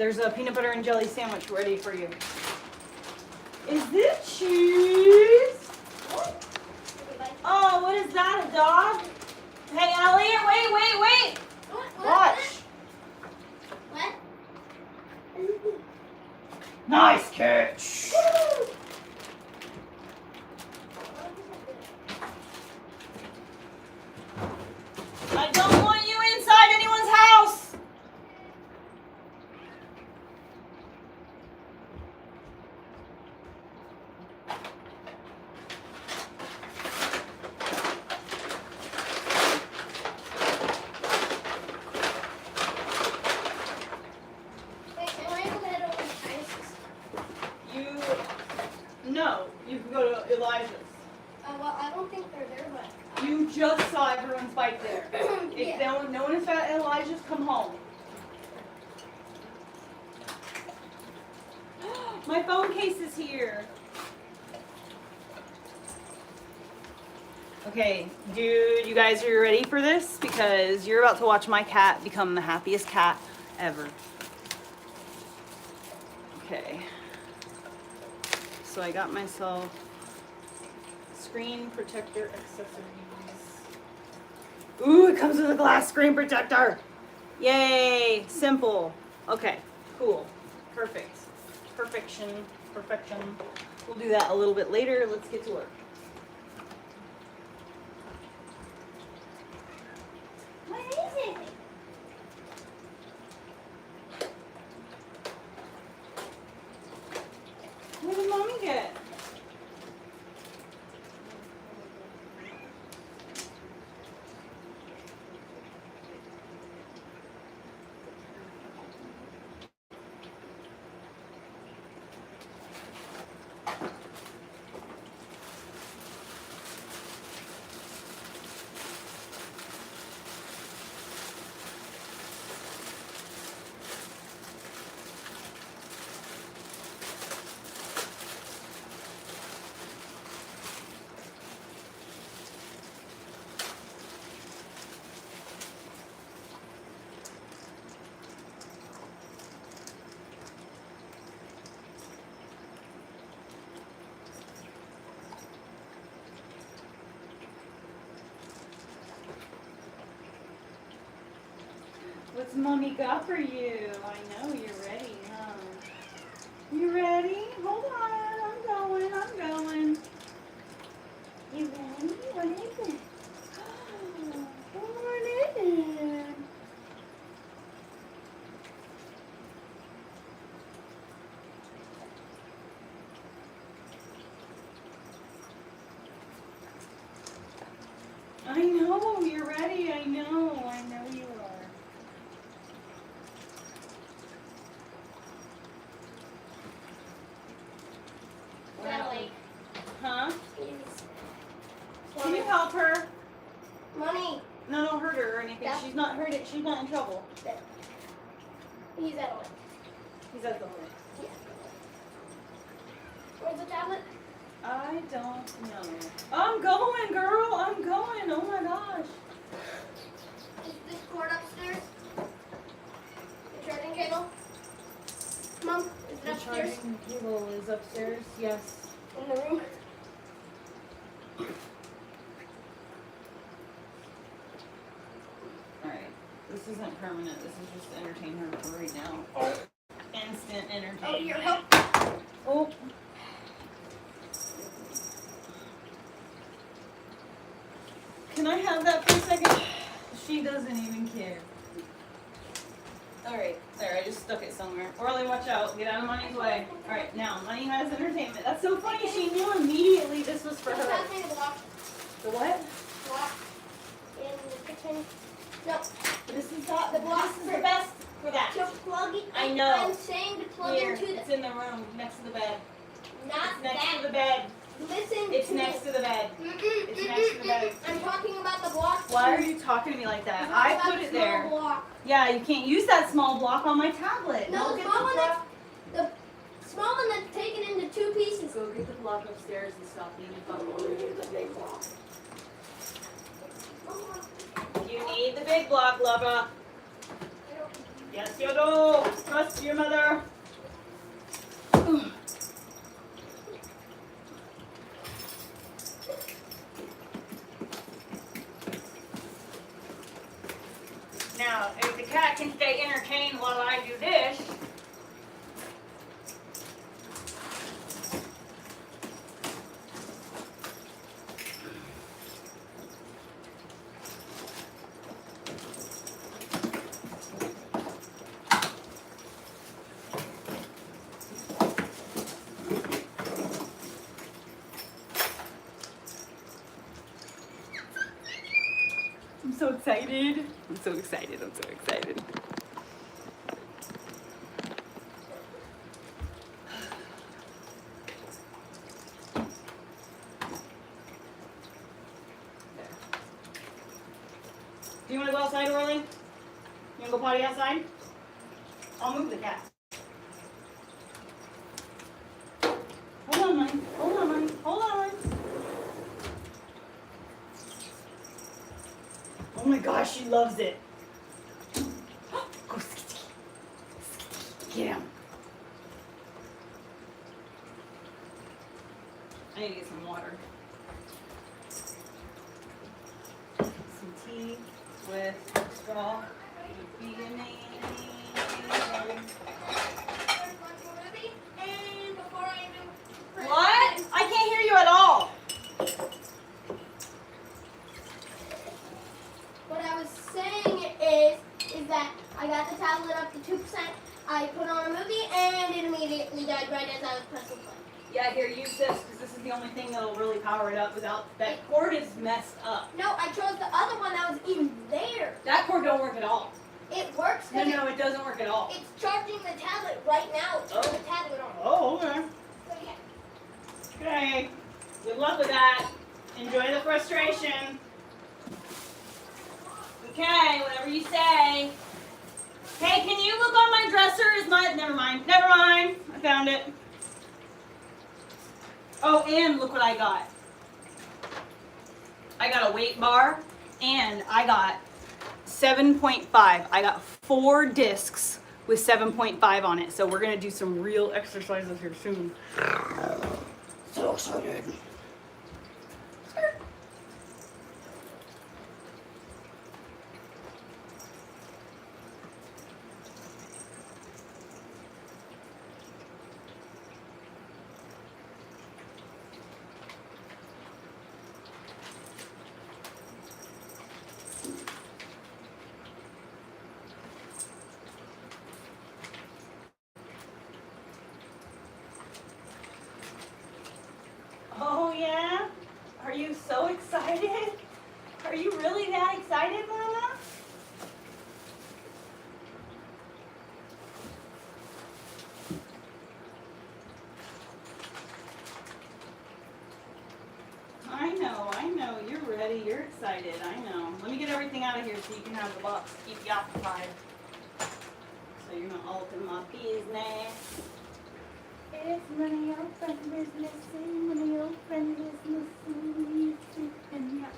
there's a peanut butter and jelly sandwich ready for you. Is this cheese? What? Oh, what is that, a dog? Hey, Elliot, wait. Watch. What? Nice catch. I don't want you inside anyone's house. No, you can go to Elijah's. Well, I don't think they're there, but... You just saw everyone's bike there. Yeah. If no one is at Elijah's, come home. My phone case is here. Okay, dude, you guys are ready for this? Because you're about to watch my cat become the happiest cat ever. Okay. So I got myself screen protector accessories. Ooh, it comes with a glass screen protector. Yay, simple. Okay, cool, perfect. Perfection. We'll do that a little bit later. Let's get to work. What is it? What did mommy get? What's mommy got for you? I know you're ready, huh? You ready? Hold on, I'm going. You ready? What is it? What is it? I know, you're ready. I know you are. Natalie. Huh? Please. Can you help her? Mommy. No, don't hurt her or anything. Yeah. She's not hurt. She's not in trouble. Use that one. He's at the way. Yeah. Where's the tablet? I don't know. I'm going, girl. I'm going. Oh my gosh. Is this cord upstairs? The charging cable? Mom, is it The upstairs? charging cable is upstairs. Yes. In the room? All right. This isn't permanent. This is just to entertain her for right now. Instant entertainment. Oh, your help. Oh. Can I have that for a second? She doesn't even care. Alright, there, I just stuck it somewhere. Orly, watch out. Get out of Money's way. Alright, now, Money has entertainment. That's so funny. She knew immediately this was for her. Pass me the block. The what? Block. In the kitchen. No. This is not The block This is the best for that. To plug it. I know. I'm saying to plug Here, into it's the. in the room, next to the bed. Not It's next that. to the bed. Listen. It's to next me. to the bed. It's next to the bed. I'm talking about the block. Why are you talking to me like that? I put it there. Block. Yeah, you can't use that small block on my tablet. No, Go the get small the one block. that's the small one that's taken into two pieces. Go get the block upstairs and stop being fucking rude. The big block. You need the big block, lover. Yes, Yodo. Trust your mother. Now, if the cat can stay entertained while I do this. I'm so excited. I'm so excited. I'm so excited. Do you want to go outside, Orly? You want to go potty outside? I'll move the cat. Hold on, Mike. Hold on, Mike. Hold on. Oh my gosh, she loves it. Go, skitty. Get him. I need to get some water. Some tea with straw would be amazing. What? I can't hear you at all. What I was saying is that I got the tablet up to 2%. I put on a movie and it immediately died right as I was pressing play. Yeah, here, use this because this is the only thing that'll really power it up without that cord is messed up. No, I chose the other one that was even there. That cord don't work at all. It works. No, it doesn't work at all. It's charging the tablet right now. Turn the tablet on. Oh, okay. So yeah. Okay. Good luck with that. Enjoy the frustration. Okay, whatever you say. Hey, can you look on my dresser? Never mind. Never mind. I found it. Oh, and look what I got. I got a weight bar, and I got 7.5. I got 4 discs with 7.5 on it. So we're going to do some real exercises here soon. So excited. Oh yeah? Are you so excited? Are you really that excited, Mama? I know. You're ready. You're excited. I know. Let me get everything out of here so you can have the box to keep you occupied. So you're not all up in my business. It's none of your friend business. None of your friend business.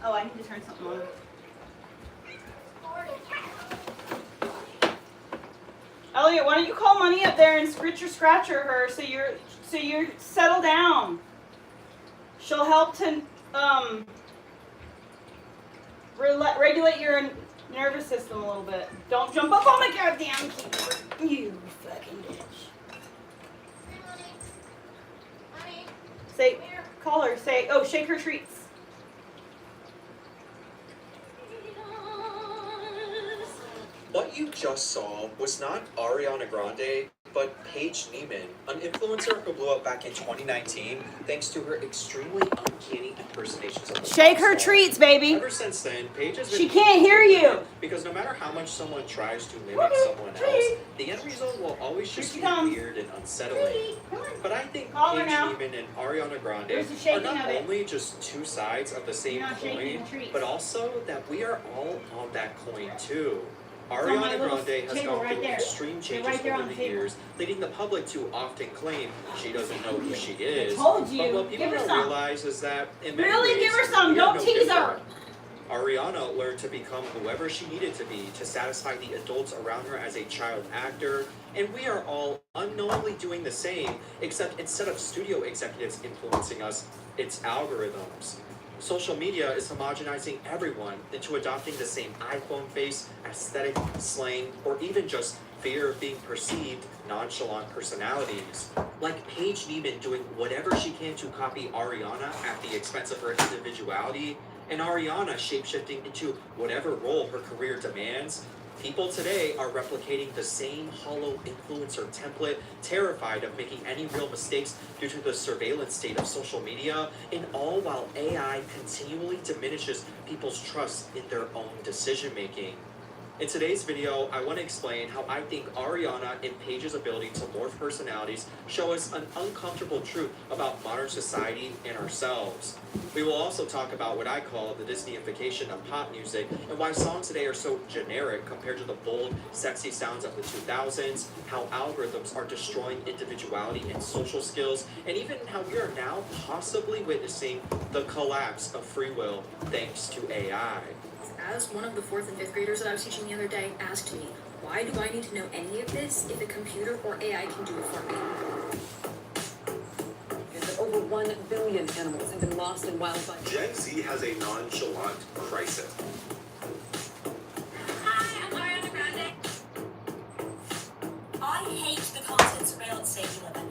Oh, I need to turn something on. Elliot, why don't you call Money up there and scratcher her so you're settle down. She'll help to regulate your nervous system a little bit. Don't jump up on my goddamn keyboard, you fucking bitch. Say, call her. Say, oh, shake her treats. What you just saw was not Ariana Grande, but Paige Neiman, an influencer who blew up back in 2019 thanks to her extremely uncanny impersonations of the Shake her pop star. treats, baby. Ever since then, Paige has been She can't hear you. because no matter how much someone tries to mimic someone else, the end result will always just be weird and unsettling. But I think Call her Paige now. Neiman and Ariana Grande There's the are shaking not of it. only just two sides of the same You're not shaking coin, the treats. but also that we are all on that coin too. on my Ariana little Grande has table gone right through there. extreme They're changes right there over on the the table. years, leading the public to often claim she doesn't know who she is. told you. But what people Give her don't some. realize is that in many Really? ways, Give her some. we are Don't no tease her. different. Ariana learned to become whoever she needed to be to satisfy the adults around her as a child actor, and we are all unknowingly doing the same, except instead of studio executives influencing us, it's algorithms. Social media is homogenizing everyone into adopting the same iPhone face, aesthetic, slang, or even just fear of being perceived nonchalant personalities. Like Paige Neiman doing whatever she can to copy Ariana at the expense of her individuality, and Ariana shapeshifting into whatever role her career demands. People today are replicating the same hollow influencer template, terrified of making any real mistakes due to the surveillance state of social media, and all while AI continually diminishes people's trust in their own decision making. In today's video, I want to explain how I think Ariana and Paige's ability to morph personalities show us an uncomfortable truth about modern society and ourselves. We will also talk about what I call the Disneyification of pop music and why songs today are so generic compared to the bold, sexy sounds of the 2000s, how algorithms are destroying individuality and social skills, and even how we are now possibly witnessing the collapse of free will thanks to AI. As one of the 4th and 5th graders that I was teaching the other day asked me, why do I need to know any of this if a computer or AI can do it for me? Over 1 billion animals have been lost in wildlife. Gen Z has a nonchalant crisis. Hi, I'm Ariana Grande. I hate the constant surveillance state we live in.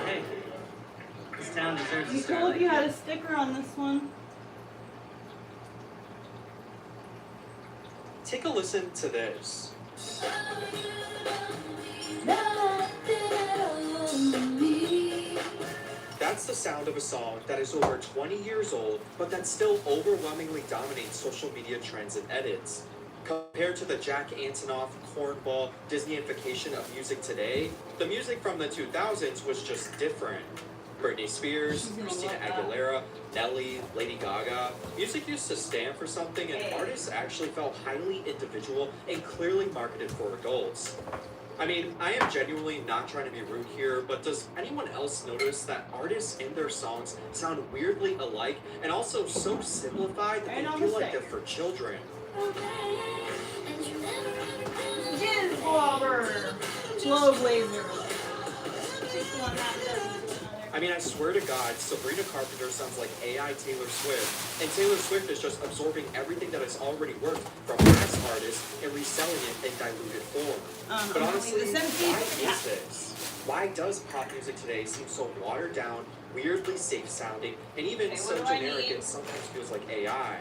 Hey, this town deserves You a star cool like if you had a sticker on this one. Take a listen to this. That's the sound of a song that is over 20 years old, but that still overwhelmingly dominates social media trends and edits. Compared to the Jack Antonoff, cornball, Disneyification of music today, the music from the 2000s was just different. Britney Spears, Christina Aguilera, Nelly, Lady Gaga. Music used to stand for something, and artists actually felt highly individual and clearly marketed for adults. I mean, I am genuinely not trying to be rude here, but does anyone else notice that artists in their songs sound weirdly alike and also so simplified that they feel like they're for children? Jizz Blobber! Glow Blazer. I mean, I swear to God, Sabrina Carpenter sounds like AI Taylor Swift, and Taylor Swift is just absorbing everything that has already worked from past artists and reselling it in diluted form. But honestly, why is this? Why does pop music today seem so watered down, weirdly safe sounding, and even so generic it sometimes feels like AI?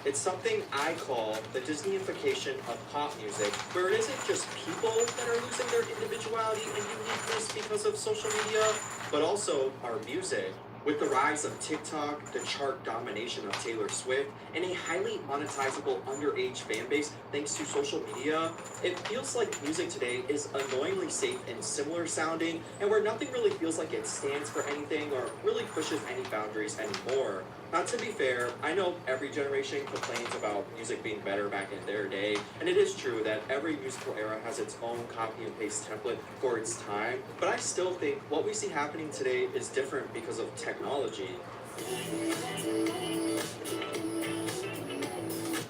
It's something I call the Disneyification of pop music, where it isn't just people that are losing their individuality and uniqueness because of social media, but also our music. With the rise of TikTok, the chart domination of Taylor Swift, and a highly monetizable underage fan base thanks to social media, it feels like music today is annoyingly safe and similar sounding, and where nothing really feels like it stands for anything or really pushes any boundaries anymore. Now, to be fair, I know every generation complains about music being better back in their day, and it is true that every musical era has its own copy and paste template for its time, but I still think what we see happening today is different because of technology.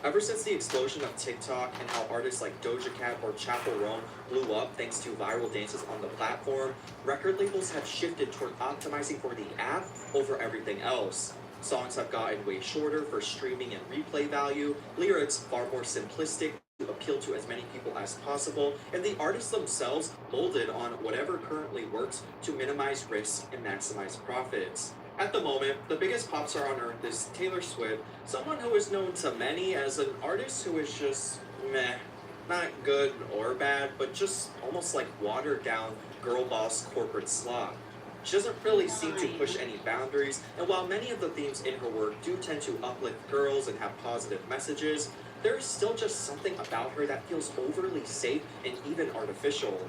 Ever since the explosion of TikTok and how artists like Doja Cat or Chappell Roan blew up thanks to viral dances on the platform, record labels have shifted toward optimizing for the app over everything else. Songs have gotten way shorter for streaming and replay value, lyrics far more simplistic to appeal to as many people as possible, and the artists themselves molded on whatever currently works to minimize risk and maximize profits. At the moment, the biggest pop star on earth is Taylor Swift, someone who is known to many as an artist who is just meh. Not good or bad, but just almost like watered down girl boss corporate slop. She doesn't really seem to push any boundaries, and while many of the themes in her work do tend to uplift girls and have positive messages, there is still just something about her that feels overly safe and even artificial.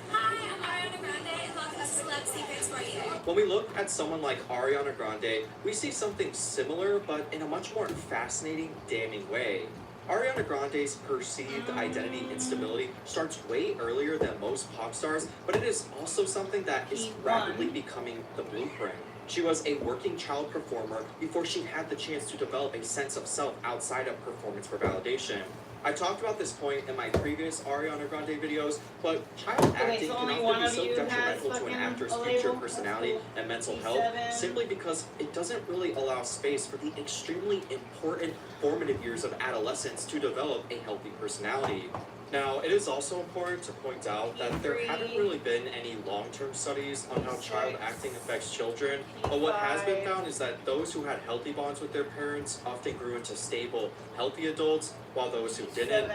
Hi, I'm Ariana Grande, and welcome to Celeb Secrets for You. When we look at someone like Ariana Grande, we see something similar, but in a much more fascinating, damning way. Ariana Grande's perceived identity instability starts way earlier than most pop stars, but it is also something that is rapidly becoming the blueprint. She was a working child performer before she had the chance to develop a sense of self outside of performance for validation. I talked about this point in my previous Ariana Grande videos, but child acting so can only often one be of so you has detrimental to an fucking actor's a future label? That's personality cool. and mental G7. health simply because it doesn't really allow space for the extremely important formative years of adolescence to develop a healthy personality. Now, it is also important to point out that there haven't really been any long-term studies on how child acting affects children, but what has been found is that those who had healthy bonds with their parents often grew into stable, healthy adults, while those who didn't.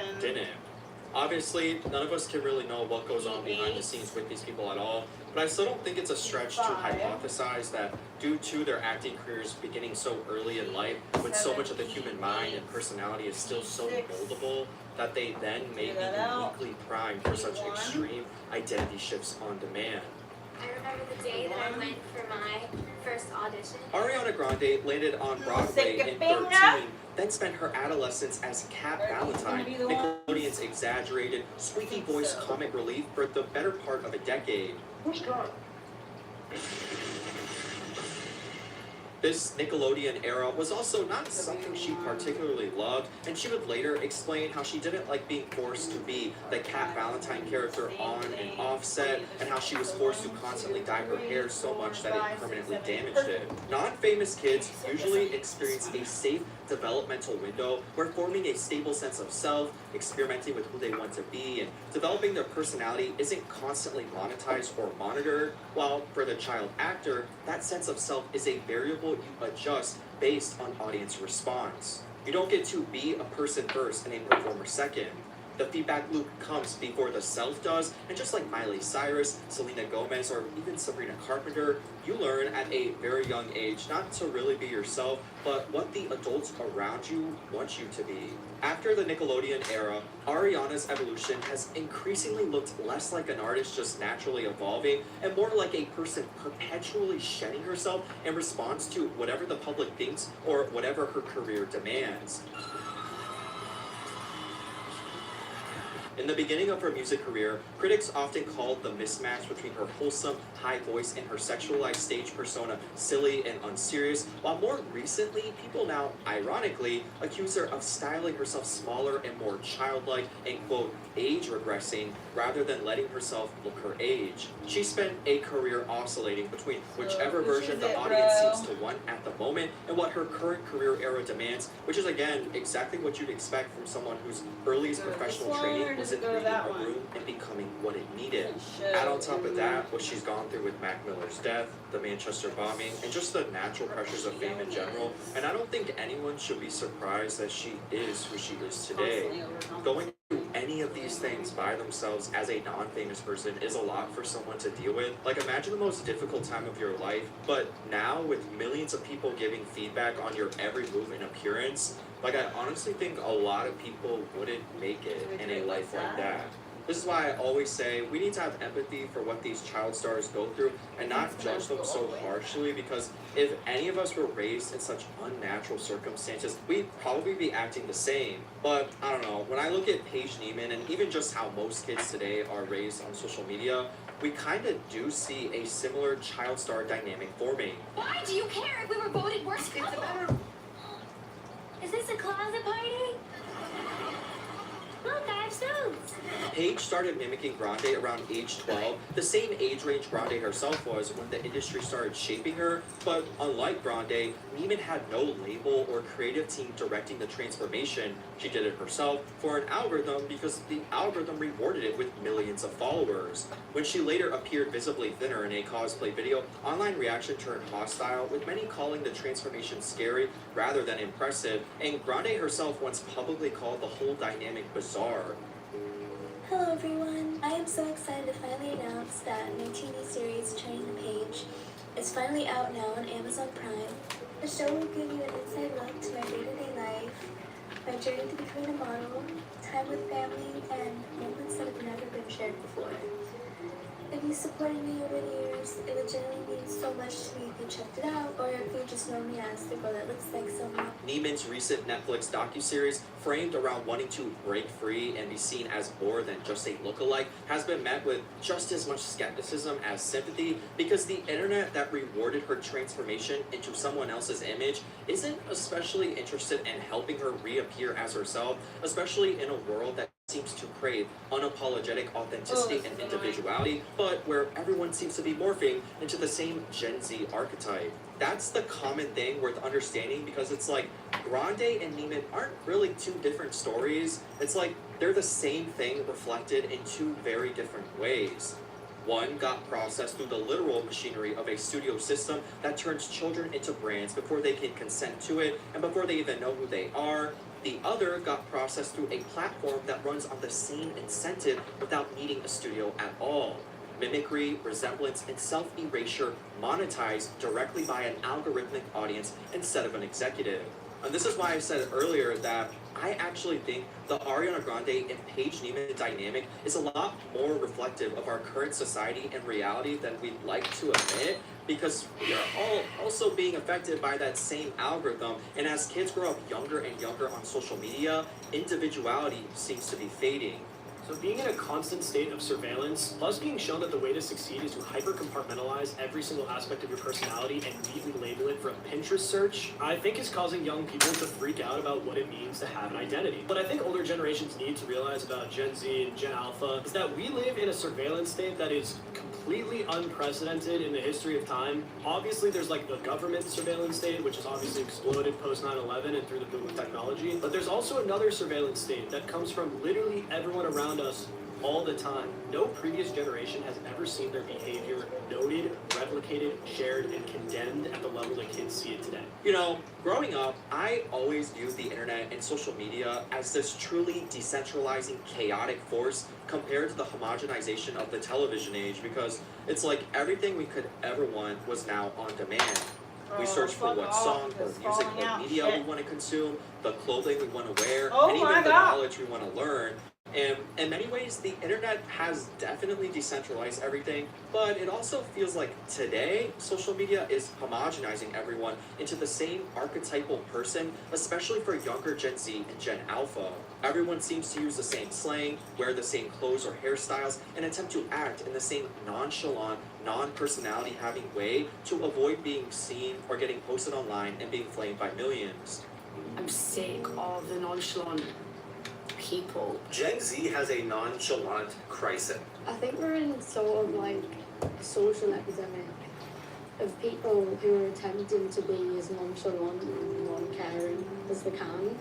Obviously, none of us can really know what goes on behind the scenes with these people at all, but I still don't think it's a stretch to hypothesize that due to their acting careers beginning so early in life, with so much of the human mind and personality is still so moldable, that they then may be uniquely primed for such extreme identity shifts on demand. I remember the day that I went for my first audition. Ariana Grande landed on Broadway in 13, then spent her adolescence as Cat Valentine, Nickelodeon's exaggerated, squeaky voice comic relief for the better part of a decade. This Nickelodeon era was also not something she particularly loved, and she would later explain how she didn't like being forced to be the Cat Valentine character on and off set, and how she was forced to constantly dye her hair so much that it permanently damaged it. Non-famous kids usually experience a safe developmental window where forming a stable sense of self, experimenting with who they want to be, and developing their personality isn't constantly monetized or monitored, while for the child actor, that sense of self is a variable you adjust based on audience response. You don't get to be a person first and a performer second. The feedback loop comes before the self does, and just like Miley Cyrus, Selena Gomez, or even Sabrina Carpenter, you learn at a very young age not to really be yourself, but what the adults around you want you to be. After the Nickelodeon era, Ariana's evolution has increasingly looked less like an artist just naturally evolving, and more like a person perpetually shedding herself in response to whatever the public thinks or whatever her career demands. In the beginning of her music career, critics often called the mismatch between her wholesome, high voice and her sexualized stage persona silly and unserious, while more recently, people now, ironically, accuse her of styling herself smaller and more childlike and, quote, age regressing, rather than letting herself look her age. She spent a career oscillating between whichever version the audience seems to want at the moment and what her current career era demands, which is, again, exactly what you'd expect from someone whose earliest professional training was in reading a room and becoming what it needed. Add on top of that what she's gone through with Mac Miller's death, the Manchester bombing, and just the natural pressures of fame in general, and I don't think anyone should be surprised that she is who she is today. Going through any of these things by themselves as a non-famous person is a lot for someone to deal with. Like, imagine the most difficult time of your life, but now with millions of people giving feedback on your every move and appearance, like, I honestly think a lot of people wouldn't make it in a life like that. This is why I always say we need to have empathy for what these child stars go through and not judge them so harshly, because if any of us were raised in such unnatural circumstances, we'd probably be acting the same. But I don't know, when I look at Paige Neiman and even just how most kids today are raised on social media, we kind of do see a similar child star dynamic forming. Why do you care if we were voted worst couple? Is this a closet party? Look, I have suits. Paige started mimicking Grande around age 12, the same age range Grande herself was when the industry started shaping her, but unlike Grande, Neiman had no label or creative team directing the transformation. She did it herself for an algorithm because the algorithm rewarded it with millions of followers. When she later appeared visibly thinner in a cosplay video, online reaction turned hostile, with many calling the transformation scary rather than impressive, and Grande herself once publicly called the whole dynamic bizarre. Hello everyone! I am so excited to finally announce that my TV series, Turning the Page, is finally out now on Amazon Prime. The show will give you an inside look to my day-to-day life, my journey to becoming a model, time with family, and moments that have never been shared before. If you supported me over the years, it legitimately means so much to me if you checked it out, or if you just know me as the girl that looks like someone. Neiman's recent Netflix docuseries, framed around wanting to break free and be seen as more than just a lookalike, has been met with just as much skepticism as sympathy, because the internet that rewarded her transformation into someone else's image isn't especially interested in helping her reappear as herself, especially in a world that seems to crave unapologetic authenticity and individuality, but where everyone seems to be morphing into the same Gen Z archetype. That's the common thing worth understanding, because it's like Grande and Neiman aren't really two different stories. It's like they're the same thing reflected in two very different ways. One got processed through the literal machinery of a studio system that turns children into brands before they can consent to it and before they even know who they are. The other got processed through a platform that runs on the same incentive without needing a studio at all. Mimicry, resemblance, and self-erasure monetized directly by an algorithmic audience instead of an executive. And this is why I said earlier that I actually think the Ariana Grande and Paige Neiman dynamic is a lot more reflective of our current society and reality than we'd like to admit, because we are all also being affected by that same algorithm. And as kids grow up younger and younger on social media, individuality seems to be fading. So being in a constant state of surveillance, plus being shown that the way to succeed is to hyper-compartmentalize every single aspect of your personality and neatly label it for a Pinterest search, I think is causing young people to freak out about what it means to have an identity. What I think older generations need to realize about Gen Z and Gen Alpha is that we live in a surveillance state that is completely unprecedented in the history of time. Obviously, there's like the government surveillance state, which has obviously exploded post 9/11 and through the boom of technology. But there's also another surveillance state that comes from literally everyone around us all the time. No previous generation has ever seen their behavior noted, replicated, shared, and condemned at the level that kids see it today. You know, growing up, I always viewed the internet and social media as this truly decentralizing, chaotic force compared to the homogenization of the television age, because it's like everything we could ever want was now on demand. We search for what song or music or media we want to consume, the clothing we want to wear, and even the knowledge we want to learn. And in many ways, the internet has definitely decentralized everything, but it also feels like today, social media is homogenizing everyone into the same archetypal person, especially for younger Gen Z and Gen Alpha. Everyone seems to use the same slang, wear the same clothes or hairstyles, and attempt to act in the same nonchalant, non-personality having way to avoid being seen or getting posted online and being flamed by millions. I'm sick of the nonchalant people. Gen Z has a nonchalant crisis. I think we're in sort of like a social epidemic of people who are attempting to be as nonchalant and non-caring as they can.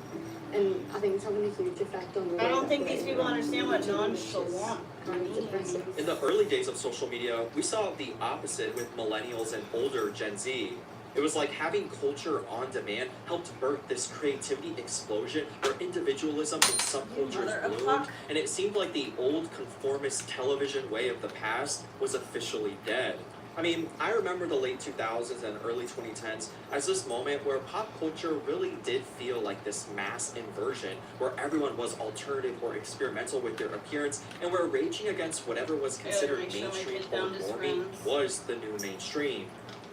And I think it's having a huge effect on the I don't think these people understand what nonchalant means. In the early days of social media, we saw the opposite with millennials and older Gen Z. It was like having culture on demand helped birth this creativity explosion where individualism and subcultures bloomed, and it seemed like the old conformist television way of the past was officially dead. I mean, I remember the late 2000s and early 2010s as this moment where pop culture really did feel like this mass inversion, where everyone was alternative or experimental with their appearance, and where raging against whatever was considered mainstream or normie was the new mainstream.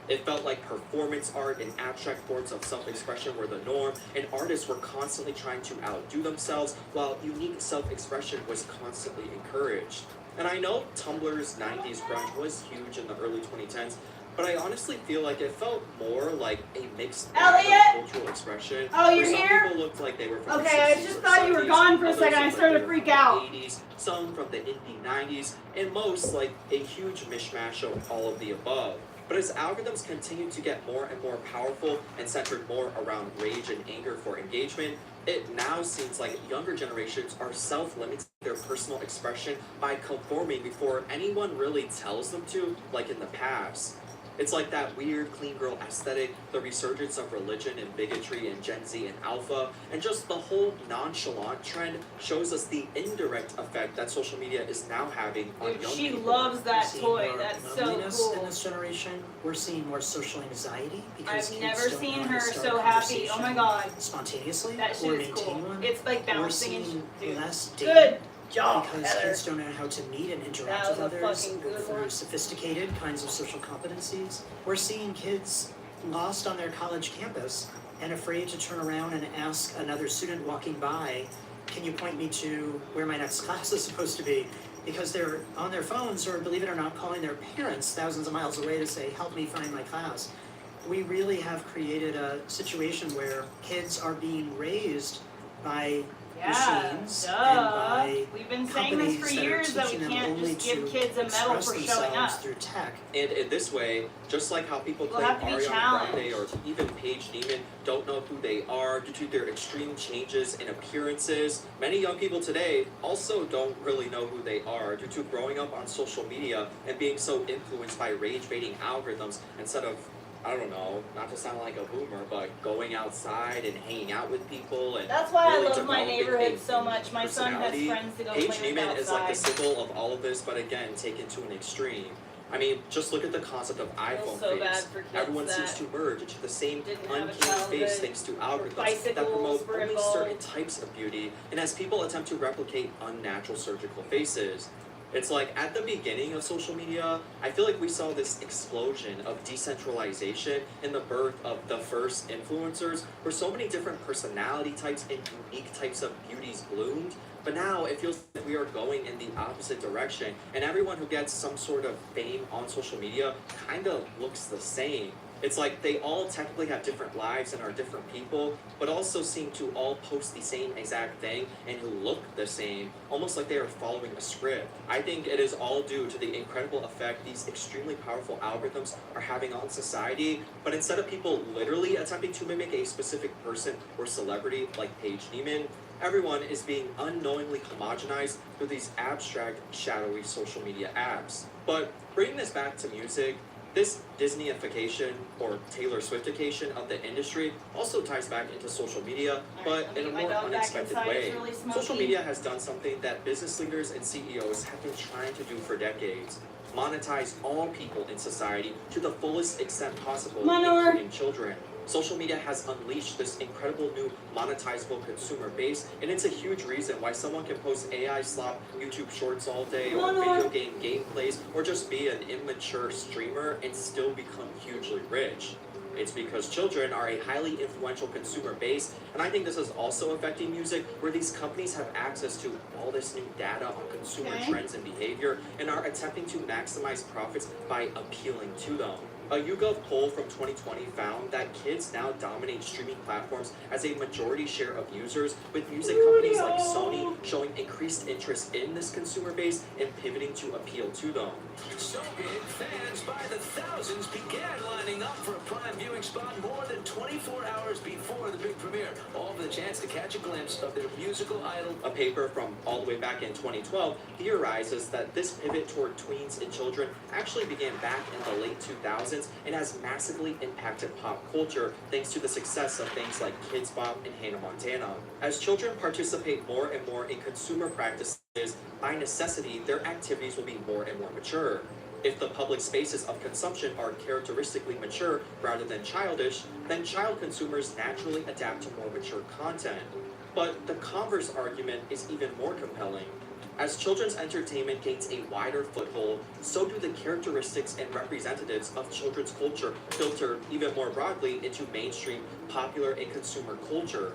It felt like performance art and abstract forms of self-expression were the norm, and artists were constantly trying to outdo themselves, while unique self-expression was constantly encouraged. And I know Tumblr's 90s grunge was huge in the early 2010s, but I honestly feel like it felt more like a mixed bag of cultural expression. Oh, you're where some here? people looked like they were from Okay, the 60s I just or thought you were 70s, gone for a others second. I looked started like to they were freak from out. the 80s, some from the indie 90s, and most like a huge mishmash of all of the above. But as algorithms continue to get more and more powerful and centered more around rage and anger for engagement, it now seems like younger generations are self-limiting their personal expression by conforming before anyone really tells them to, like in the past. It's like that weird clean girl aesthetic, the resurgence of religion and bigotry in Gen Z and Alpha, and just the whole nonchalant trend shows us the indirect effect that social media is now having on young She people. loves that We're seeing toy. more That's so loneliness cool. in this generation. We're seeing more social anxiety because I've kids never don't seen know how her to start so a happy. Oh my conversation god. spontaneously That or shit is maintain cool. one. It's like We're bouncing and seeing shit. less dating Good. job, because Heather. kids don't know how to meet and interact That with was a others fucking good through one. sophisticated kinds of social competencies. We're seeing kids lost on their college campus and afraid to turn around and ask another student walking by, can you point me to where my next class is supposed to be? Because they're on their phones, or believe it or not, calling their parents thousands of miles away to say, help me find my class. We really have created a situation where kids are being raised by machines and by We've been saying this companies for that are years that we teaching them can't only just give to kids a medal express for showing themselves up. through tech. And in this way, just like how people We'll claim have to be Ariana Grande challenged. or even Paige Neiman don't know who they are due to their extreme changes in appearances, many young people today also don't really know who they are due to growing up on social media and being so influenced by rage-baiting algorithms instead of, I don't know, not to sound like a boomer, but going outside and hanging out with people and That's why really I love my developing neighborhood a so much. My son has personality. friends to go Paige play with Neiman is like the outside. symbol of all of this, but again, taken to an extreme. I mean, just look at the concept of iPhone so bad face. for kids Everyone that seems to merge into the same didn't have a uncanny childhood, face thanks to algorithms that bicycles promote were only involved. certain types of beauty, and as people attempt to replicate unnatural surgical faces. It's like at the beginning of social media, I feel like we saw this explosion of decentralization and the birth of the first influencers, where so many different personality types and unique types of beauties bloomed. But now it feels like we are going in the opposite direction, and everyone who gets some sort of fame on social media kind of looks the same. It's like they all technically have different lives and are different people, but also seem to all post the same exact thing and who look the same, almost like they are following a script. I think it is all due to the incredible effect these extremely powerful algorithms are having on society, but instead of people literally attempting to mimic a specific person or celebrity like Paige Neiman, everyone is being unknowingly homogenized through these abstract, shadowy social media apps. But bringing this back to music, this Disneyification or Taylor Swiftification of the industry also ties back into social media, but in a more unexpected way. Social media has done something that business leaders and CEOs have been trying to do for decades. Monetize all people in society to the fullest extent possible, including children. Social media has unleashed this incredible new monetizable consumer base, and it's a huge reason why someone can post AI slop YouTube shorts all day, or video game gameplays, or just be an immature streamer and still become hugely rich. It's because children are a highly influential consumer base, and I think this is also affecting music, where these companies have access to all this new data on consumer trends and behavior, and are attempting to maximize profits by appealing to them. A YouGov poll from 2020 found that kids now dominate streaming platforms as a majority share of users, with music companies like Sony showing increased interest in this consumer base and pivoting to appeal to them. So big, fans by the thousands began lining up for a prime viewing spot more than 24 hours before the big premiere, all for the chance to catch a glimpse of their musical idol. A paper from all the way back in 2012 theorizes that this pivot toward tweens and children actually began back in the late 2000s and has massively impacted pop culture thanks to the success of things like Kids Bop and Hannah Montana. As children participate more and more in consumer practices, by necessity, their activities will be more and more mature. If the public spaces of consumption are characteristically mature rather than childish, then child consumers naturally adapt to more mature content. But the converse argument is even more compelling. As children's entertainment gains a wider foothold, so do the characteristics and representatives of children's culture filter even more broadly into mainstream, popular, and consumer culture.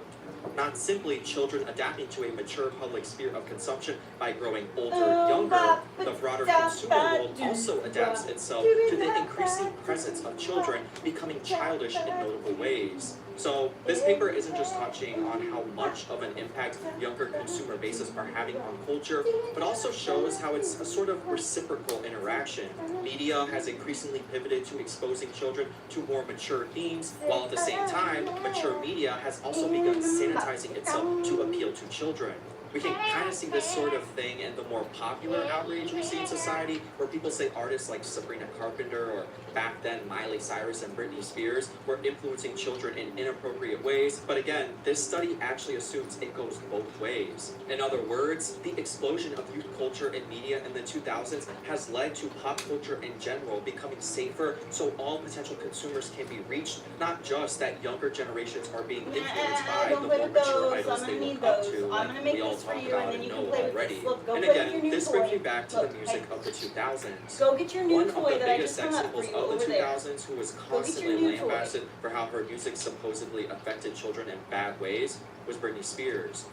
Not simply children adapting to a mature public sphere of consumption by growing older, younger, the broader consumer world also adapts itself to the increasing presence of children becoming childish in notable ways. So this paper isn't just touching on how much of an impact younger consumer bases are having on culture, but also shows how it's a sort of reciprocal interaction. Media has increasingly pivoted to exposing children to more mature themes, while at the same time, mature media has also begun sanitizing itself to appeal to children. We can kind of see this sort of thing in the more popular outrage we see in society, where people say artists like Sabrina Carpenter or back then Miley Cyrus and Britney Spears were influencing children in inappropriate ways. But again, this study actually assumes it goes both ways. In other words, the explosion of youth culture and media in the 2000s has led to pop culture in general becoming safer, so all potential consumers can be reached, not just that younger generations are being influenced by the more mature idols they look up to, like we all for talk you, about and then and you know can play with already. this. Look, go And play with again, your new this toy. brings me back to Look, the music hey, of the 2000s. go get your new One of toy the that I biggest just sex hung up for symbols you of the over there. 2000s, who was Go get your constantly new toy. lambasted for how her music supposedly affected children in bad ways, was Britney Spears.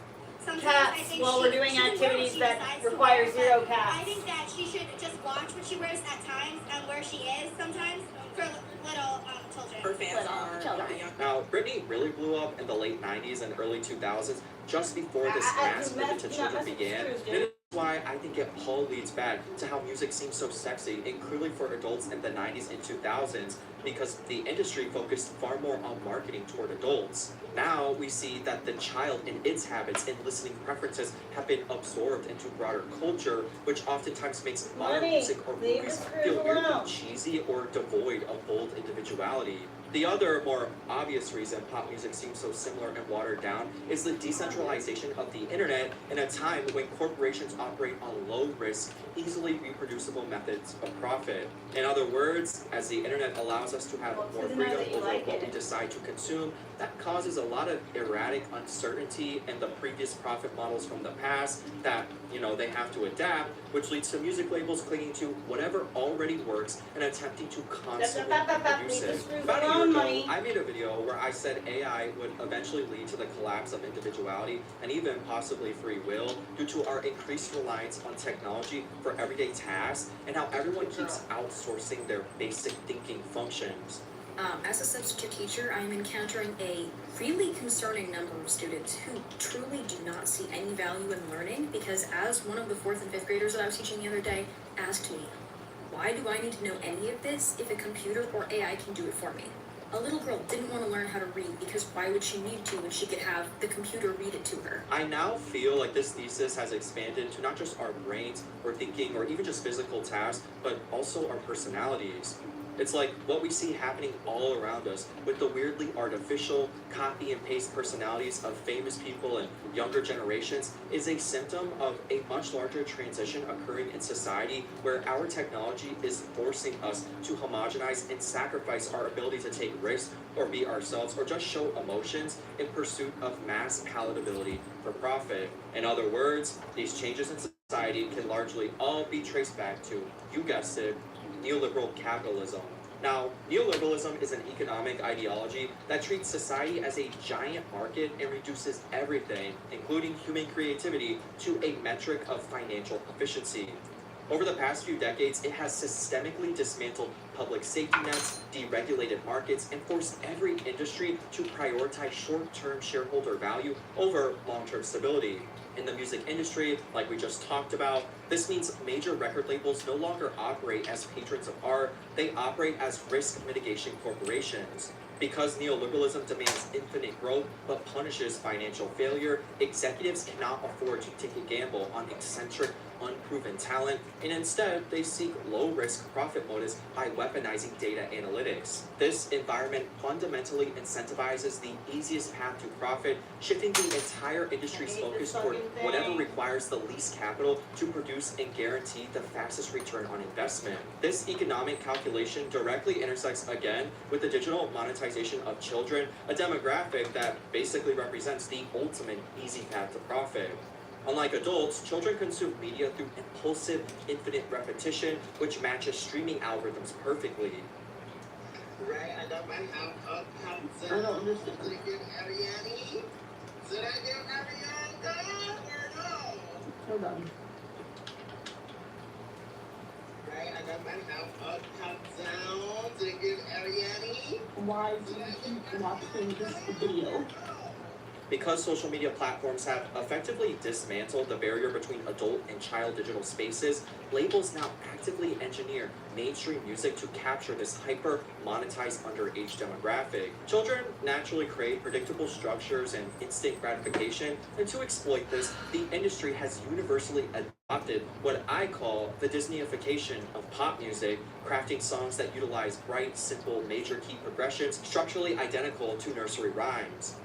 Cats, while we're doing activities that require zero cats. I think that she should just watch what she wears at times and where she is sometimes for little children. Her fans are children. young. Now, Britney really blew up in the late 90s and early 2000s, just before this mass pivot to children began. And it is why I think it all leads back to how music seems so sexy, and clearly for adults in the 90s and 2000s, because the industry focused far more on marketing toward adults. Now we see that the child and its habits and listening preferences have been absorbed into broader culture, which oftentimes makes modern music or movies feel weirdly cheesy or devoid of bold individuality. The other, more obvious reason pop music seems so similar and watered down is the decentralization of the internet in a time when corporations operate on low-risk, easily reproducible methods of profit. In other words, as the internet allows us to have more freedom over what we decide to consume, that causes a lot of erratic uncertainty in the previous profit models from the past that, they have to adapt, which leads to music labels clinging to whatever already works and attempting to constantly reproduce it. About a year ago, I made a video where I said AI would eventually lead to the collapse of individuality and even possibly free will due to our increased reliance on technology for everyday tasks and how everyone keeps outsourcing their basic thinking functions. As a substitute teacher, I'm encountering a really concerning number of students who truly do not see any value in learning because, as one of the 4th and 5th graders that I was teaching the other day asked me, why do I need to know any of this if a computer or AI can do it for me? A little girl didn't want to learn how to read because why would she need to when she could have the computer read it to her? I now feel like this thesis has expanded to not just our brains or thinking or even just physical tasks, but also our personalities. It's like what we see happening all around us with the weirdly artificial copy and paste personalities of famous people and younger generations is a symptom of a much larger transition occurring in society where our technology is forcing us to homogenize and sacrifice our ability to take risks or be ourselves or just show emotions in pursuit of mass palatability for profit. In other words, these changes in society can largely all be traced back to, you guessed it, neoliberal capitalism. Now, neoliberalism is an economic ideology that treats society as a giant market and reduces everything, including human creativity, to a metric of financial efficiency. Over the past few decades, it has systemically dismantled public safety nets, deregulated markets, and forced every industry to prioritize short-term shareholder value over long-term stability. In the music industry, like we just talked about, this means major record labels no longer operate as patrons of art, they operate as risk mitigation corporations. Because neoliberalism demands infinite growth but punishes financial failure, executives cannot afford to take a gamble on eccentric, unproven talent, and instead they seek low-risk profit motives by weaponizing data analytics. This environment fundamentally incentivizes the easiest path to profit, shifting the entire industry's focus toward whatever requires the least capital to produce and guarantee the fastest return on investment. This economic calculation directly intersects again with the digital monetization of children, a demographic that basically represents the ultimate easy path to profit. Unlike adults, children consume media through impulsive, infinite repetition, which matches streaming algorithms perfectly. Right, I got my house uptown. I don't understand. Did I give Ariane? Did I give Ariane done or no? Hold on. Right, I got my house uptown down. Did I give Ariane? Why do you keep watching this video? Because social media platforms have effectively dismantled the barrier between adult and child digital spaces, labels now actively engineer mainstream music to capture this hyper-monetized underage demographic. Children naturally crave predictable structures and instant gratification, and to exploit this, the industry has universally adopted what I call the Disneyification of pop music, crafting songs that utilize bright, simple, major key progressions structurally identical to nursery rhymes.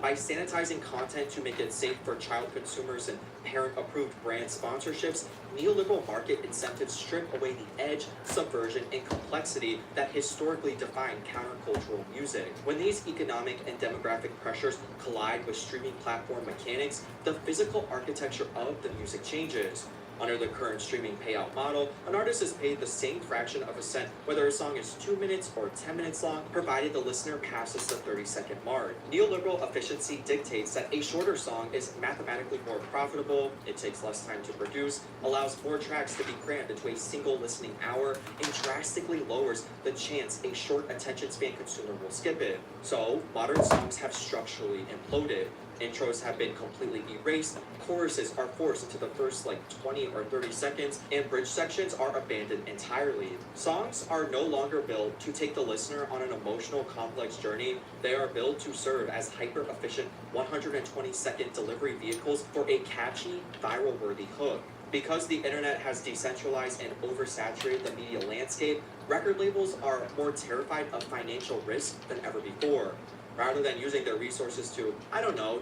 By By sanitizing content to make it safe for child consumers and parent-approved brand sponsorships, neoliberal market incentives strip away the edge, subversion, and complexity that historically define countercultural music. When these economic and demographic pressures collide with streaming platform mechanics, the physical architecture of the music changes. Under the current streaming payout model, an artist is paid the same fraction of a cent whether a song is 2 minutes or 10 minutes long, provided the listener passes the 30-second mark. Neoliberal efficiency dictates that a shorter song is mathematically more profitable, it takes less time to produce, allows more tracks to be crammed into a single listening hour, and drastically lowers the chance a short attention span consumer will skip it. So, modern songs have structurally imploded. Intros have been completely erased, choruses are forced into the first 20 or 30 seconds, and bridge sections are abandoned entirely. Songs are no longer built to take the listener on an emotional, complex journey. They are built to serve as hyper-efficient 120-second delivery vehicles for a catchy, viral-worthy hook. Because the internet has decentralized and oversaturated the media landscape, record labels are more terrified of financial risk than ever before. Rather than using their resources to,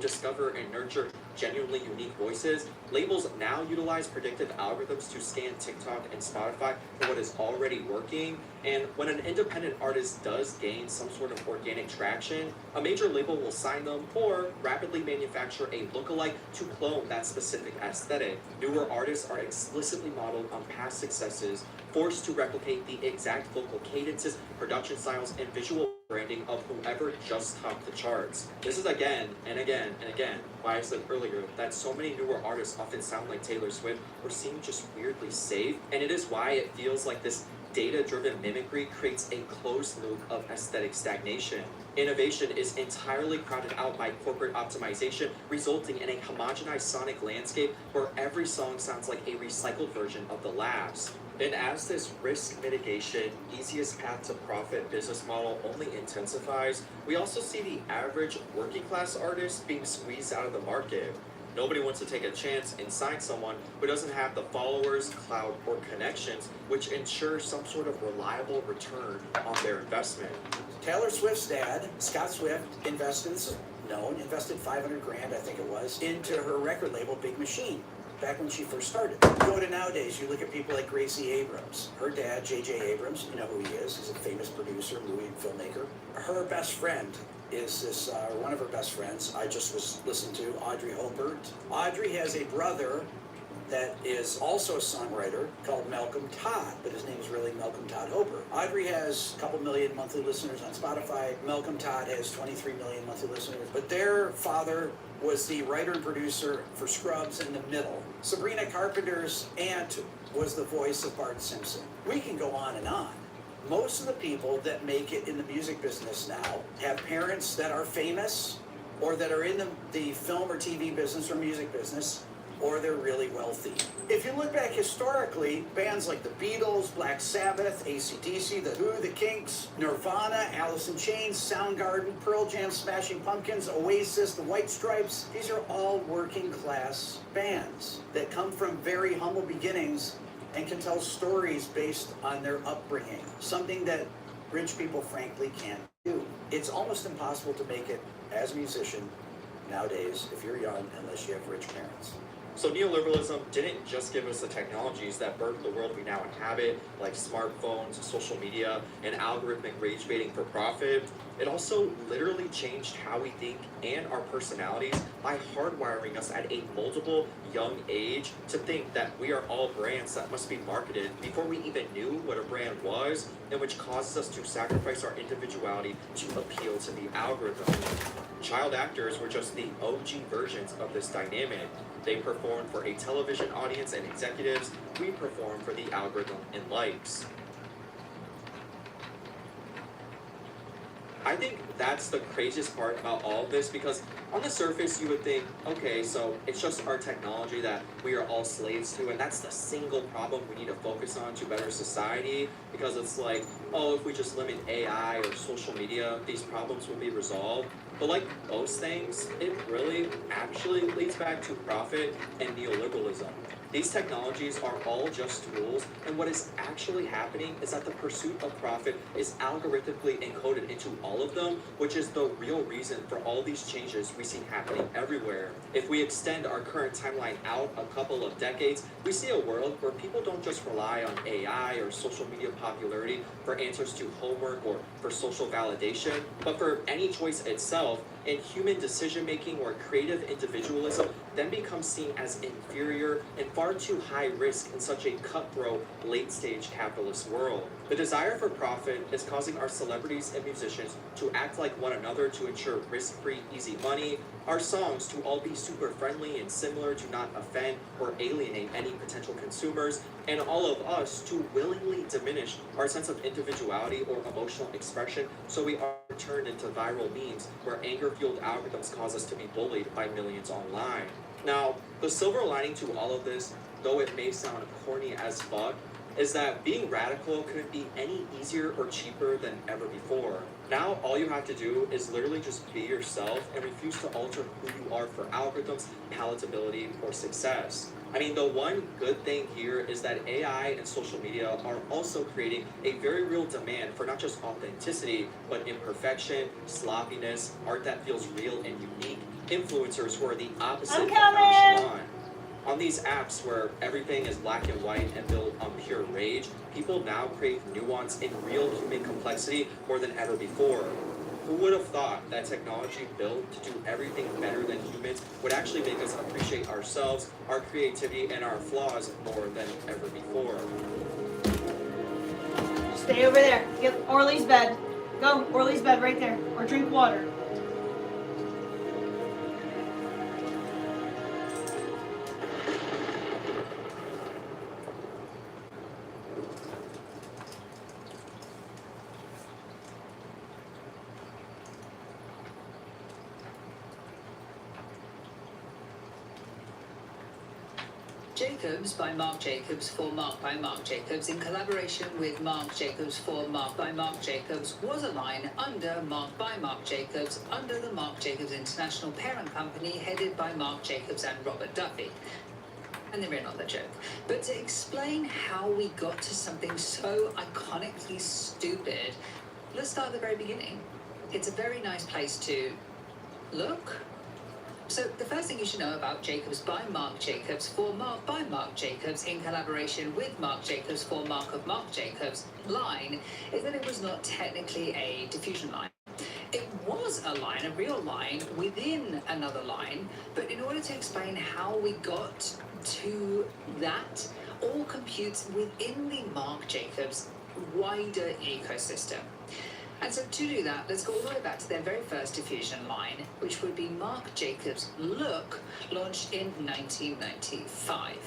discover and nurture genuinely unique voices, labels now utilize predictive algorithms to scan TikTok and Spotify for what is already working. And when an independent artist does gain some sort of organic traction, a major label will sign them or rapidly manufacture a lookalike to clone that specific aesthetic. Newer artists are explicitly modeled on past successes, forced to replicate the exact vocal cadences, production styles, and visual branding of whoever just topped the charts. This is again and again and again why I said earlier that so many newer artists often sound like Taylor Swift or seem just weirdly safe, and it is why it feels like this data-driven mimicry creates a closed loop of aesthetic stagnation. Innovation is entirely crowded out by corporate optimization, resulting in a homogenized sonic landscape where every song sounds like a recycled version of the last. And as this risk mitigation, easiest path to profit business model only intensifies, we also see the average working class artist being squeezed out of the market. Nobody wants to take a chance and sign someone who doesn't have the followers, clout, or connections, which ensures some sort of reliable return on their investment. Taylor Swift's dad, Scott Swift, invested 500 grand, I think it was, into her record label, Big Machine, back when she first started. Go to nowadays, you look at people like Gracie Abrams. Her dad, J.J. Abrams, you know who he is. He's a famous producer, movie and filmmaker. Her best friend is this, one of her best friends, I just was listening to, Audrey Hopert. Audrey has a brother that is also a songwriter called Malcolm Todd, but his name is really Malcolm Todd Hopert. Audrey has a couple million monthly listeners on Spotify. Malcolm Todd has 23 million monthly listeners. But their father was the writer and producer for Scrubs and The Middle. Sabrina Carpenter's aunt was the voice of Bart Simpson. We can go on and on. Most of the people that make it in the music business now have parents that are famous or that are in the film or TV business or music business, or they're really wealthy. If you look back historically, bands like the Beatles, Black Sabbath, AC/DC, The Who, The Kinks, Nirvana, Alice in Chains, Soundgarden, Pearl Jam, Smashing Pumpkins, Oasis, The White Stripes, these are all working class bands that come from very humble beginnings and can tell stories based on their upbringing, something that rich people frankly can't do. It's almost impossible to make it as a musician nowadays if you're young unless you have rich parents. So neoliberalism didn't just give us the technologies that birthed the world we now inhabit, like smartphones, social media, and algorithmic rage baiting for profit. It also literally changed how we think and our personalities by hardwiring us at a multiple young age to think that we are all brands that must be marketed before we even knew what a brand was, and which causes us to sacrifice our individuality to appeal to the algorithm. Child actors were just the OG versions of this dynamic. They performed for a television audience and executives. We perform for the algorithm and likes. I think that's the craziest part about all of this, because on the surface you would think, okay, so it's just our technology that we are all slaves to, and that's the single problem we need to focus on to better society, because it's like, oh, if we just limit AI or social media, these problems will be resolved. But like most things, it really actually leads back to profit and neoliberalism. These technologies are all just tools, and what is actually happening is that the pursuit of profit is algorithmically encoded into all of them, which is the real reason for all these changes we see happening everywhere. If we extend our current timeline out a couple of decades, we see a world where people don't just rely on AI or social media popularity for answers to homework or for social validation, but for any choice itself, and human decision-making or creative individualism then becomes seen as inferior and far too high risk in such a cutthroat, late-stage capitalist world. The desire for profit is causing our celebrities and musicians to act like one another to ensure risk-free, easy money, our songs to all be super friendly and similar to not offend or alienate any potential consumers, and all of us to willingly diminish our sense of individuality or emotional expression so we are turned into viral memes where anger-fueled algorithms cause us to be bullied by millions online. Now, the silver lining to all of this, though it may sound corny as fuck, is that being radical couldn't be any easier or cheaper than ever before. Now, all you have to do is literally just be yourself and refuse to alter who you are for algorithms, palatability, or success. I mean, the one good thing here is that AI and social media are also creating a very real demand for not just authenticity, but imperfection, sloppiness, art that feels real and unique, influencers who are the opposite of nonchalant. On these apps where everything is black and white and built on pure rage, people now crave nuance and real human complexity more than ever before. Who would have thought that technology built to do everything better than humans would actually make us appreciate ourselves, our creativity, and our flaws more than ever before? Stay over there. Get Orly's bed. Go, Orly's bed right there. Or drink water. Jacobs by Marc Jacobs for Marc by Marc Jacobs in collaboration with Marc Jacobs for Marc by Marc Jacobs was a line under Marc by Marc Jacobs under the Marc Jacobs International parent company headed by Marc Jacobs and Robert Duffy. And they're in on the joke. But to explain how we got to something so iconically stupid, let's start at the very beginning. It's a very nice place to look. So the first thing you should know about Jacobs by Marc Jacobs for Marc by Marc Jacobs in collaboration with Marc Jacobs for Marc of Marc Jacobs line is that it was not technically a diffusion line. It was a line, a real line within another line, but in order to explain how we got to that, all computes within the Marc Jacobs wider ecosystem. And so to do that, let's go all the way back to their very first diffusion line, which would be Marc Jacobs Look, launched in 1995.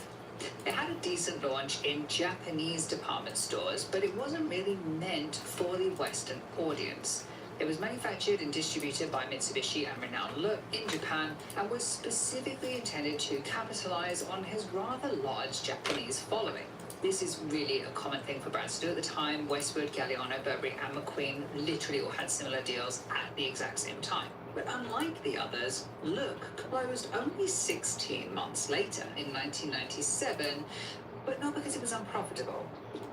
It had a decent launch in Japanese department stores, but it wasn't really meant for the Western audience. It was manufactured and distributed by Mitsubishi and renowned Look in Japan and was specifically intended to capitalize on his rather large Japanese following. This is really a common thing for brands to do at the time. Westwood, Galliano, Burberry, and McQueen literally all had similar deals at the exact same time. But unlike the others, Look closed only 16 months later in 1997, but not because it was unprofitable.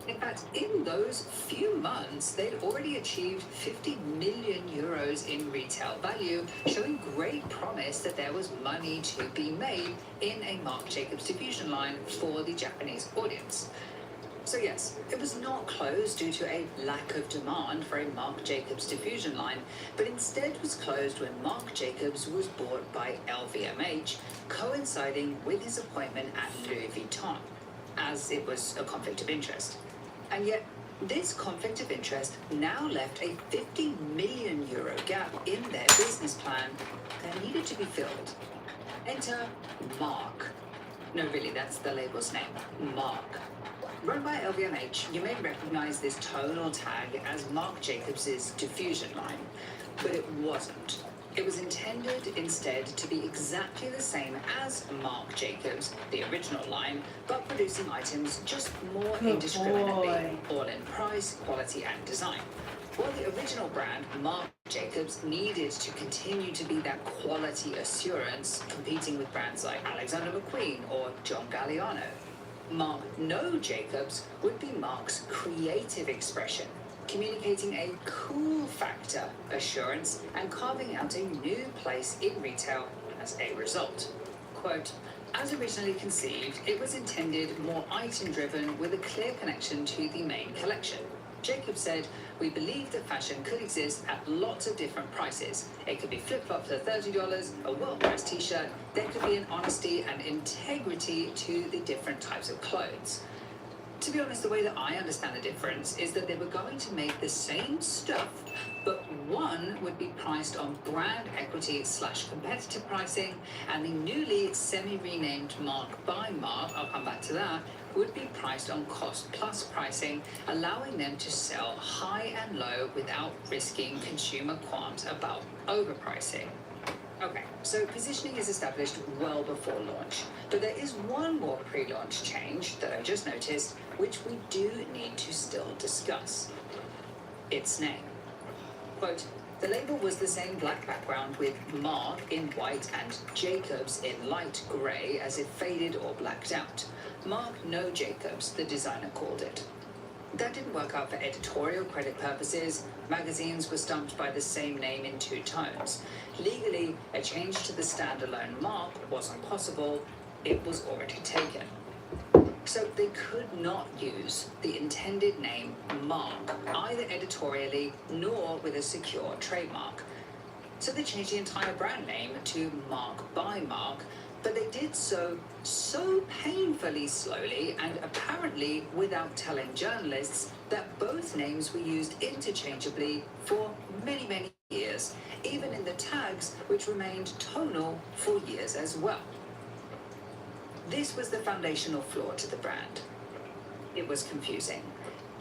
In fact, in those few months, they'd already achieved 50 million euros in retail value, showing great promise that there was money to be made in a Marc Jacobs diffusion line for the Japanese audience. So yes, it was not closed due to a lack of demand for a Marc Jacobs diffusion line, but instead was closed when Marc Jacobs was bought by LVMH, coinciding with his appointment at Louis Vuitton, as it was a conflict of interest. And yet, this conflict of interest now left a 50 million euro gap in their business plan that needed to be filled. Enter Marc. No, really, that's the label's name, Marc. Run by LVMH, you may recognize this tonal tag as Marc Jacobs' diffusion line, but it wasn't. It was intended instead to be exactly the same as Marc Jacobs, the original line, but producing items just more indiscriminately, all in price, quality, and design. While the original brand, Marc Jacobs, needed to continue to be that quality assurance, competing with brands like Alexander McQueen or John Galliano, Marc No Jacobs would be Marc's creative expression, communicating a cool factor assurance and carving out a new place in retail as a result. Quote, as originally conceived, it was intended more item-driven with a clear connection to the main collection. Jacobs said, we believe that fashion could exist at lots of different prices. It could be flip-flops for $30, a well-priced t-shirt. There could be an honesty and integrity to the different types of clothes. To be honest, the way that I understand the difference is that they were going to make the same stuff, but one would be priced on brand equity / competitive pricing, and the newly semi-renamed Marc by Marc, I'll come back to that, would be priced on cost plus pricing, allowing them to sell high and low without risking consumer qualms about overpricing. Okay, so positioning is established well before launch, but there is one more pre-launch change that I just noticed, which we do need to still discuss. Its name. Quote, the label was the same black background with Marc in white and Jacobs in light grey as if faded or blacked out. Marc No Jacobs, the designer called it. That didn't work out for editorial credit purposes. Magazines were stumped by the same name in 2 tones. Legally, a change to the standalone Marc wasn't possible. It was already taken. So they could not use the intended name Marc, either editorially nor with a secure trademark. So they changed the entire brand name to Marc by Marc, but they did so painfully slowly and apparently without telling journalists that both names were used interchangeably for many, many years, even in the tags, which remained tonal for years as well. This was the foundational flaw to the brand. It was confusing.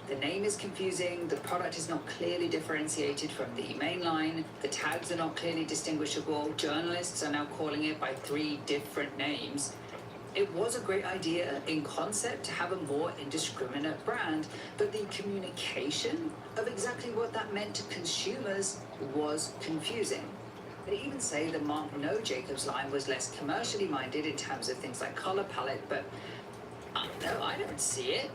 The name is confusing, the product is not clearly differentiated from the main line, the tags are not clearly distinguishable, journalists are now calling it by 3 different names. It was a great idea in concept to have a more indiscriminate brand, but the communication of exactly what that meant to consumers was confusing. They even say the Marc No Jacobs line was less commercially minded in terms of things like color palette, but I don't know, I don't see it.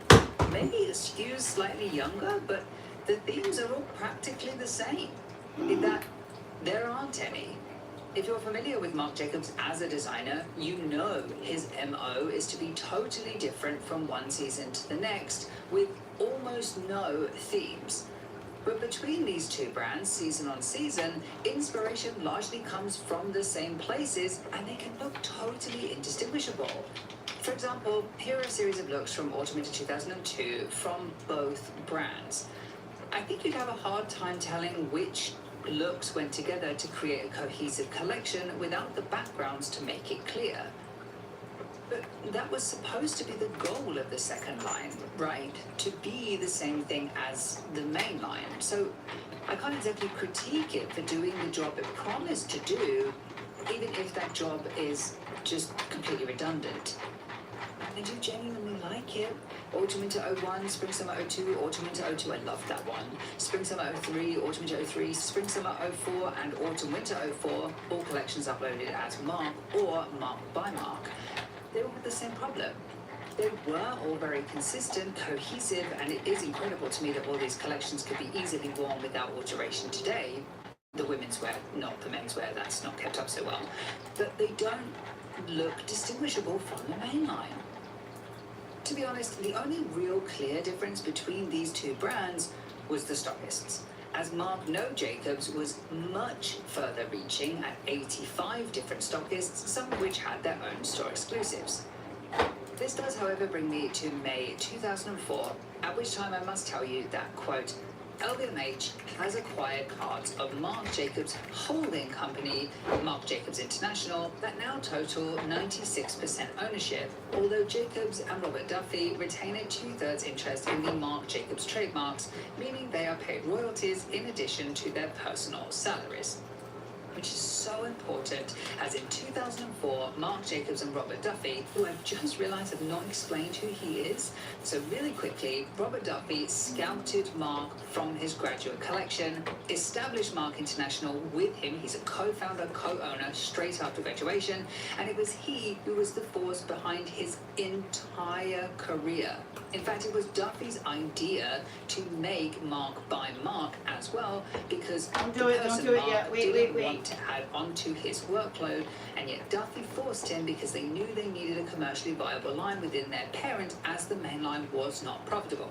Maybe it skews slightly younger, but the themes are all practically the same. In that there aren't any. If you're familiar with Marc Jacobs as a designer, you know his MO is to be totally different from one season to the next, with almost no themes. But between these 2 brands, season on season, inspiration largely comes from the same places, and they can look totally indistinguishable. For example, here are a series of looks from autumn-winter 2002 from both brands. I think you'd have a hard time telling which looks went together to create a cohesive collection without the backgrounds to make it clear. But that was supposed to be the goal of the second line, right? To be the same thing as the main line. So I can't exactly critique it for doing the job it promised to do, even if that job is just completely redundant. I do genuinely like it. Autumn-winter 01, spring-summer 02, autumn-winter 02, I love that one. Spring-summer 03, autumn-winter 03, spring-summer 04, and autumn-winter 04, all collections uploaded as Marc or Marc by Marc. They all had the same problem. They were all very consistent, cohesive, and it is incredible to me that all these collections could be easily worn without alteration today. The women's wear, not the men's wear, that's not kept up so well. But they don't look distinguishable from the main line. To be honest, the only real clear difference between these 2 brands was the stockists, as Marc No Jacobs was much further reaching at 85 different stockists, some of which had their own store exclusives. This does, however, bring me to May 2004, at which time I must tell you that, quote, LVMH has acquired parts of Marc Jacobs' holding company, Marc Jacobs International, that now total 96% ownership, although Jacobs and Robert Duffy retain a 2/3 interest in the Marc Jacobs trademarks, meaning they are paid royalties in addition to their personal salaries. which is so important, as in 2004, Marc Jacobs and Robert Duffy, who I've just realized have not explained who he is. So really quickly, Robert Duffy scouted Marc from his graduate collection, established Marc International with him. He's a co-founder, co-owner straight after graduation, and it was he who was the force behind his entire career. In fact, it was Duffy's idea to make Marc by Marc as well, because Don't the do it, person don't do it Marc yet. Wait, didn't wait. want to add onto his workload, and yet Duffy forced him because they knew they needed a commercially viable line within their parent, as the main line was not profitable.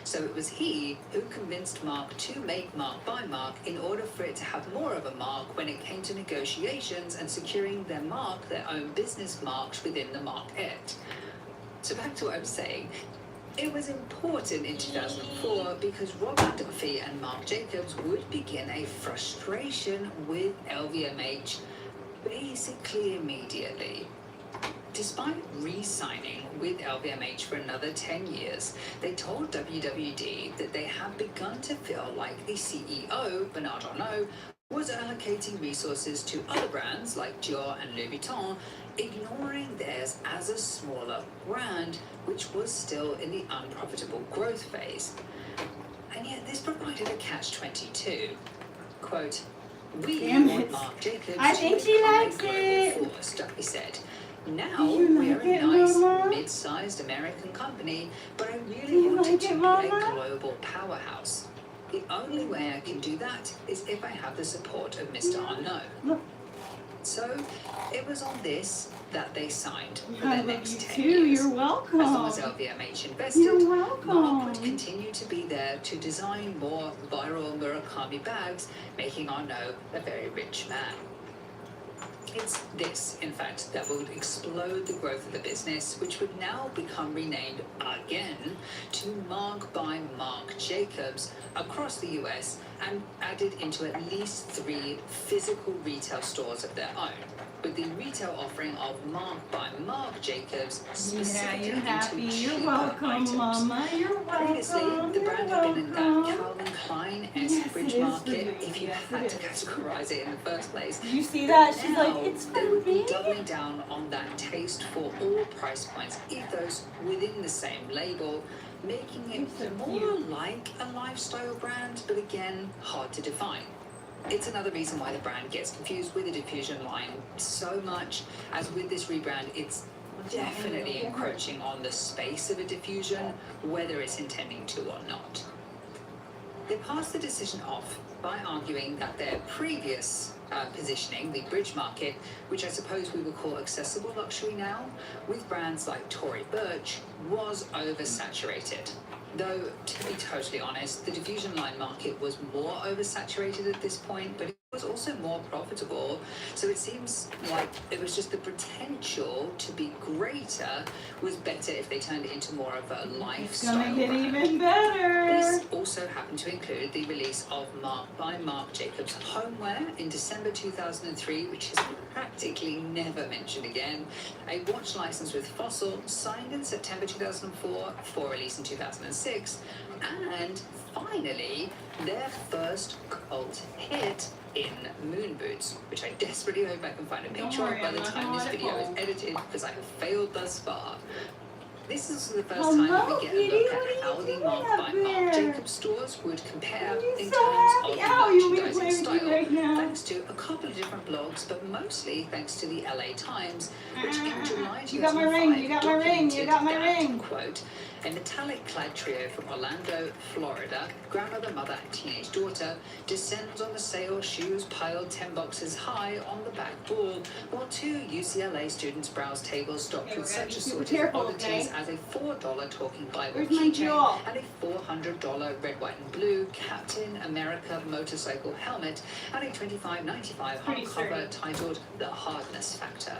So it was he who convinced Marc to make Marc by Marc in order for it to have more of a mark when it came to negotiations and securing their mark, their own business marks within the market. So back to what I was saying. It was important in 2004 because Robert Duffy and Marc Jacobs would begin a frustration with LVMH basically immediately. Despite re-signing with LVMH for another 10 years, they told WWD that they had begun to feel like the CEO, Bernard Arnault, was allocating resources to other brands like Dior and Louis Vuitton, ignoring theirs as a smaller brand, which was still in the unprofitable growth phase. And yet this provided a catch-22. Quote, "We Damn want it. Marc Jacobs I to think she become a likes global it. force," Duffy said. "Now Do you we're like a it, nice, Mama? mid-sized American company, but I Do really you wanted like to it, be Mama? a global powerhouse. The only way I can do that is if I have the support of Mr. Arnault." Look. So it was on this that they signed for I their love next you 10 too. years. You're welcome. As long as LVMH invested, You're Marc would welcome. continue to be there to design more viral Murakami bags, making Arnault a very rich man. It's this, in fact, that would explode the growth of the business, which would now become renamed again to Marc by Marc Jacobs across the US and added into at least 3 physical retail stores of their own, with the retail offering of Marc by Marc Jacobs Yeah, specifically you're happy. into You're cheaper welcome, items. Mama. You're welcome. Previously, the You're brand had been in that welcome. Calvin Klein-esque Yes, it bridge is for market, you. if you Yes, had it to is. categorize it in the first place. Did you see that? She's Now, like, it's they for would be me. doubling down on that taste for all price points ethos within the same label, making it You're so more cute. like a lifestyle brand, but again, hard to define. It's another reason why the brand gets confused with the diffusion line so much, as with this rebrand, it's definitely encroaching on the space of a diffusion, whether it's intending to or not. They passed the decision off by arguing that their previous positioning, the bridge market, which I suppose we would call accessible luxury now, with brands like Tory Burch, was oversaturated. Though, to be totally honest, the diffusion line market was more oversaturated at this point, but it was also more profitable. So it seems like it was just the potential to be greater was better if they turned it into more of a It's lifestyle gonna get brand. even better. This also happened to include the release of Marc by Marc Jacobs homeware in December 2003, which is practically never mentioned again, a watch license with Fossil signed in September 2004 for release in 2006, and finally their first cult hit in Moon Boots, which I desperately hope I can find a Don't picture worry, of by I'm the not time gonna this let it video is go. edited, because I have failed thus far. This is the first time that Hello, we get a kitty. look What at are how you the doing Marc up by Marc there? Jacobs stores would compare I'm in so terms happy. of Ow, you want me to merchandising play with you style, right now? thanks to a couple of different blogs, but mostly thanks to the LA Times, which in July 2005 You got my ring. You got my ring. You got my documented ring. that, quote, "A metallic-clad trio from Orlando, Florida, grandmother, mother, and teenage daughter, descends on the sale shoes piled 10 boxes high on the back wall, while 2 UCLA students browse tables stocked Okay, with we're gonna such be super assorted careful, oddities okay? as a $4 talking Bible Where's my keychain jewel? and a $400 red, white, and blue Captain America motorcycle helmet and a $25.95 Pretty hardcover sturdy. titled The Hardness Factor."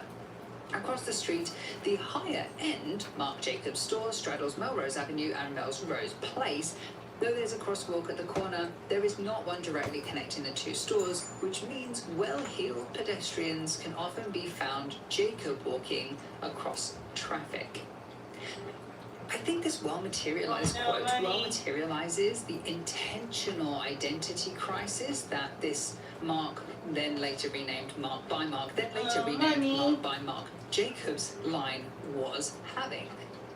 Across the street, the higher-end Marc Jacobs store straddles Melrose Avenue and Melrose Place. Though there's a crosswalk at the corner, there is not one directly connecting the two stores, which means well-heeled pedestrians can often be found Jacob walking across traffic. I think this well-materialized Oh, no, quote honey. well-materializes the intentional identity crisis that this Marc then later renamed Mark by Marc, then later renamed Marc by Marc Jacobs line was having.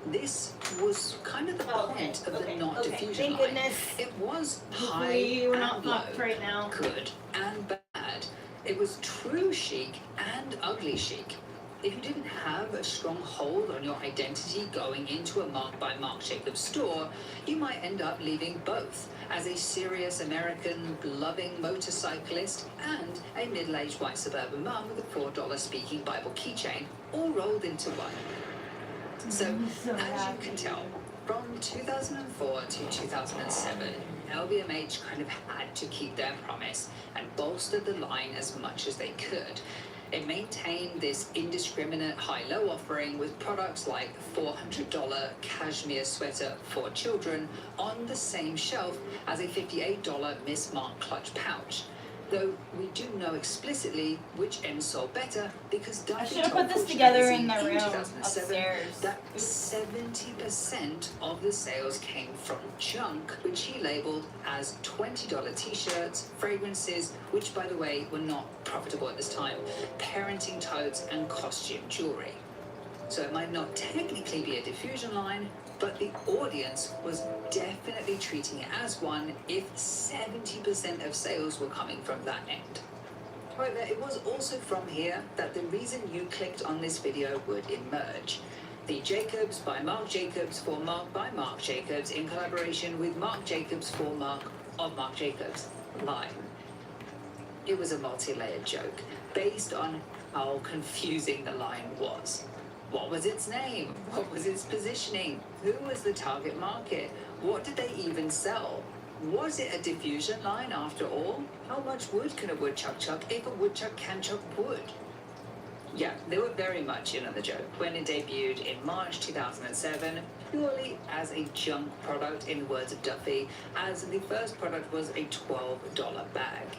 This was kind of the point of the not diffusion line. Goodness. It was high Hopefully we're and not low, fucked right now. good and bad. It was true chic and ugly chic. If you didn't have a strong hold on your identity going into a Marc by Marc Jacobs store, you might end up leaving both as a serious American loving motorcyclist and a middle-aged white suburban mum with a $4 speaking Bible keychain, all rolled into one. So, as you can tell, from 2004 to 2007, LVMH kind of had to keep their promise and bolster the line as much as they could. It maintained this indiscriminate high-low offering with products like $400 cashmere sweater for children on the same shelf as a $58 Miss Marc clutch pouch. Though we do know explicitly which end sold better because Duffy told put this Fortune together in magazine the room 2007 upstairs. that 70% of the sales came from junk, which he labeled as $20 t-shirts, fragrances, which by the way were not profitable at this time, parenting totes, and costume jewelry. So it might not technically be a diffusion line, but the audience was definitely treating it as one if 70% of sales were coming from that end. However, it was also from here that the reason you clicked on this video would emerge. The Jacobs by Marc Jacobs for Marc by Marc Jacobs in collaboration with Marc Jacobs for Marc of Marc Jacobs line. It was a multi-layered joke based on how confusing the line was. What was its name? What was its positioning? Who was the target market? What did they even sell? Was it a diffusion line after all? How much wood can a woodchuck chuck if a woodchuck can chuck wood? Yeah, they were very much in on the joke when it debuted in March 2007, purely as a junk product in the words of Duffy, as the first product was a $12 bag.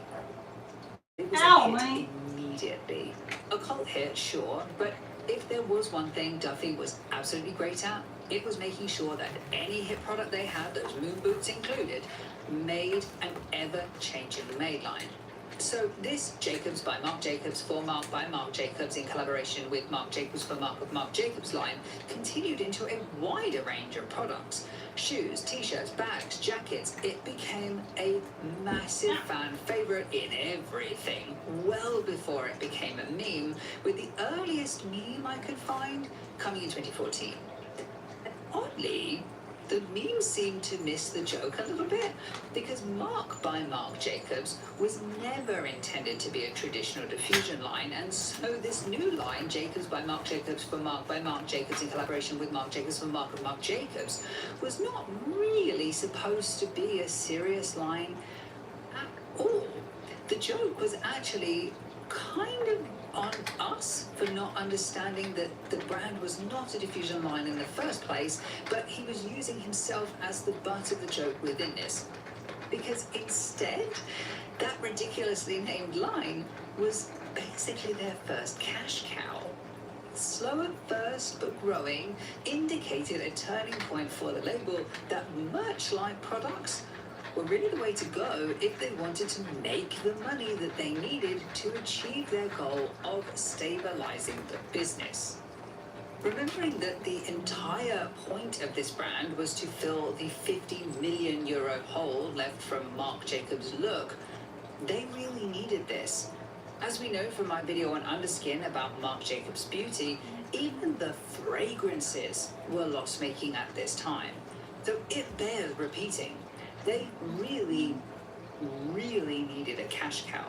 It was a hit immediately. A cult hit, sure, but if there was one thing Duffy was absolutely great at, it was making sure that any hit product they had, those moon boots included, made an ever-changing made line. So this Jacobs by Marc Jacobs for Marc by Marc Jacobs in collaboration with Marc Jacobs for Marc of Marc Jacobs line continued into a wider range of products. Shoes, t-shirts, bags, jackets. It became a massive fan favorite in everything, well before it became a meme, with the earliest meme I could find coming in 2014. And oddly, the meme seemed to miss the joke a little bit because Marc by Marc Jacobs was never intended to be a traditional diffusion line, and so this new line, Jacobs by Marc Jacobs for Marc by Marc Jacobs in collaboration with Marc Jacobs for Marc of Marc Jacobs, was not really supposed to be a serious line at all. The joke was actually kind of on us for not understanding that the brand was not a diffusion line in the first place, but he was using himself as the butt of the joke within this. Because instead, that ridiculously named line was basically their first cash cow. Slow at first, but growing, indicated a turning point for the label that merch-like products were really the way to go if they wanted to make the money that they needed to achieve their goal of stabilizing the business. Remembering that the entire point of this brand was to fill the €50 million hole left from Marc Jacobs' look, they really needed this. As we know from my video on Underskin about Marc Jacobs' beauty, even the fragrances were loss-making at this time. So it bears repeating. They really, really needed a cash cow.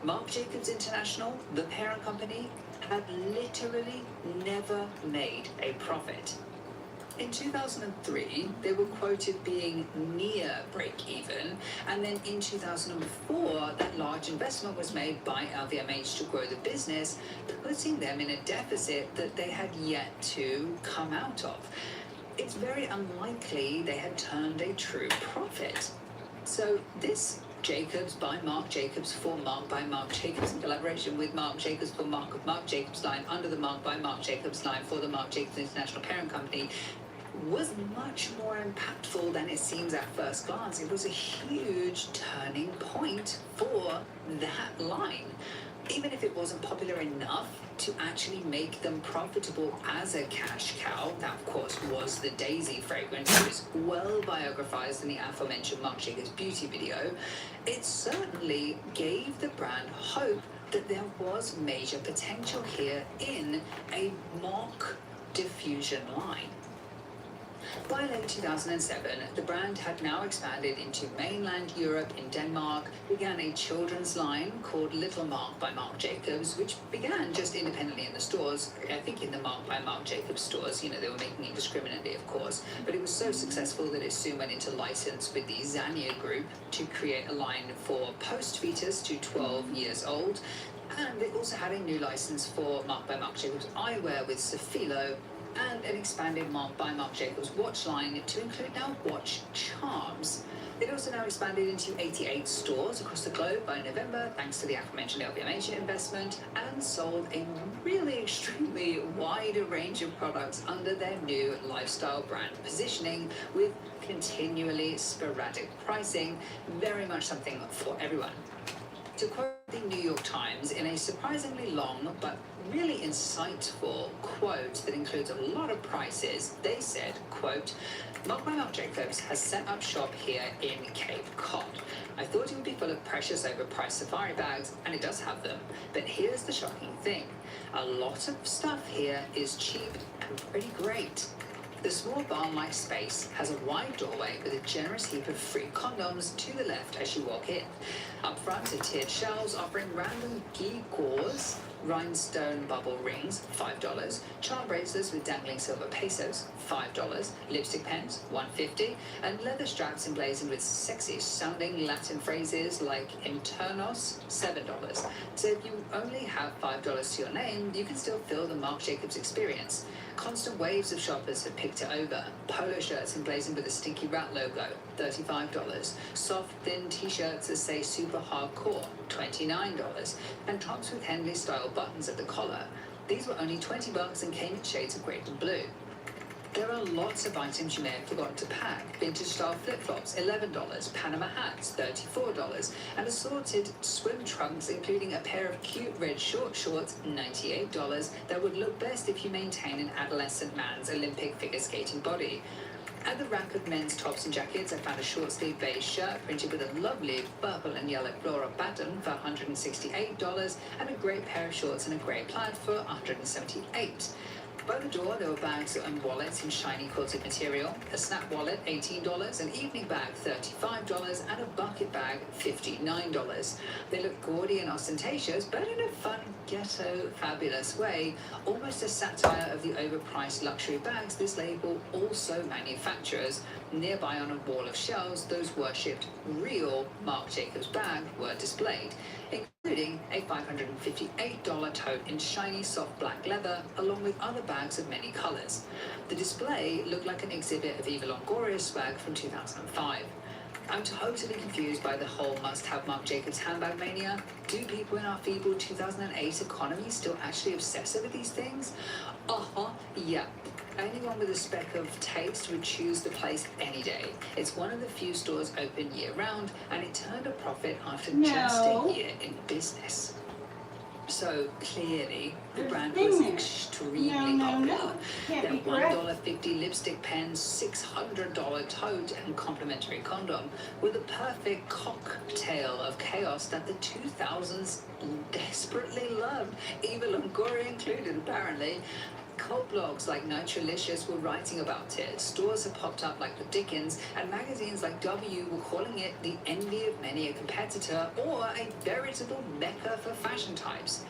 Marc Jacobs International, the parent company, had literally never made a profit. In 2003, they were quoted being near break-even, and then in 2004, that large investment was made by LVMH to grow the business, putting them in a deficit that they had yet to come out of. It's very unlikely they had turned a true profit. So this Jacobs by Marc Jacobs for Marc by Marc Jacobs in collaboration with Marc Jacobs for Marc of Marc Jacobs line under the Marc by Marc Jacobs line for the Marc Jacobs International parent company was much more impactful than it seems at first glance. It was a huge turning point for that line. Even if it wasn't popular enough to actually make them profitable as a cash cow, that of course was the Daisy fragrance, which is well biographized in the aforementioned Marc Jacobs beauty video, it certainly gave the brand hope that there was major potential here in a mock diffusion line. By late 2007, the brand had now expanded into mainland Europe. In Denmark, began a children's line called Little Marc by Marc Jacobs, which began just independently in the stores. I think in the Marc by Marc Jacobs stores, you know, they were making it indiscriminately, of course, but it was so successful that it soon went into license with the Zania Group to create a line for post-fetus to 12 years old. And they also had a new license for Marc by Marc Jacobs eyewear with Sofilo, and an expanded Marc by Marc Jacobs watch line to include now watch charms. They'd also now expanded into 88 stores across the globe by November, thanks to the aforementioned LVMH investment, and sold a really extremely wide range of products under their new lifestyle brand positioning, with continually sporadic pricing, very much something for everyone. To quote the New York Times in a surprisingly long but really insightful quote that includes a lot of prices, they said, quote, Marc by Marc Jacobs has set up shop here in Cape Cod. I thought it would be full of precious overpriced safari bags, and it does have them. But here's the shocking thing. A lot of stuff here is cheap and pretty great. The small barn-like space has a wide doorway with a generous heap of free condoms to the left as you walk in. Up front are tiered shelves offering random gewgaws, rhinestone bubble rings, $5, charm bracelets with dangling silver pesos, $5, lipstick pens, $1.50, and leather straps emblazoned with sexy-sounding Latin phrases like internos, $7. So if you only have $5 to your name, you can still feel the Marc Jacobs experience. Constant waves of shoppers have picked it over. Polo shirts emblazoned with a Stinky Rat logo, $35. Soft, thin t-shirts that say super hardcore, $29. And tops with Henley-style buttons at the collar. These were only $20 and came in shades of grape and blue. There are lots of items you may have forgotten to pack. Vintage-style flip-flops, $11. Panama hats, $34. And assorted swim trunks, including a pair of cute red short shorts, $98, that would look best if you maintain an adolescent man's Olympic figure skating body. At the rack of men's tops and jackets, I found a short-sleeved beige shirt printed with a lovely purple and yellow floral pattern for $168, and a grey pair of shorts and a grey plaid for $178. By the door, there were bags and wallets in shiny quilted material, a snap wallet, $18, an evening bag, $35, and a bucket bag, $59. They look gaudy and ostentatious, but in a fun, ghetto, fabulous way, almost a satire of the overpriced luxury bags this label also manufactures. Nearby on a wall of shelves, those worshipped real Marc Jacobs bags were displayed, including a $558 tote in shiny soft black leather, along with other bags of many colors. The display looked like an exhibit of Eva Longoria's swag from 2005. I'm totally confused by the whole must-have Marc Jacobs handbag mania. Do people in our feeble 2008 economy still actually obsess over these things? Yeah. Anyone with a speck of taste would choose the place any day. It's one of the few stores open year-round, and it turned a profit after just a year in business. So clearly, the brand was extremely popular. Their $1.50 lipstick pen, $600 tote, and complimentary condom were the perfect cocktail of chaos that the 2000s desperately loved, Eva Longoria included, apparently. Cult blogs like Nitrolicious were writing about it, stores have popped up like the Dickens, and magazines like W were calling it the envy of many a competitor, or a veritable mecca for fashion types.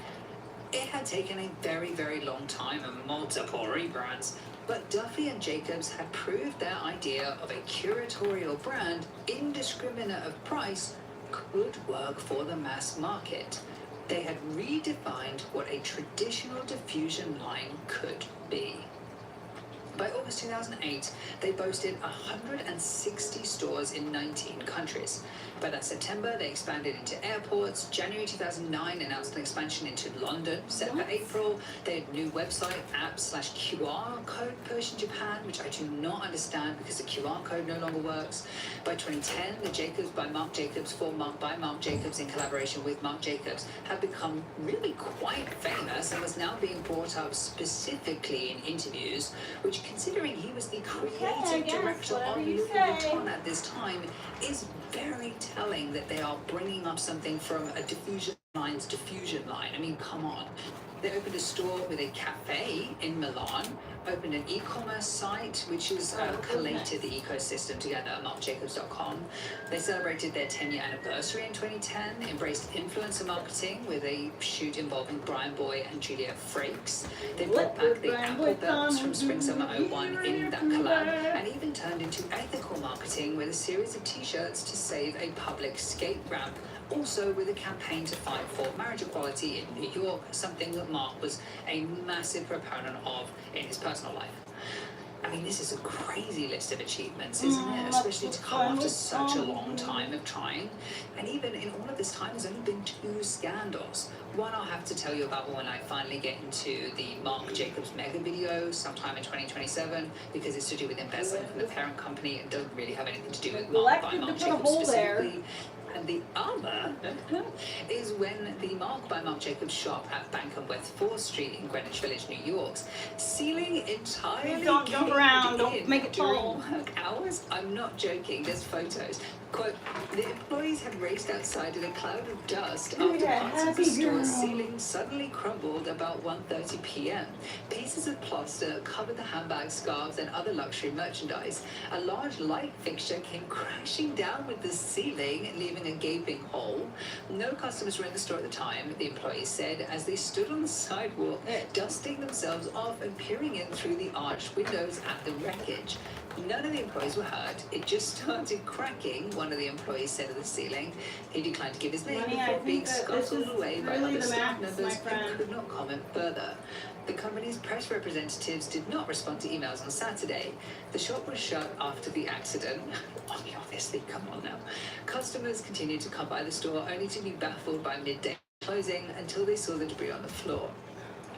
It had taken a very, very long time and multiple rebrands, but Duffy and Jacobs had proved their idea of a curatorial brand, indiscriminate of price, could work for the mass market. They had redefined what a traditional diffusion line could be. By August 2008, they boasted 160 stores in 19 countries. By that September, they expanded into airports. January 2009 announced an expansion into London. Set for April, they had a new website, app/QR code push in Japan, which I do not understand because the QR code no longer works. By 2010, the Jacobs by Marc Jacobs for Marc by Marc Jacobs in collaboration with Marc Jacobs had become really quite famous and was now being brought up specifically in interviews, which, considering he was the creative director of Louis Vuitton at this time, is very telling that they are bringing up something from a diffusion line. I mean, come on. They opened a store with a cafe in Milan, opened an e-commerce site, which has collated the ecosystem together, marcjacobs.com. They celebrated their 10-year anniversary in 2010, embraced influencer marketing with a shoot involving Brian Boy and Julia Frakes. They brought back the Apple belts from Spring/Summer 01 in that collab, and even turned into ethical marketing with a series of t-shirts to save a public skate ramp. Also with a campaign to fight for marriage equality in New York, something that Marc was a massive proponent of in his personal life. I mean, this is a crazy list of achievements, isn't it? Especially to come after such a long time of trying. And even in all of this time, there's only been 2 scandals. One I'll have to tell you about when I finally get into the Marc Jacobs mega video sometime in 2027, because it's to do with embezzlement from the parent company and doesn't really have anything to do with Marc by Marc Jacobs specifically. And the other is when the Marc by Marc Jacobs shop at Bank & West 4th Street in Greenwich Village, New York's ceiling entirely Please don't jump around, don't make it during fall. work hours. I'm not joking, there's photos. Quote, the employees had raced outside in a cloud of dust after parts of the store's ceiling suddenly crumbled about 1:30 p.m. Pieces of plaster covered the handbags, scarves, and other luxury merchandise. A large light fixture came crashing down with the ceiling, leaving a gaping hole. No customers were in the store at the time, the employees said, as they stood on the sidewalk, dusting themselves off and peering in through the arched windows at the wreckage. None of the employees were hurt. It just started cracking, one of the employees said of the ceiling. He declined to give his name before being scuttled away by other staff members and could not comment further. The company's press representatives did not respond to emails on Saturday. The shop was shut after the accident. Obviously, come on now. Customers continued to come by the store only to be baffled by midday closing until they saw the debris on the floor.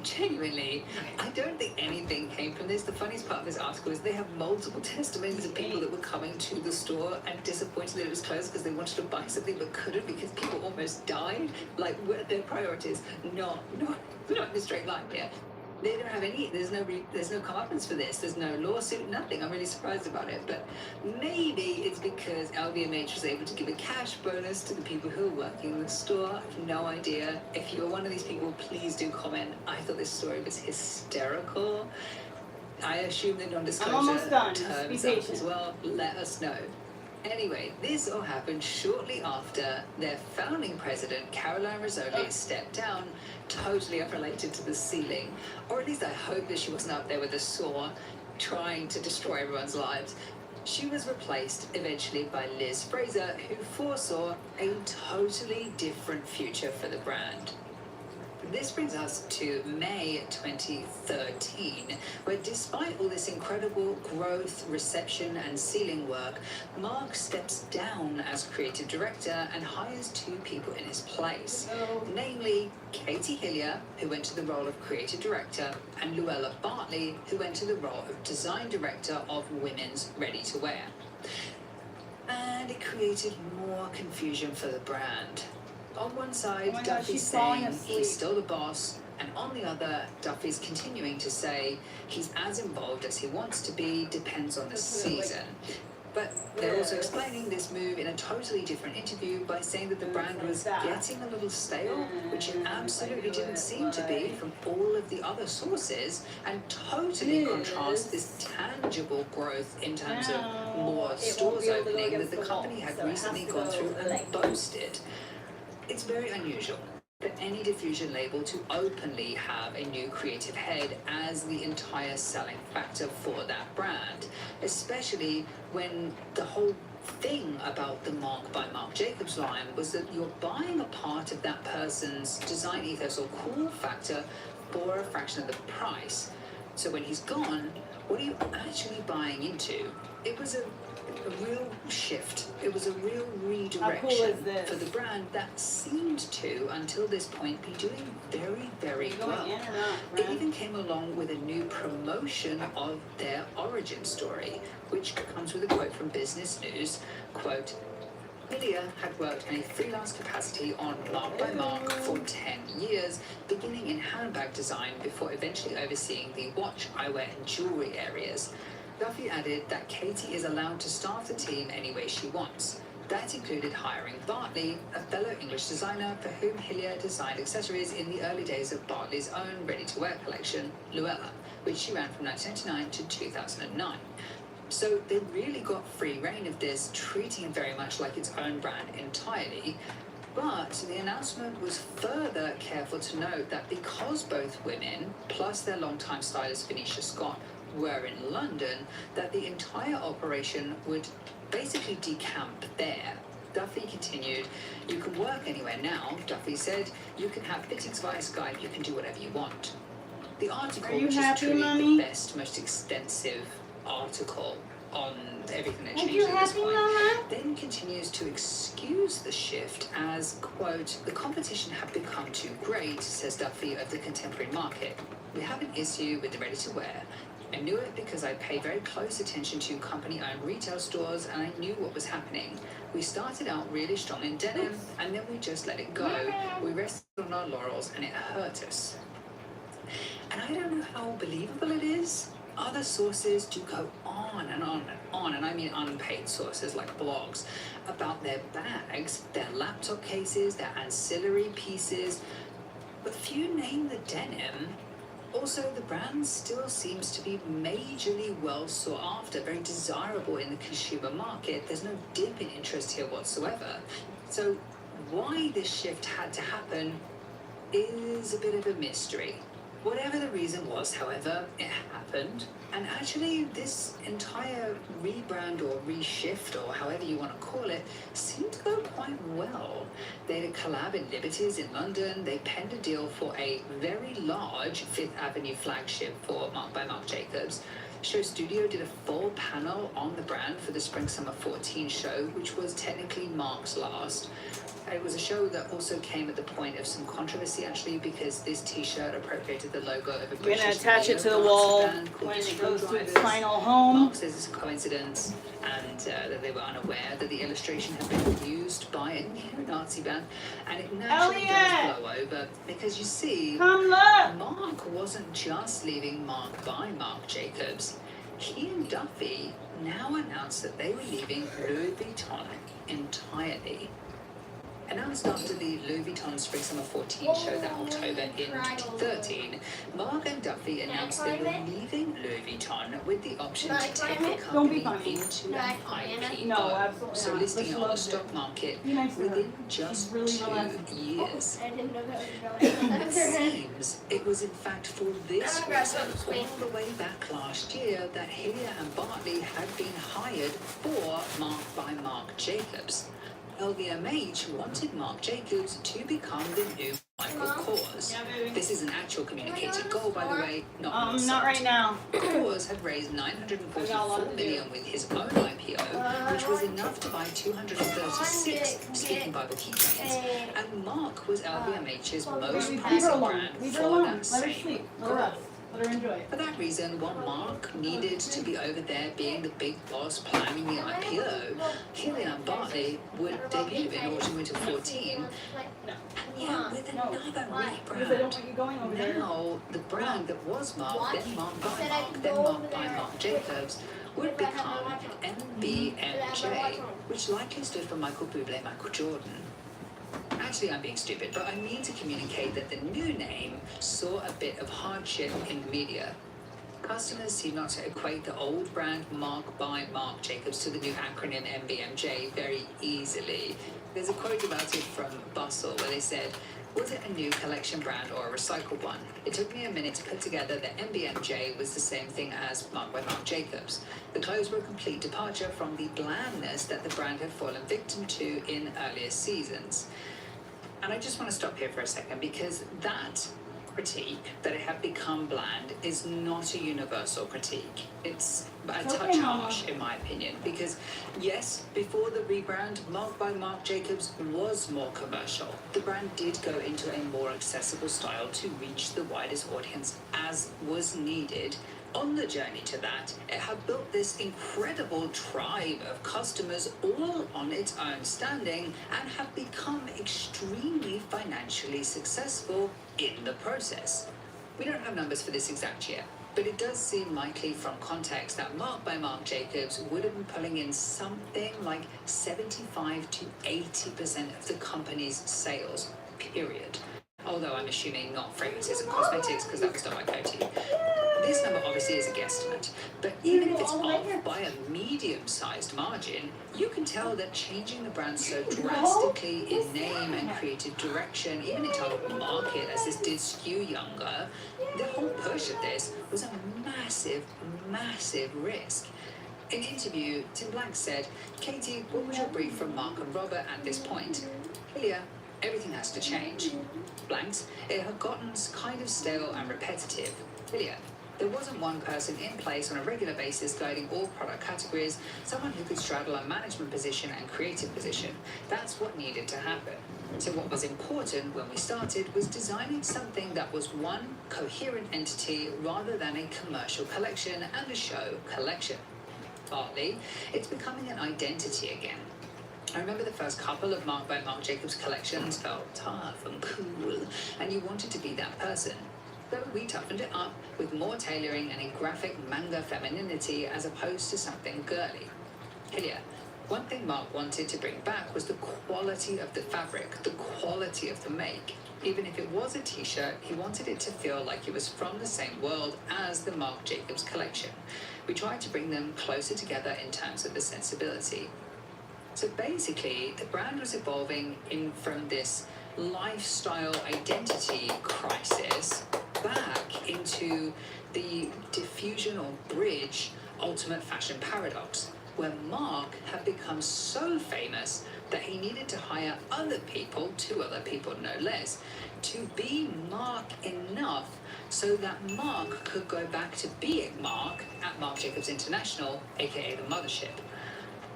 Genuinely, I don't think anything came from this. The funniest part of this article is they have multiple testimonies of people that were coming to the store and disappointed that it was closed because they wanted to buy something but couldn't because people almost died. Like, what are their priorities? Not in a straight line here. They don't have any, there's no comeuppance for this. There's no lawsuit, nothing. I'm really surprised about it. But maybe it's because LVMH was able to give a cash bonus to the people who are working in the store. I have no idea. If you're one of these people, please do comment. I thought this story was hysterical. I assume that non-disclosure turns up as well. Let us know. Anyway, this all happened shortly after their founding president, Caroline Rizzoli, stepped down, totally unrelated to the ceiling. Or at least I hope that she wasn't up there with a saw trying to destroy everyone's lives. She was replaced eventually by Liz Fraser, who foresaw a totally different future for the brand. This brings us to May 2013, where despite all this incredible growth, reception, and ceiling work, Marc steps down as creative director and hires 2 people in his place. Namely, Katie Hillier, who went to the role of creative director, and Luella Bartley, who went to the role of design director of women's ready-to-wear. And it created more confusion for the brand. On one side, Duffy's saying he's still the boss, and on the other, Duffy's continuing to say he's as involved as he wants to be, depends on the season. But they're also explaining this move in a totally different interview by saying that the brand was getting a little stale, which it absolutely didn't seem to be from all of the other sources, and totally contrasts this tangible growth in terms of more stores opening that the company had recently gone through and boasted. It's very unusual for any diffusion label to openly have a new creative head as the entire selling factor for that brand, especially when the whole thing about the Marc by Marc Jacobs line was that you're buying a part of that person's design ethos or cool factor for a fraction of the price. So when he's gone, what are you actually buying into? It was a real shift. It was a real redirection for the brand that seemed to, until this point, be doing very, very well. It even came along with a new promotion of their origin story, which comes with a quote from Business News, quote, Lydia had worked in a freelance capacity on Mark by Mark for 10 years, beginning in handbag design before eventually overseeing the watch, eyewear, and jewelry areas. Duffy added that Katie is allowed to staff the team any way she wants. That included hiring Bartley, a fellow English designer for whom Hillier designed accessories in the early days of Bartley's own ready-to-wear collection, Luella, which she ran from 1999 to 2009. So they really got free reign of this, treating it very much like its own brand entirely. But the announcement was further careful to note that because both women, plus their longtime stylist Venetia Scott, were in London, that the entire operation would basically decamp there. Duffy continued, you can work anywhere now, Duffy said. You can have fittings via Skype, you can do whatever you want. The article, which is truly the best, most extensive article on everything that changed at this point, then continues to excuse the shift as, quote, the competition had become too great, says Duffy of the contemporary market. We have an issue with the ready-to-wear. I knew it because I paid very close attention to company-owned retail stores and I knew what was happening. We started out really strong in denim and then we just let it go. We rested on our laurels and it hurt us. And I don't know how believable it is. Other sources do go on and on and on, and I mean unpaid sources like blogs, about their bags, their laptop cases, their ancillary pieces, but few name the denim. Also, the brand still seems to be majorly well sought after, very desirable in the consumer market. There's no dip in interest here whatsoever. So why this shift had to happen is a bit of a mystery. Whatever the reason was, however, it happened. And actually, this entire rebrand or reshift, or however you want to call it, seemed to go quite well. They had a collab in Liberties in London. They penned a deal for a very large Fifth Avenue flagship for Mark by Marc Jacobs. Show Studio did a full panel on the brand for the Spring-Summer 14 show, which was technically Mark's last. It was a show that also came at the point of some controversy, actually, because this T-shirt appropriated the logo of a British. We're gonna attach it to the wall when it goes to its final home. Mark says it's a coincidence, and that they were unaware that the illustration had been used by a neo-Nazi band, and it naturally does blow over because you see, Mark wasn't just leaving Mark by Marc Jacobs. He and Duffy now announced that they were leaving Louis Vuitton entirely. Announced after the Louis Vuitton Spring-Summer 14 show that October in 2013, Mark and Duffy announced they were leaving Louis Vuitton with the option to take the company into an IPO, so listing it on the stock market within just 2 years. It seems it was in fact for this reason, all the way back last year, that Hillier and Bartley had been hired for Mark by Marc Jacobs. LVMH wanted Marc Jacobs to become the new Michael Kors. This is an actual communicated goal, by the way, not right now. Kors had raised $944 million with his own IPO, which was enough to buy 236 Speaking Bible keychains. And Marc was LVMH's most promising brand for that same goal. For that reason, while Mark needed to be over there being the big boss planning the IPO, Hillier and Bartley would debut in autumn-winter 14, and yet with another rebrand. Now, the brand that was Mark, then Mark by Mark, then Mark by Marc Jacobs, would become MBMJ, which likely stood for Michael Bublé, Michael Jordan. Actually, I'm being stupid, but I mean to communicate that the new name saw a bit of hardship in the media. Customers seem not to equate the old brand Mark by Marc Jacobs to the new acronym MBMJ very easily. There's a quote about it from Bustle where they said, was it a new collection brand or a recycled one? It took me a minute to put together that MBMJ was the same thing as Mark by Marc Jacobs. The clothes were a complete departure from the blandness that the brand had fallen victim to in earlier seasons. And I just want to stop here for a second because that critique that it had become bland is not a universal critique. It's a It's okay, touch Mama. harsh, in my opinion, because yes, before the rebrand, Mark by Marc Jacobs was more commercial. The brand did go into a more accessible style to reach the widest audience as was needed. On the journey to that, it had built this incredible tribe of customers all on its own standing and have become extremely financially successful in the process. We don't have numbers for this exact year, but it does seem likely from context that Mark by Marc Jacobs would have been pulling in something like 75 to 80% of the company's sales, period. Although I'm assuming not fragrances and cosmetics because that was done by Coty. This number obviously is a guesstimate, but even if it's off by a medium-sized margin, you can tell that changing the brand so drastically in name and creative direction, even in target market, as this did skew younger, the whole push of this was a massive, massive risk. In an interview, Tim Blank said, "Katie, what was your brief from Mark and Robert at this point?" "Ilya, everything has to change." Blanks, "It had gotten kind of stale and repetitive." Ilya, "There wasn't one person in place on a regular basis guiding all product categories, someone who could straddle a management position and creative position. That's what needed to happen. So what was important when we started was designing something that was one coherent entity rather than a commercial collection and a show collection. Partly, it's becoming an identity again. I remember the first couple of Mark by Marc Jacobs collections felt tough and cool, and you wanted to be that person. Though we toughened it up with more tailoring and a graphic manga femininity as opposed to something girly. Ilya, one thing Mark wanted to bring back was the quality of the fabric, the quality of the make. Even if it was a t-shirt, he wanted it to feel like it was from the same world as the Marc Jacobs collection. We tried to bring them closer together in terms of the sensibility. So basically, the brand was evolving in from this lifestyle identity crisis back into the diffusion or bridge ultimate fashion paradox, where Mark had become so famous that he needed to hire other people, two other people no less, to be Mark enough so that Mark could go back to being Mark at Marc Jacobs International, aka the mothership.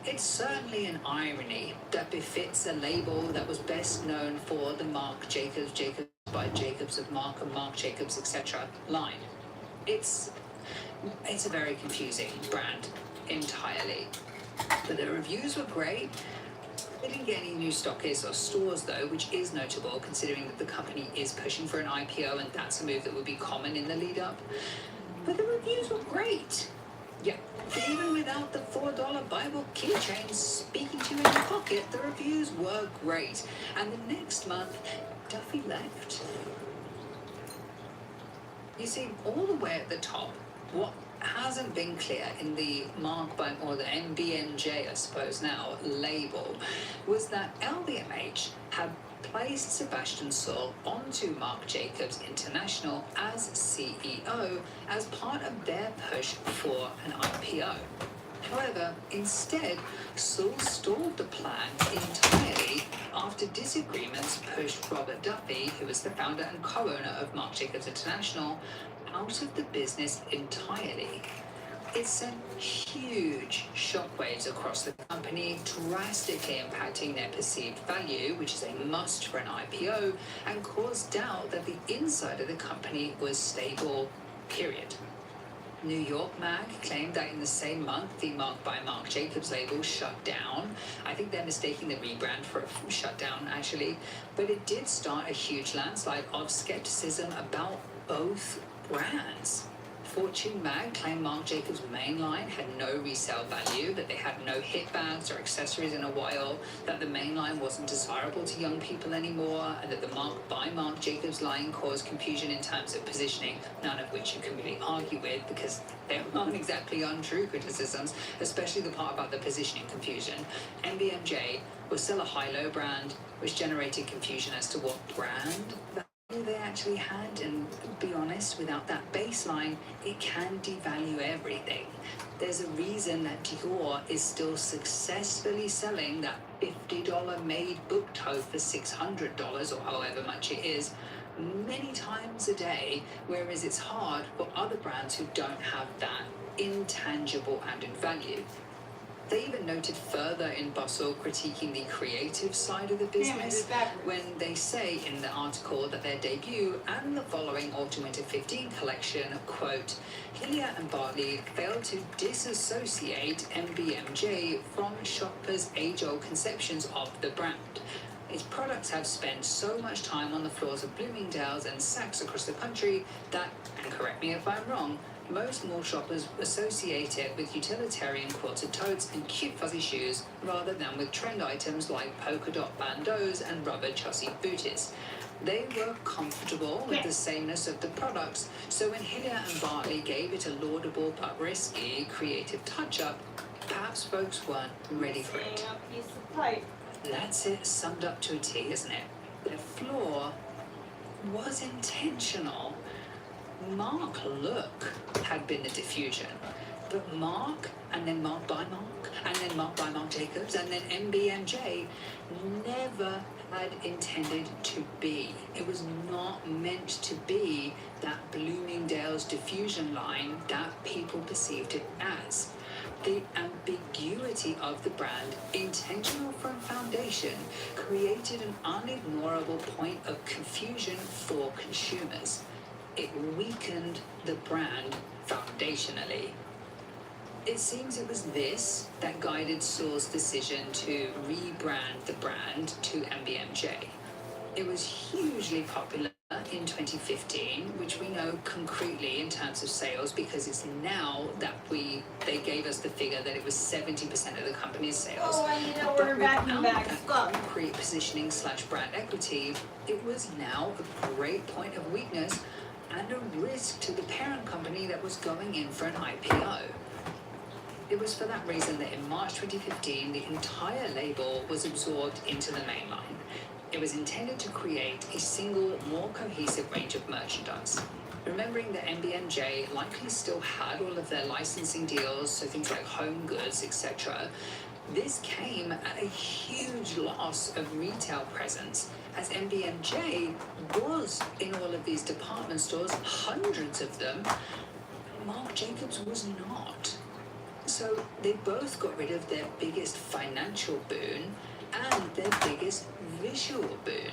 It's certainly an irony that befits a label that was best known for the Marc Jacobs, Jacobs by Jacobs of Mark and Marc Jacobs, etc. line. It's a very confusing brand entirely. But the reviews were great. They didn't get any new stockists or stores though, which is notable considering that the company is pushing for an IPO and that's a move that would be common in the lead up. But the reviews were great. Yeah, even without the $4 Bible keychains speaking to you in your pocket, the reviews were great. And the next month, Duffy left. You see, all the way at the top, what hasn't been clear in the Mark by, or the MBNJ, I suppose now, label, was that LVMH had placed Sebastian Saul onto Marc Jacobs International as CEO as part of their push for an IPO. However, instead, Saul stalled the plan entirely after disagreements pushed Robert Duffy, who was the founder and co-owner of Marc Jacobs International, out of the business entirely. It sent huge shockwaves across the company, drastically impacting their perceived value, which is a must for an IPO, and caused doubt that the inside of the company was stable, period. New York Mag claimed that in the same month, the Mark by Marc Jacobs label shut down. I think they're mistaking the rebrand for a shutdown, actually. But it did start a huge landslide of skepticism about both brands. Fortune Mag claimed Marc Jacobs' main line had no resale value, that they had no hit bags or accessories in a while, that the main line wasn't desirable to young people anymore, and that the Mark by Marc Jacobs line caused confusion in terms of positioning, none of which you can really argue with because they aren't exactly untrue criticisms, especially the part about the positioning confusion. MBMJ was still a high-low brand, which generated confusion as to what brand they actually had, and be honest, without that baseline, it can devalue everything. There's a reason that Dior is still successfully selling that $50 made book tote for $600 or however much it is, many times a day, whereas it's hard for other brands who don't have that intangible added value. They even noted further in Bustle critiquing the creative side of the business when they say in the article that their debut and the following Autumn/Winter 15 collection, quote, Hillier and Bartley failed to disassociate MBMJ from shoppers' age-old conceptions of the brand. Its products have spent so much time on the floors of Bloomingdale's and Saks across the country that, and correct me if I'm wrong, most mall shoppers associate it with utilitarian quilted totes and cute fuzzy shoes rather than with trend items like polka dot bandeaus and rubber chussie booties. They were comfortable with the sameness of the products, so when Hillier and Bartley gave it a laudable but risky creative touch-up, perhaps folks weren't ready for it. A piece of pipe. That's it summed up to a T, isn't it? Their flaw was intentional. Mark Look had been the diffusion, but Mark, and then Mark by Mark, and then Mark by Marc Jacobs, and then MBMJ never had intended to be. It was not meant to be that Bloomingdale's diffusion line that people perceived it as. The ambiguity of the brand, intentional from foundation, created an unignorable point of confusion for consumers. It weakened the brand foundationally. It seems it was this that guided Saul's decision to rebrand the brand to MBMJ. It was hugely popular in 2015, which we know concretely in terms of sales because it's now that they gave us the figure that it was 70% of the company's sales. Oh, I need to order vacuum bags. That concrete positioning / brand equity, it was now a great point of weakness and a risk to the parent company that was going in for an IPO. It was for that reason that in March 2015, the entire label was absorbed into the mainline. It was intended to create a single, more cohesive range of merchandise. Remembering that MBMJ likely still had all of their licensing deals, so things like home goods, etc., this came at a huge loss of retail presence, as MBMJ was in all of these department stores, hundreds of them. Marc Jacobs was not. So they both got rid of their biggest financial boon and their biggest visual boon.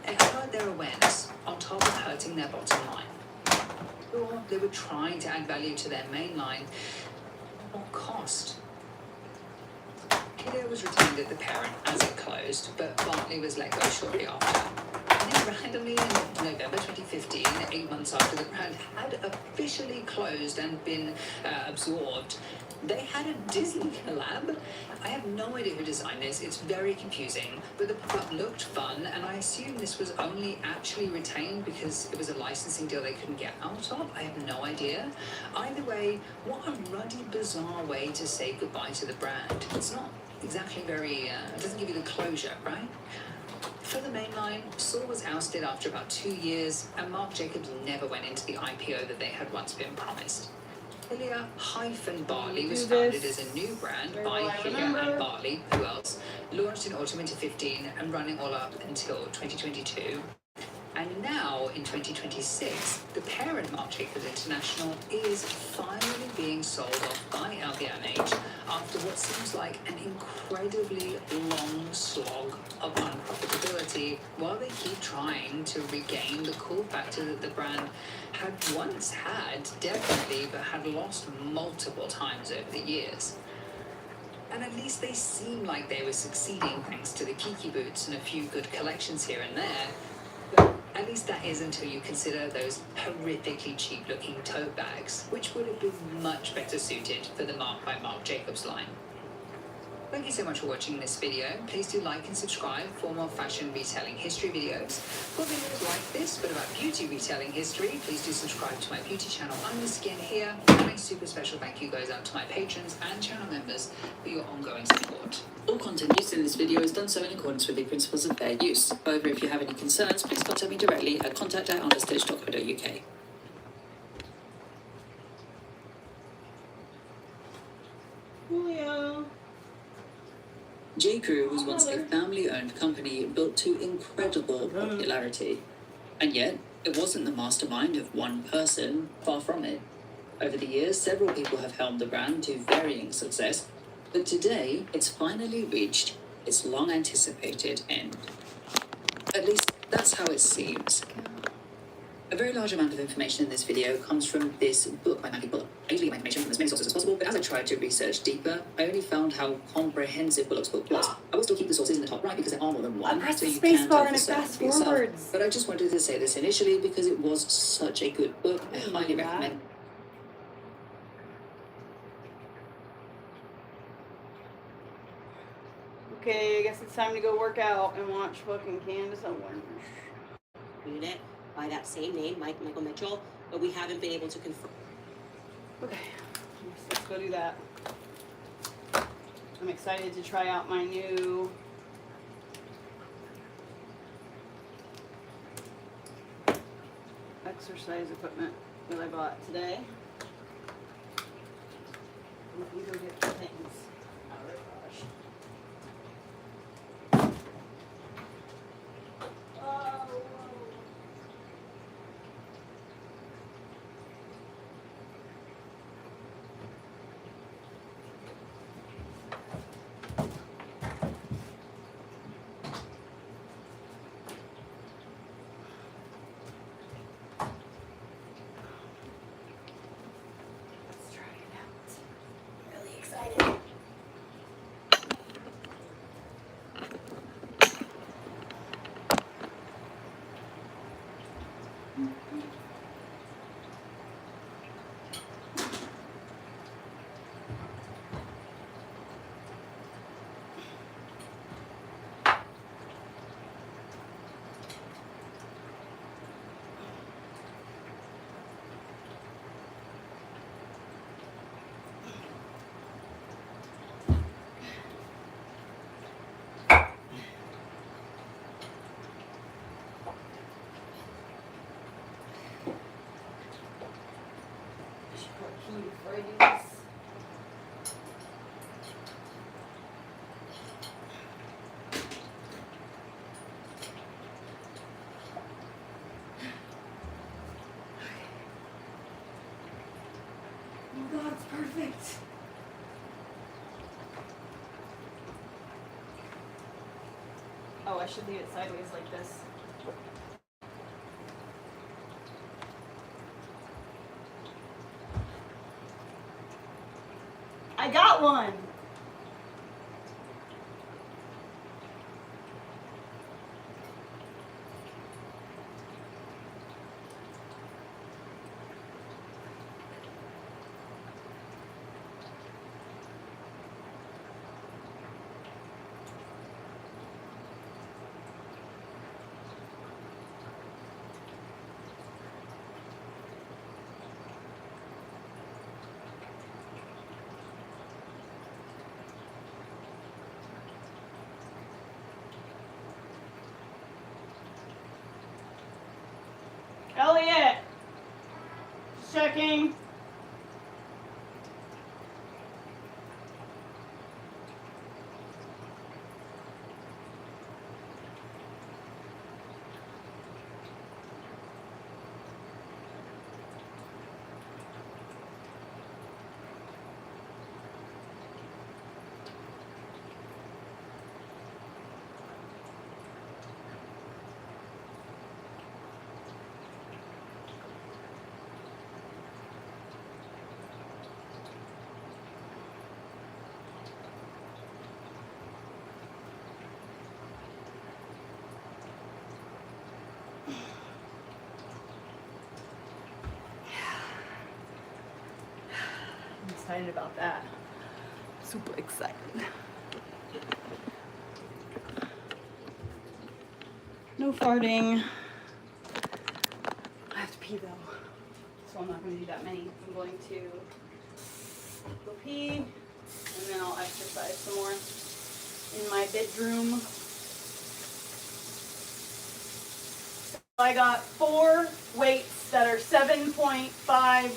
It hurt their awareness on top of hurting their bottom line. Or they were trying to add value to their main line at what cost? Hillier was retained at the parent as it closed, but Bartley was let go shortly after. And then randomly in November 2015, 8 months after the brand had officially closed and been absorbed, they had a Disney collab. I have no idea who designed this. It's very confusing, but the product looked fun, and I assume this was only actually retained because it was a licensing deal they couldn't get out of. I have no idea. Either way, what a ruddy, bizarre way to say goodbye to the brand. It's not exactly very, it doesn't give you the closure, right? For the mainline, Saul was ousted after about 2 years, and Marc Jacobs never went into the IPO that they had once been promised. Hillier-Bartley was founded as a new brand by Hillier and Bartley, who else, launched in autumn/winter 15 and running all up until 2022. And now, in 2026, the parent Marc Jacobs International is finally being sold off by LVMH after what seems like an incredibly long slog of unprofitability, while they keep trying to regain the cool factor that the brand had once had, definitely, but had lost multiple times over the years. And at least they seem like they were succeeding thanks to the Kiki boots and a few good collections here and there. But at least that is until you consider those horrifically cheap-looking tote bags, which would have been much better suited for the Mark by Marc Jacobs line. Thank you so much for watching this video. Please do like and subscribe for more fashion retailing history videos. For videos like this, but about beauty retailing history, please do subscribe to my beauty channel Under Skin here. And a super special thank you goes out to my patrons and channel members for your ongoing support. All content used in this video is done so in accordance with the principles of fair use. However, if you have any concerns, please contact me directly at contact@understitch.co.uk. Julio. J.Crew was once a family-owned company built to incredible popularity. And yet, it wasn't the mastermind of one person, far from it. Over the years, several people have helmed the brand to varying success, but today, it's finally reached its long-anticipated end. At least, that's how it seems. A very large amount of information in this video comes from this book by Maggie Bullock. I usually get my information from as many sources as possible, but as I tried to research deeper, I only found how comprehensive Bullock's book was. I will still keep the sources in the top right because there are more than one, Press so the you space can bar tell and for it certain fast for yourself. forwards. But I just wanted to say this initially because it was such a good book. I highly recommend. Okay, I guess it's time to go work out and watch fucking Candace Owens. Unit by that same name, Michael Mitchell, but we haven't been able to confirm. Okay, let's go do that. I'm excited to try out my new exercise equipment that I bought today. Let me go get the things out of the garage. Let's try it out. Really excited. Before I do this. Oh God, it's perfect. Oh, I should leave it sideways like this. I got one. Elliot! Just checking. I'm excited about that. Super excited. No farting. I have to pee though, so I'm not going to do that many. I'm going to go pee, and then I'll exercise some more in my bedroom. I got 4 weights that are 7.5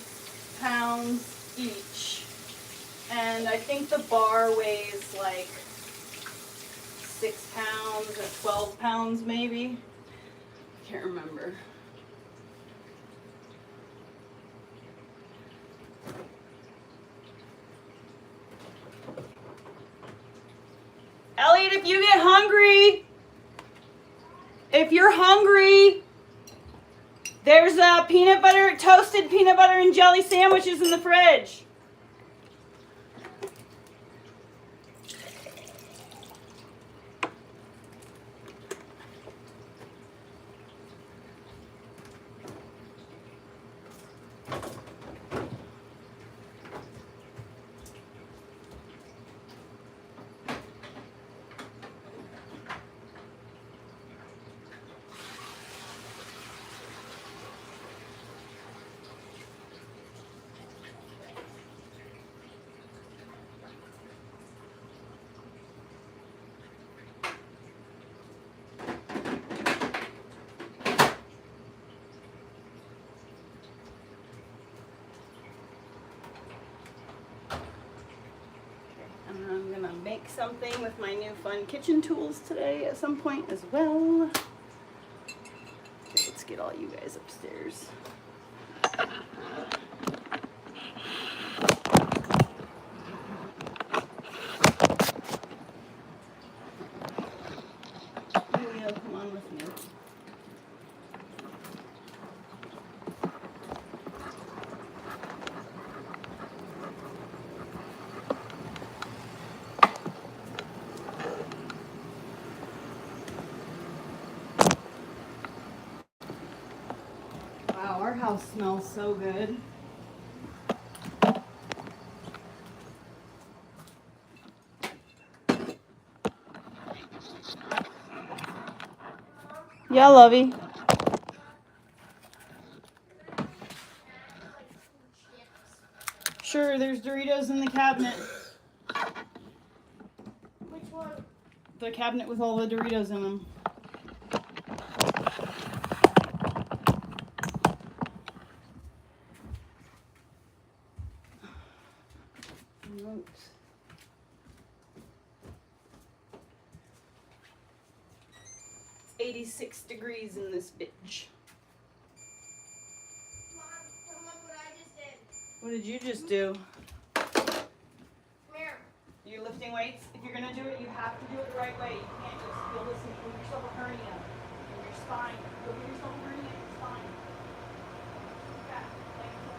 pounds each. And I think the bar weighs like 6 pounds or 12 pounds maybe. Can't remember. Elliot, if you get hungry, if you're hungry, there's toasted peanut butter and jelly sandwiches in the fridge. I'm gonna make something with my new fun kitchen tools today at some point as well. Okay, let's get all you guys upstairs. Julio, come on with me. Wow, our house smells so good. Yeah, lovey. Sure, there's Doritos in the cabinet. Which one? The cabinet with all the Doritos in them. Notes. It's 86 degrees in this bitch. Mom, come look what I just did. What did you just do? Come here. You're lifting weights? If you're gonna do it, you have to do it the right way. You can't just feel this and give yourself a hernia in your spine. You'll give yourself a hernia in your spine. Okay. Thank you.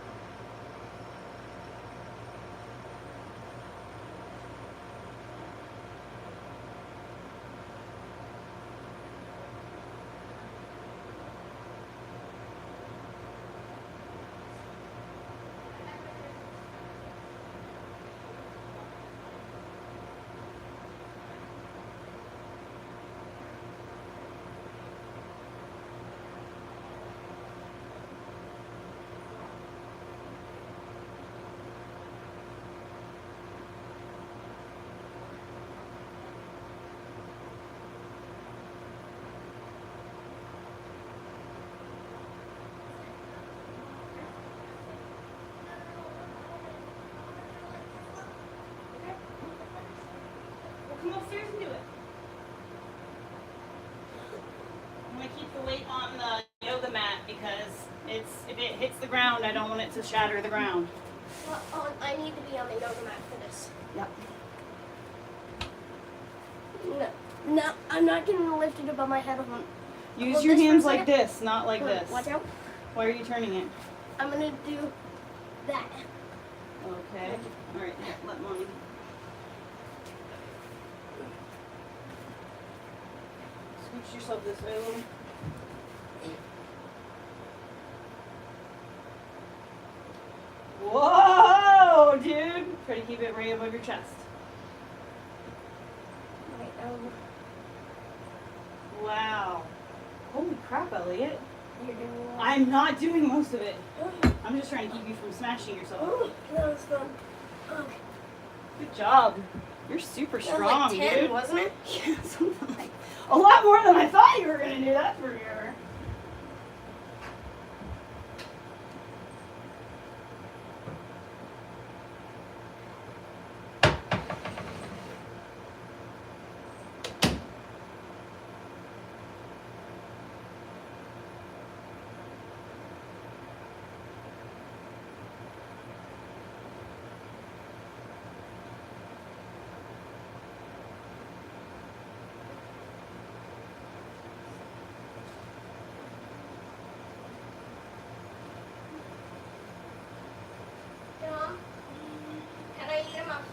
Well, come upstairs and do it. I'm gonna keep the weight on the yoga mat because if it hits the ground, I don't want it to shatter the ground. Well, I need to be on the yoga mat for this. Yep. No, I'm not gonna lift it above my head. Use Hold your this for a hands like second. this, not like this. Watch out. Why are you turning it? I'm gonna do that. Okay. All right. Let mommy. Switch yourself this way a little. Whoa, dude! Try to keep it right above your chest. Right, Wow. Holy crap, Elliot. You're doing well. I'm not doing most of it. I'm just trying to keep you from smashing yourself. Oh, that was fun. Okay. Good job. You're super That was strong, like 10, dude. wasn't it? Yeah, something like a lot more than I thought you were gonna do. That's for sure.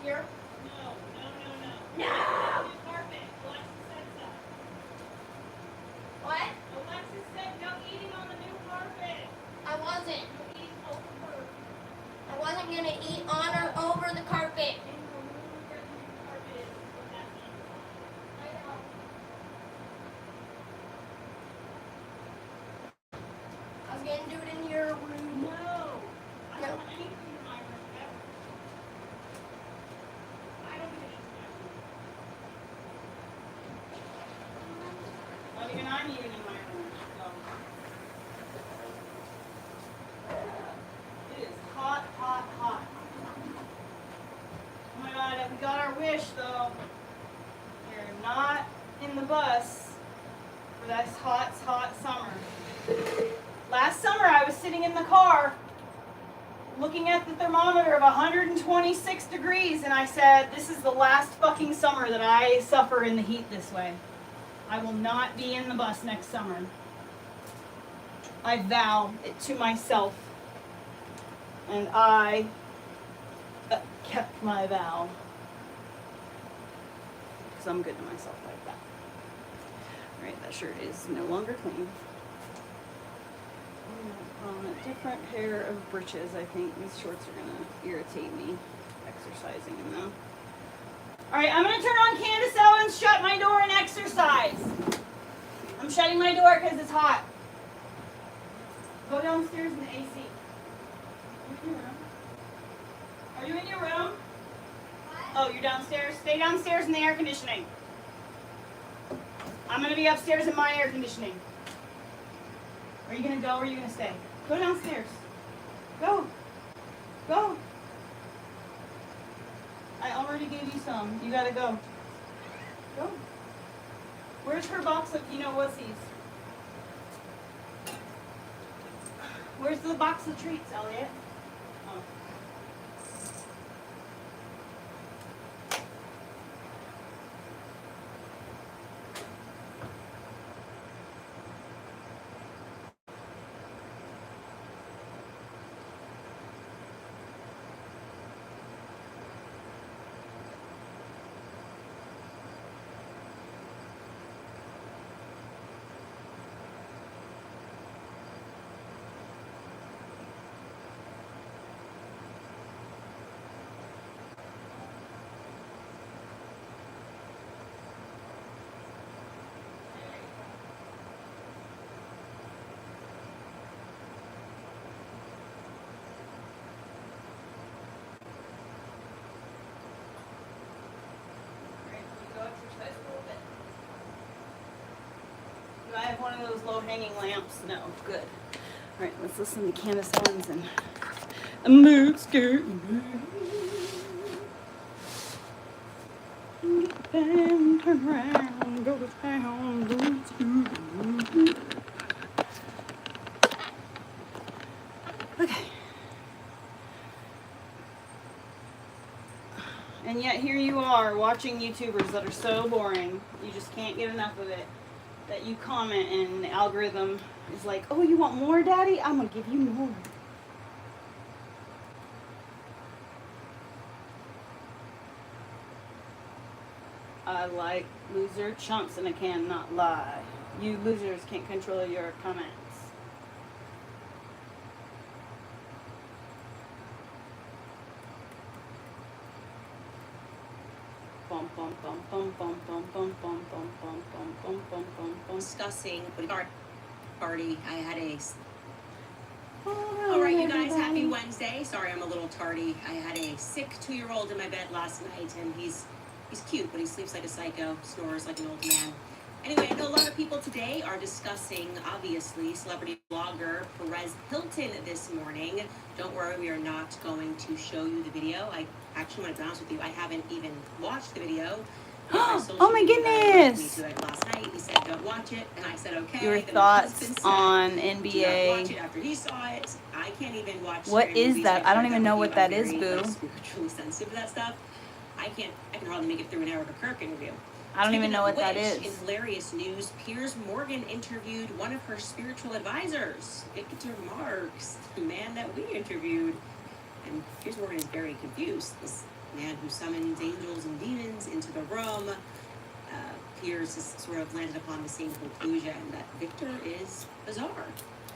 Here? No. No! New carpet. Alexis said so. What? Alexis said no eating on the new carpet. I wasn't. No eating over her. I wasn't gonna eat on or over the carpet. In the room where the new carpet is what that means. I know. I was gonna do it in your room. No. I No. don't want anything in my room ever. I don't get anything in my room. Not even I'm eating in my room. So. It is hot, hot, hot. Oh my god, we got our wish though. We're not in the bus for this hot summer. Last summer I was sitting in the car looking at the thermometer of 126 degrees and I said, this is the last fucking summer that I suffer in the heat this way. I will not be in the bus next summer. I vow it to myself. And I kept my vow. Because I'm good to myself like that. Alright, that shirt is no longer clean. A different pair of breeches. I think these shorts are gonna irritate me exercising in them. Alright, I'm gonna turn on Candace Owens, shut my door and exercise. I'm shutting my door because it's hot. Go downstairs in the AC. Are you in your room? Oh, you're downstairs? Stay downstairs in the air conditioning. I'm gonna be upstairs in my air conditioning. Are you gonna go or are you gonna stay? Go downstairs. Go. Go. I already gave you some. You gotta go. Go. Where's her box of wussies? Where's the box of treats, Elliot? Oh. Do I have one of those low-hanging lamps? No. Good. All right, let's listen to Candace Owens and a mood skirt. Turn around, go to town, mood skirt. Okay. And yet here you are watching YouTubers that are so boring. You just can't get enough of it. That you comment and the algorithm is like, oh, you want more, Daddy? I'm going to give you more. I like loser chunks and I cannot lie. You losers can't control your comments. Bum, bum, bum, bum, bum, bum, bum, bum, bum, bum, bum, bum, bum, bum, bum. Discussing party. I had a. All right, you guys. Happy Wednesday. Sorry, I'm a little tardy. I had a sick 2-year-old in my bed last night, and he's cute, but he sleeps like a psycho, snores like an old man. Anyway, I know a lot of people today are discussing, obviously, celebrity blogger Perez Hilton this morning. Don't worry, we are not going to show you the video. I actually want to be honest with you, I haven't even watched the video. Oh my goodness! Me to it last night. He said, "Don't watch it," and I said, "Okay." Your Then my thoughts husband said, on "Do not NBA? watch it after he saw it." I can't even watch. What scary is movies. that? I don't even know with what you. that is, I'm boo. very, spiritually sensitive to that stuff. I can hardly make it through an Erica Kirk interview. I don't even Speaking know of what that which, is. In hilarious news, Piers Morgan interviewed one of her spiritual advisors, Victor Marx, the man that we interviewed. And Piers Morgan is very confused. man who summons angels and demons into the room. Piers has sort of landed upon the same conclusion that Victor is bizarre.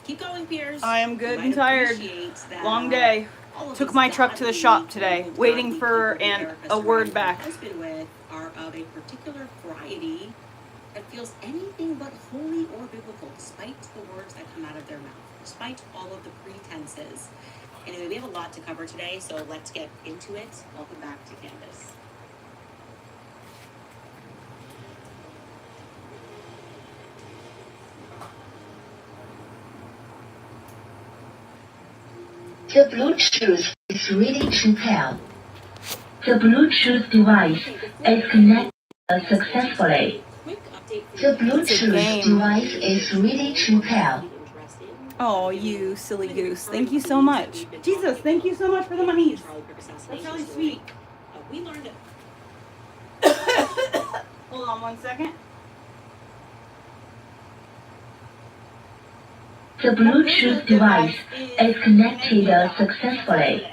Keep going, Piers. I am good You and might tired. appreciate that, Long day. all of Took these my truck to the godly, shop today, old, waiting godly for people that Erica a word surrounded back. her husband with are of a particular variety that feels anything but holy or biblical, despite the words that come out of their mouth, despite all of the pretenses. Anyway, we have a lot to cover today, so let's get into it. Welcome back to Canvas. The Bluetooth is ready to pair. The Bluetooth device is connected successfully. The Bluetooth device is ready to pair. Oh, you silly goose. Thank you so much. Jesus, thank you so much for the monies. That's really sweet. We learned Hold on one second. The Bluetooth device is connected successfully.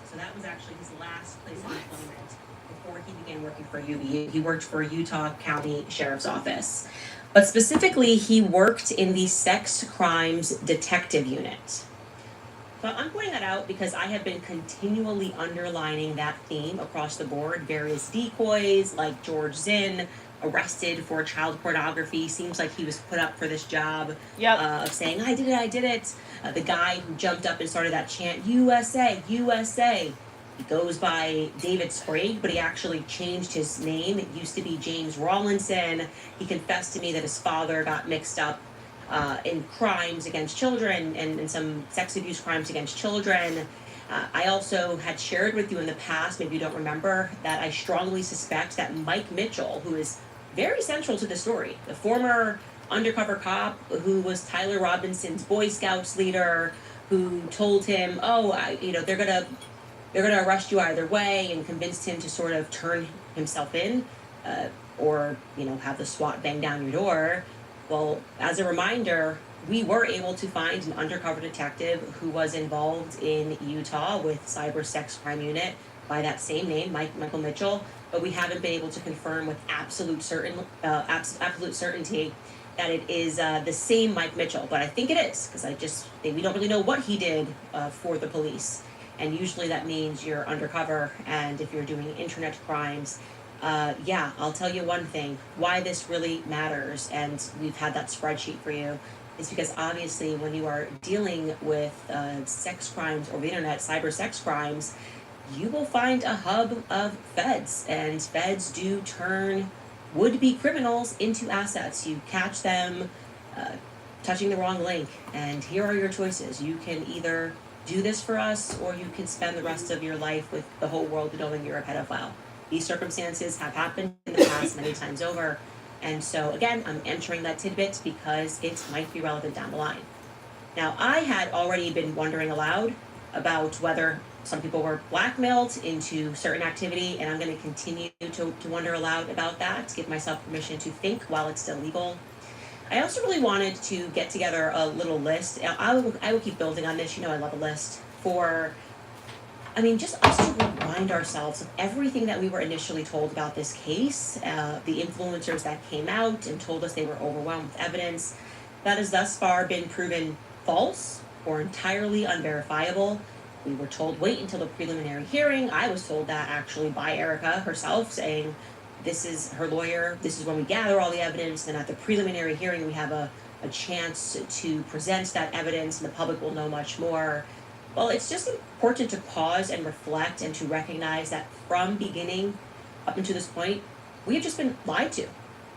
So that was actually his last place of employment before he began working for UB. He worked for Utah County Sheriff's Office. But specifically, he worked in the Sex Crimes Detective Unit. So I'm pointing that out because I have been continually underlining that theme across the board. Various decoys, like George Zinn, arrested for child pornography. Seems like he was put up for this job of saying, I did it. The guy who jumped up and started that chant, USA, USA. He goes by David Sprague, but he actually changed his name. It used to be James Rawlinson. He confessed to me that his father got mixed up in crimes against children and some sex abuse crimes against children. I also had shared with you in the past, maybe you don't remember, that I strongly suspect that Mike Mitchell, who is very central to the story, the former undercover cop who was Tyler Robinson's Boy Scouts leader, who told him, they're gonna arrest you either way, and convinced him to sort of turn himself in, or have the SWAT bang down your door. Well, as a reminder, we were able to find an undercover detective who was involved in Utah with Cyber Sex Crime Unit by that same name, Michael Mitchell, but we haven't been able to confirm with absolute certainty that it is the same Mike Mitchell. But I think it is, because we don't really know what he did for the police. And usually that means you're undercover, and if you're doing internet crimes, I'll tell you one thing, why this really matters, and we've had that spreadsheet for you, is because obviously when you are dealing with sex crimes over the internet, cyber sex crimes, you will find a hub of feds, and feds do turn would-be criminals into assets. You catch them touching the wrong link, and here are your choices. You can either do this for us, or you can spend the rest of your life with the whole world knowing you're a pedophile. These circumstances have happened in the past many times over. And so, again, I'm entering that tidbit because it might be relevant down the line. Now, I had already been wondering aloud about whether some people were blackmailed into certain activity, and I'm going to continue to wonder aloud about that, to give myself permission to think while it's still legal. I also really wanted to get together a little list. I will keep building on this. I love a list for... just us to remind ourselves of everything that we were initially told about this case, the influencers that came out and told us they were overwhelmed with evidence that has thus far been proven false or entirely unverifiable. We were told wait until the preliminary hearing. I was told that actually by Erica herself, saying this is her lawyer, this is when we gather all the evidence, and at the preliminary hearing we have a chance to present that evidence and the public will know much more. Well, it's just important to pause and reflect and to recognize that from beginning up until this point, we have just been lied to.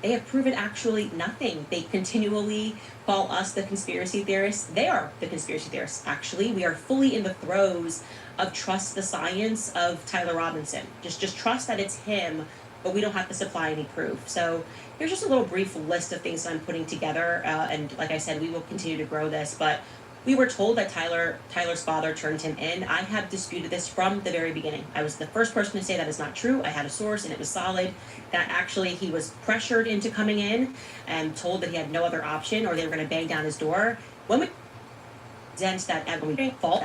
They have proven actually nothing. They continually call us the conspiracy theorists. They are the conspiracy theorists, actually. We are fully in the throes of trust the science of Tyler Robinson. Just trust that it's him, but we don't have to supply any proof. So here's just a little brief list of things that I'm putting together. And like I said, we will continue to grow this, but we were told that Tyler's father turned him in. I have disputed this from the very beginning. I was the first person to say that is not true. I had a source and it was solid, that actually he was pressured into coming in and told that he had no other option or they were going to bang down his door. When we present that evidence fault.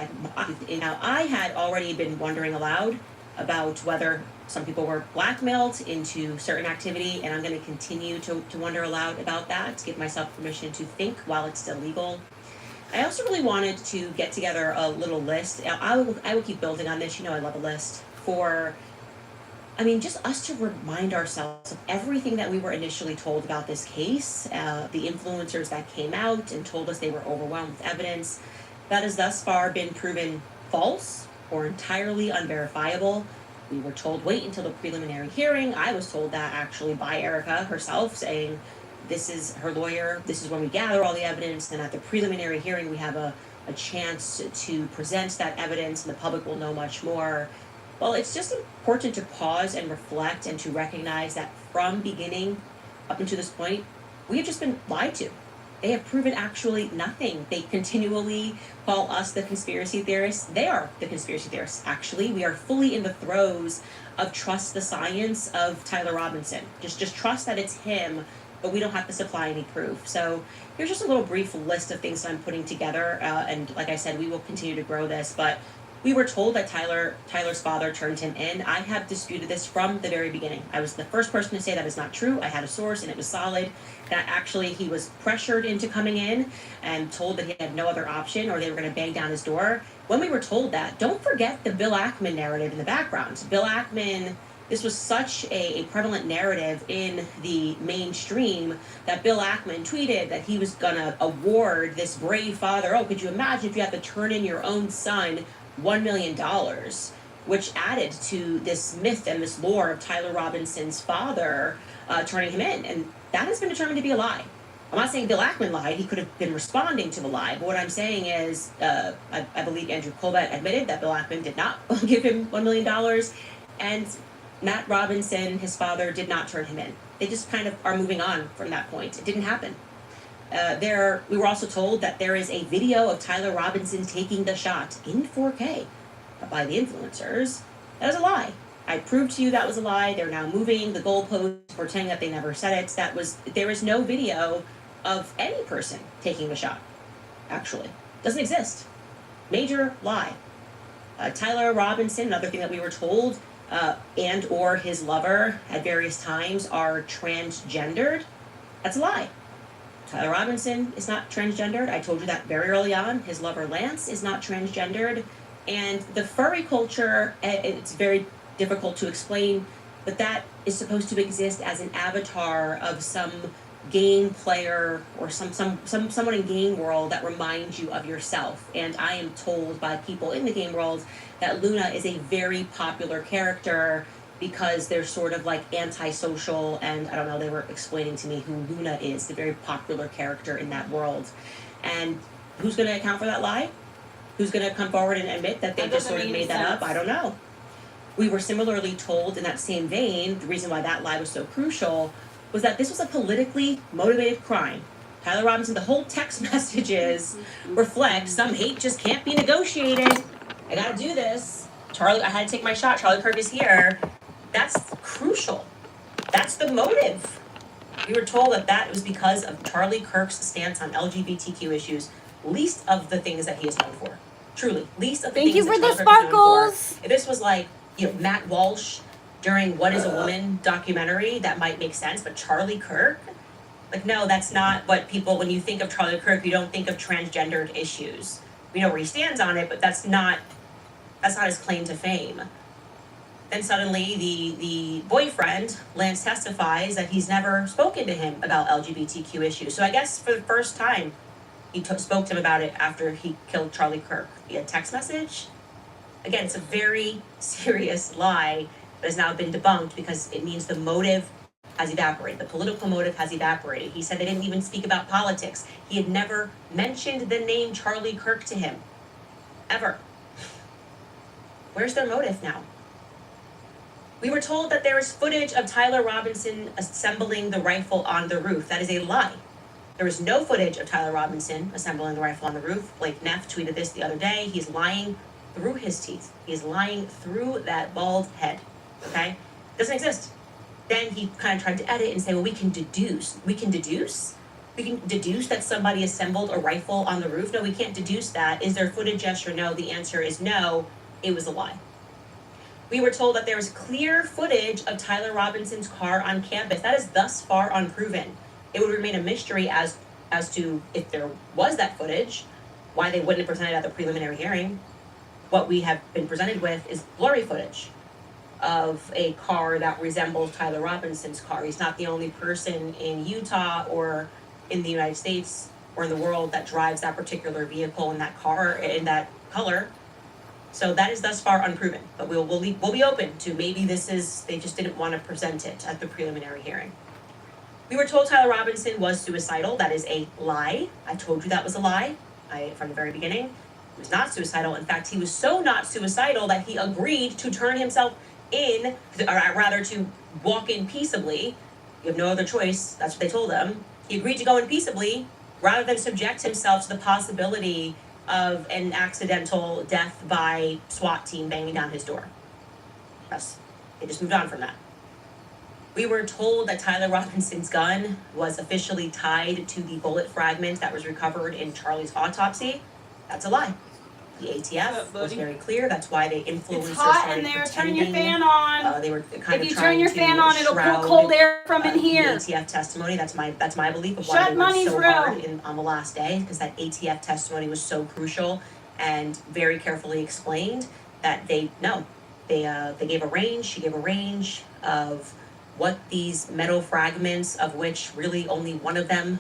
Now, I had already been wondering aloud about whether some people were blackmailed into certain activity, and I'm going to continue to wonder aloud about that, to give myself permission to think while it's still legal. I also really wanted to get together a little list. I will keep building on this. You know, I love a list for, just us to remind ourselves of everything that we were initially told about this case, the influencers that came out and told us they were overwhelmed with evidence that has thus far been proven false or entirely unverifiable. We were told wait until the preliminary hearing. I was told that actually by Erica herself, saying this is her lawyer, this is when we gather all the evidence, and at the preliminary hearing we have a chance to present that evidence and the public will know much more. Well, it's just important to pause and reflect and to recognize that from beginning up until this point, we have just been lied to. They have proven actually nothing. They continually call us the conspiracy theorists. They are the conspiracy theorists, actually. We are fully in the throes of trust the science of Tyler Robinson. Just trust that it's him, but we don't have to supply any proof. So here's just a little brief list of things that I'm putting together. And like I said, we will continue to grow this, but we were told that Tyler's father turned him in. I have disputed this from the very beginning. I was the first person to say that is not true. I had a source and it was solid. That actually he was pressured into coming in and told that he had no other option or they were going to bang down his door. When we were told that, don't forget the Bill Ackman narrative in the background. Bill Ackman, this was such a prevalent narrative in the mainstream that Bill Ackman tweeted that he was going to award this brave father, could you imagine if you had to turn in your own son $1 million, which added to this myth and this lore of Tyler Robinson's father turning him in. And that has been determined to be a lie. I'm not saying Bill Ackman lied. He could have been responding to the lie. But what I'm saying is, I believe Andrew Colbert admitted that Bill Ackman did not give him $1 million. And Matt Robinson, his father, did not turn him in. They just kind of are moving on from that point. It didn't happen. We were also told that there is a video of Tyler Robinson taking the shot in 4K by the influencers. That is a lie. I proved to you that was a lie. They're now moving the goalposts, pretending that they never said it. There is no video of any person taking the shot, actually. Doesn't exist. Major lie. Tyler Robinson, another thing that we were told, and or his lover at various times are transgendered. That's a lie. Tyler Robinson is not transgendered. I told you that very early on. His lover Lance is not transgendered. And the furry culture, it's very difficult to explain, but that is supposed to exist as an avatar of some game player or someone in game world that reminds you of yourself. And I am told by people in the game world that Luna is a very popular character because they're sort of like antisocial, and I don't know, they were explaining to me who Luna is, the very popular character in that world. And who's going to account for that lie? Who's going to come forward and admit that they just sort of made that up? I don't know. We were similarly told in that same vein, the reason why that lie was so crucial was that this was a politically motivated crime. Tyler Robinson, the whole text messages reflect some hate just can't be negotiated. I gotta do this. I had to take my shot. Charlie Kirk is here. That's crucial. That's the motive. We were told that was because of Charlie Kirk's stance on LGBTQ issues, least of the things that he is known for. Truly, least of the things that Charlie Kirk is known for. If this was like, Matt Walsh during What is a Woman documentary, that might make sense, but Charlie Kirk? No, that's not what people, when you think of Charlie Kirk, you don't think of transgendered issues. We know where he stands on it, but that's not his claim to fame. Then suddenly the boyfriend, Lance, testifies that he's never spoken to him about LGBTQ issues. So I guess for the first time, he spoke to him about it after he killed Charlie Kirk via text message. Again, it's a very serious lie that has now been debunked because it means the motive has evaporated. The political motive has evaporated. He said they didn't even speak about politics. He had never mentioned the name Charlie Kirk to him. Ever. Where's their motive now? We were told that there is footage of Tyler Robinson assembling the rifle on the roof. That is a lie. There is no footage of Tyler Robinson assembling the rifle on the roof. Blake Neff tweeted this the other day. He's lying through his teeth. He's lying through that bald head. Okay? Doesn't exist. Then he kind of tried to edit and say, well, we can deduce. We can deduce? We can deduce that somebody assembled a rifle on the roof. No, we can't deduce that. Is there footage, yes or no? The answer is no. It was a lie. We were told that there was clear footage of Tyler Robinson's car on campus. That is thus far unproven. It would remain a mystery as to if there was that footage, why they wouldn't have presented it at the preliminary hearing. What we have been presented with is blurry footage of a car that resembles Tyler Robinson's car. He's not the only person in Utah or in the United States or in the world that drives that particular vehicle in that car, in that color. So that is thus far unproven, but we'll be open to maybe they just didn't want to present it at the preliminary hearing. We were told Tyler Robinson was suicidal. That is a lie. I told you that was a lie from the very beginning. He was not suicidal. In fact, he was so not suicidal that he agreed to turn himself in, or rather to walk in peaceably. You have no other choice. That's what they told him. He agreed to go in peaceably rather than subject himself to the possibility of an accidental death by SWAT team banging down his door. Yes, they just moved on from that. We were told that Tyler Robinson's gun was officially tied to the bullet fragment that was recovered in Charlie's autopsy. That's a lie. The ATF was very clear. That's why they influencers It's hot started in there. pretending. Turn your fan on. They were kind if of you trying turn your to fan on, it'll pull shroud, cold air from in here. The ATF testimony. That's my belief of why Shut they money's worked so room. hard on the last day, because that ATF testimony was so crucial and very carefully explained that they gave a range. She gave a range of what these metal fragments, of which really only one of them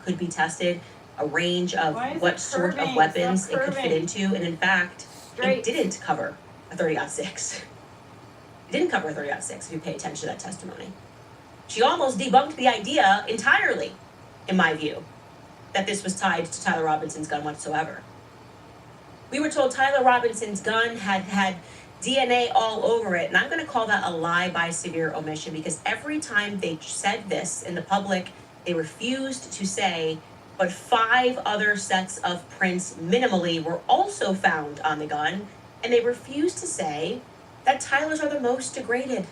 could be tested, a range of what sort of weapons it could fit into, and in fact, it didn't cover a 30-06. It didn't cover a 30-06 if you pay attention to that testimony. She almost debunked the idea entirely, in my view, that this was tied to Tyler Robinson's gun whatsoever. We were told Tyler Robinson's gun had DNA all over it, and I'm going to call that a lie by severe omission, because every time they said this in the public, they refused to say, but 5 other sets of prints minimally were also found on the gun, and they refused to say that Tyler's are the most degraded.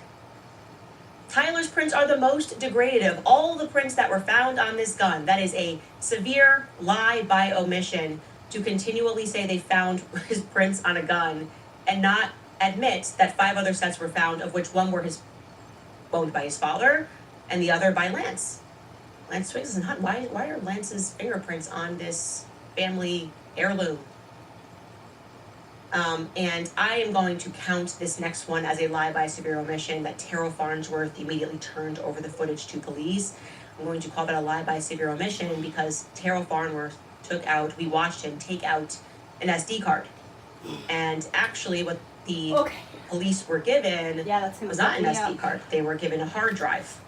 Tyler's prints are the most degraded of all the prints that were found on this gun. That is a severe lie by omission to continually say they found his prints on a gun and not admit that 5 other sets were found, of which one were owned by his father and the other by Lance. Lance Twiggs and Hunt. Why are Lance's fingerprints on this family heirloom? And I am going to count this next one as a lie by severe omission, that Terrell Farnsworth immediately turned over the footage to police. I'm going to call that a lie by severe omission because Terrell Farnsworth we watched him take out an SD card. And actually what the police were given was not an SD card. They were given a hard drive,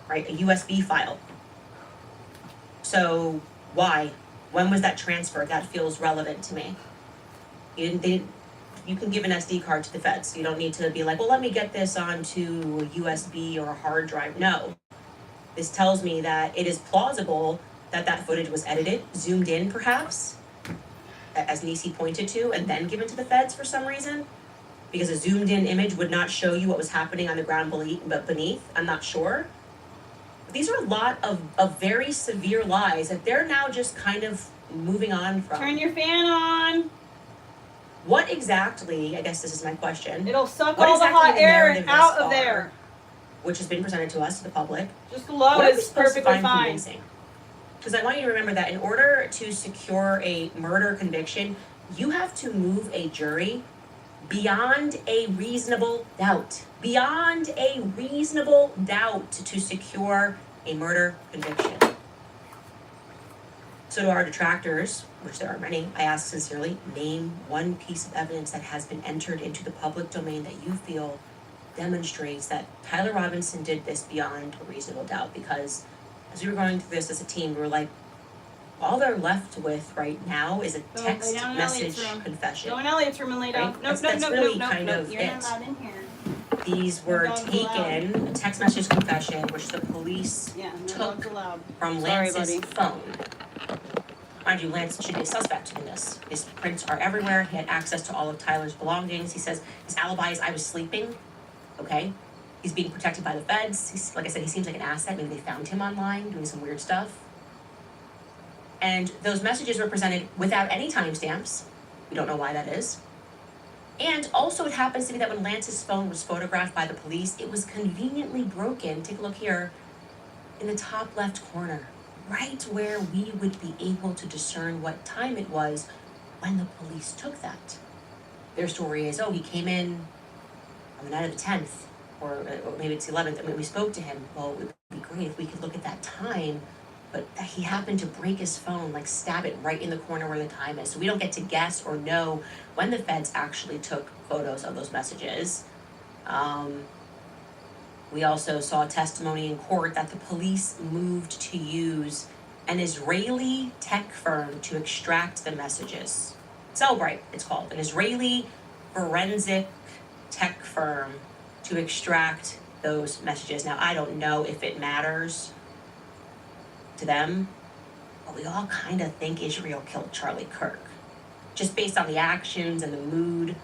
right? A USB file. So why? When was that transferred? That feels relevant to me. You can give an SD card to the feds. You don't need to be like, well, let me get this onto a USB or a hard drive. No. This tells me that it is plausible that footage was edited, zoomed in perhaps, as Nisi pointed to, and then given to the feds for some reason. Because a zoomed in image would not show you what was happening on the ground beneath. I'm not sure. But these are a lot of very severe lies that they're now just kind of moving on from. Turn your fan on. What exactly, I guess this is my question. It'll suck all the hot air out of there. Which has been presented to us, to the public. Just low is perfectly fine. Because I want you to remember that in order to secure a murder conviction, you have to move a jury beyond a reasonable doubt. Beyond a reasonable doubt to secure a murder conviction. So to our detractors, which there are many, I ask sincerely, name one piece of evidence that has been entered into the public domain that you feel demonstrates that Tyler Robinson did this beyond a reasonable doubt. Because as we were going through this as a team, we were like, all they're left with right now is a text message confession. Go in Elliot's room and lay down. Right? That's really kind of You're not allowed in here. These were taken, a text message confession, which the police took from Lance's phone. Mind you, Lance should be a suspect in this. His prints are everywhere. He had access to all of Tyler's belongings. He says his alibi is I was sleeping. Okay? He's being protected by the feds. Like I said, he seems like an asset. Maybe they found him online doing some weird stuff. And those messages were presented without any timestamps. We don't know why that is. And also it happens to be that when Lance's phone was photographed by the police, it was conveniently broken, take a look here, in the top left corner, right where we would be able to discern what time it was when the police took that. Their story is, oh, he came in on the night of the 10th, or maybe it's the 11th. I mean, we spoke to him. Well, it would be great if we could look at that time, but he happened to break his phone, like stab it right in the corner where the time is. So we don't get to guess or know when the feds actually took photos of those messages. We also saw testimony in court that the police moved to use an Israeli tech firm to extract the messages. Cellbrite, it's called, an Israeli forensic tech firm to extract those messages. Now, I don't know if it matters to them, but we all kind of think Israel killed Charlie Kirk, just based on the actions and the mood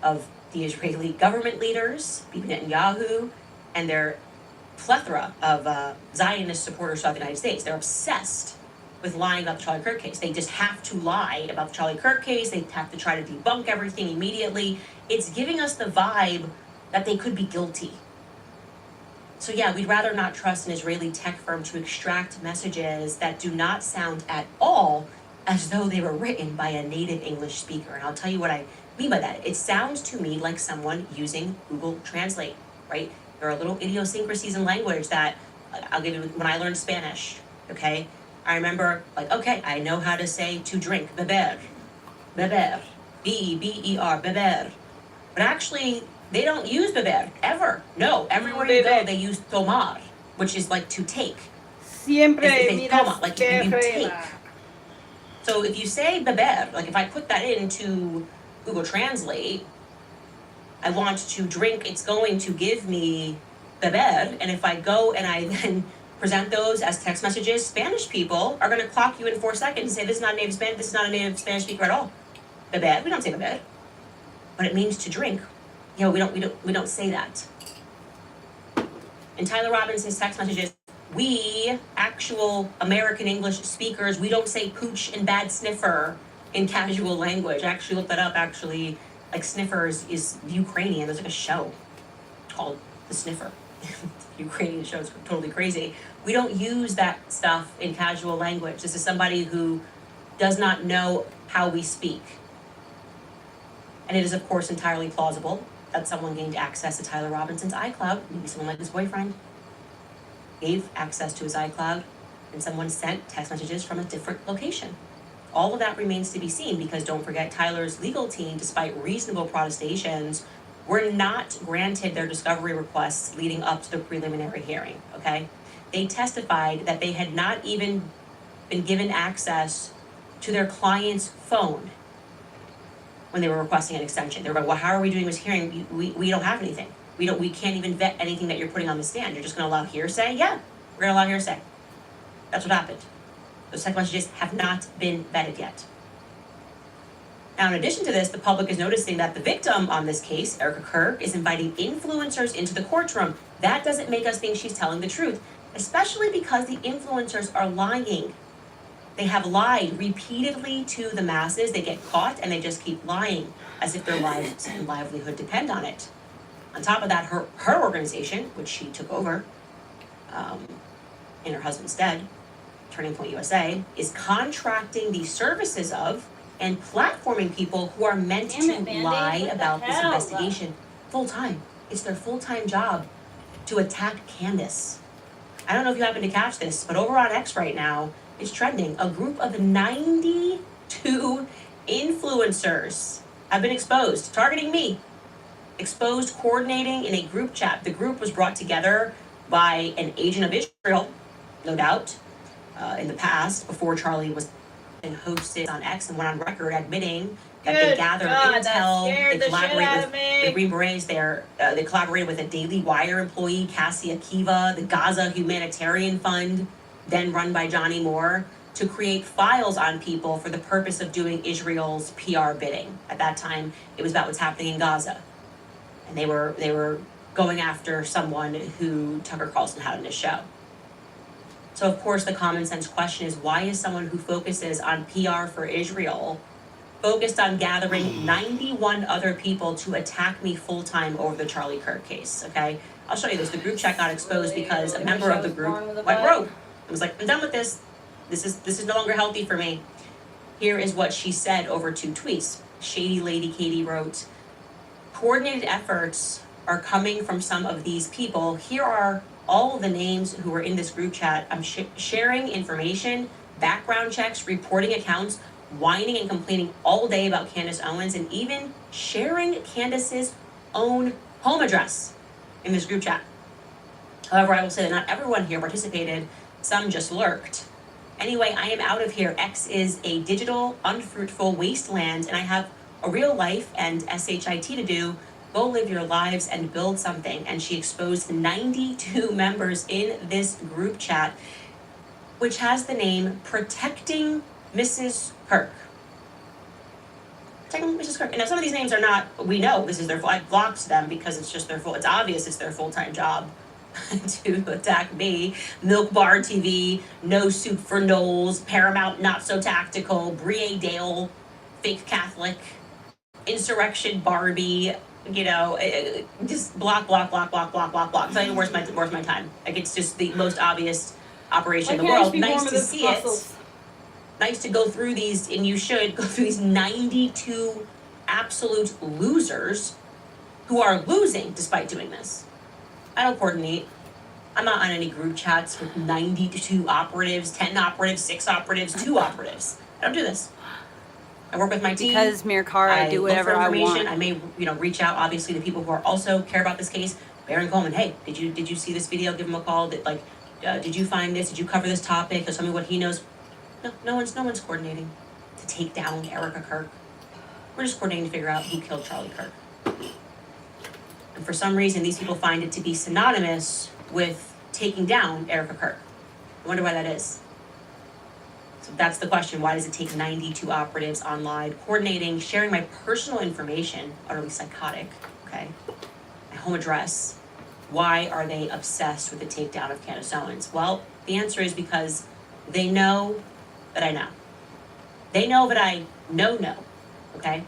of the Israeli government leaders, Bibi Netanyahu, and their plethora of Zionist supporters throughout the United States. They're obsessed with lying about the Charlie Kirk case. They just have to lie about the Charlie Kirk case. They have to try to debunk everything immediately. It's giving us the vibe that they could be guilty. So yeah, we'd rather not trust an Israeli tech firm to extract messages that do not sound at all as though they were written by a native English speaker. And I'll tell you what I mean by that. It sounds to me like someone using Google Translate, right? There are little idiosyncrasies in language that, I'll give you, when I learned Spanish, okay? I remember, like, okay, I know how to say to drink, beber, B-E-B-E-R, beber. But actually, they don't use beber, ever. No, everywhere you go, they use tomar, which is like to take. Siempre toma, like you take. So if you say beber, like if I put that into Google Translate, I want to drink, it's going to give me beber, and if I go and I then present those as text messages, Spanish people are going to clock you in 4 seconds and say, this is not a native Spanish, this is not a native Spanish speaker at all. Beber, we don't say beber, but it means to drink. You know, we don't say that. In Tyler Robinson's text messages, we, actual American English speakers, we don't say pooch and bad sniffer in casual language. I actually looked that up, actually. Like sniffer is Ukrainian. There's like a show called The Sniffer. Ukrainian show is totally crazy. We don't use that stuff in casual language. This is somebody who does not know how we speak. And it is, of course, entirely plausible that someone gained access to Tyler Robinson's iCloud, maybe someone like his boyfriend, gave access to his iCloud, and someone sent text messages from a different location. All of that remains to be seen, because don't forget, Tyler's legal team, despite reasonable protestations, were not granted their discovery requests leading up to the preliminary hearing, okay? They testified that they had not even been given access to their client's phone when they were requesting an extension. They were like, well, how are we doing this hearing? We don't have anything. We can't even vet anything that you're putting on the stand. You're just gonna allow hearsay? Yeah, we're gonna allow hearsay. That's what happened. Those text messages have not been vetted yet. Now, in addition to this, the public is noticing that the victim on this case, Erica Kirk, is inviting influencers into the courtroom. That doesn't make us think she's telling the truth, especially because the influencers are lying. They have lied repeatedly to the masses. They get caught and they just keep lying as if their lives and livelihood depend on it. On top of that, her organization, which she took over in her husband's stead, Turning Point USA, is contracting the services of and platforming people who are meant to lie about this investigation full-time. It's their full-time job to attack Candace. I don't know if you happen to catch this, but over on X right now, it's trending. A group of 92 influencers have been exposed, targeting me. Exposed coordinating in a group chat. The group was brought together by an agent of Israel, no doubt, in the past, before Charlie was hosted on X and went on record admitting that they gathered intel, they collaborated with the Green Berets, they collaborated with a Daily Wire employee, Cassie Akiva, the Gaza Humanitarian Fund, then run by Johnny Moore, to create files on people for the purpose of doing Israel's PR bidding. At that time, it was about what's happening in Gaza. And they were going after someone who Tucker Carlson had on his show. So of course the common sense question is, why is someone who focuses on PR for Israel focused on gathering 91 other people to attack me full-time over the Charlie Kirk case, okay? I'll show you this. The group chat got exposed because a member of the group went rogue. I was like, I'm done with this. This is no longer healthy for me. Here is what she said over 2 tweets. Shady Lady Katie wrote, coordinated efforts are coming from some of these people. Here are all the names who were in this group chat. I'm sharing information, background checks, reporting accounts, whining and complaining all day about Candace Owens, and even sharing Candace's own home address in this group chat. However, I will say that not everyone here participated. Some just lurked. Anyway, I am out of here. X is a digital, unfruitful wasteland, and I have a real life and SHIT to do. Go live your lives and build something. And she exposed 92 members in this group chat, which has the name Protecting Mrs. Kirk. Protecting Mrs. Kirk. And now some of these names are not, we know this is their, I blocked them because it's just their full, it's obvious it's their full-time job to attack me. Milk Bar TV, No Soup for Knowles, Paramount Not So Tactical, Brie Dale, Fake Catholic, Insurrection Barbie, you know, just block. So I know where's my time. Like, it's just the most obvious operation in the world. Nice to see it. Nice to go through these, and you should go through these 92 absolute losers who are losing despite doing this. I don't coordinate. I'm not on any group chats with 92 operatives, 10 operatives, 6 operatives, 2 operatives. I don't do this. I work with my team. Because Mirkara, I do whatever I want. I may, reach out obviously to people who are also care about this case. Baron Coleman, hey, did you see this video? Give him a call. Did you find this? Did you cover this topic? He'll tell me what he knows. No one's coordinating to take down Erica Kirk. We're just coordinating to figure out who killed Charlie Kirk. And for some reason, these people find it to be synonymous with taking down Erica Kirk. I wonder why that is. So that's the question. Why does it take 92 operatives online coordinating, sharing my personal information, utterly psychotic, okay? My home address. Why are they obsessed with the takedown of Candace Owens? Well, the answer is because they know that I know. They know that I know, okay?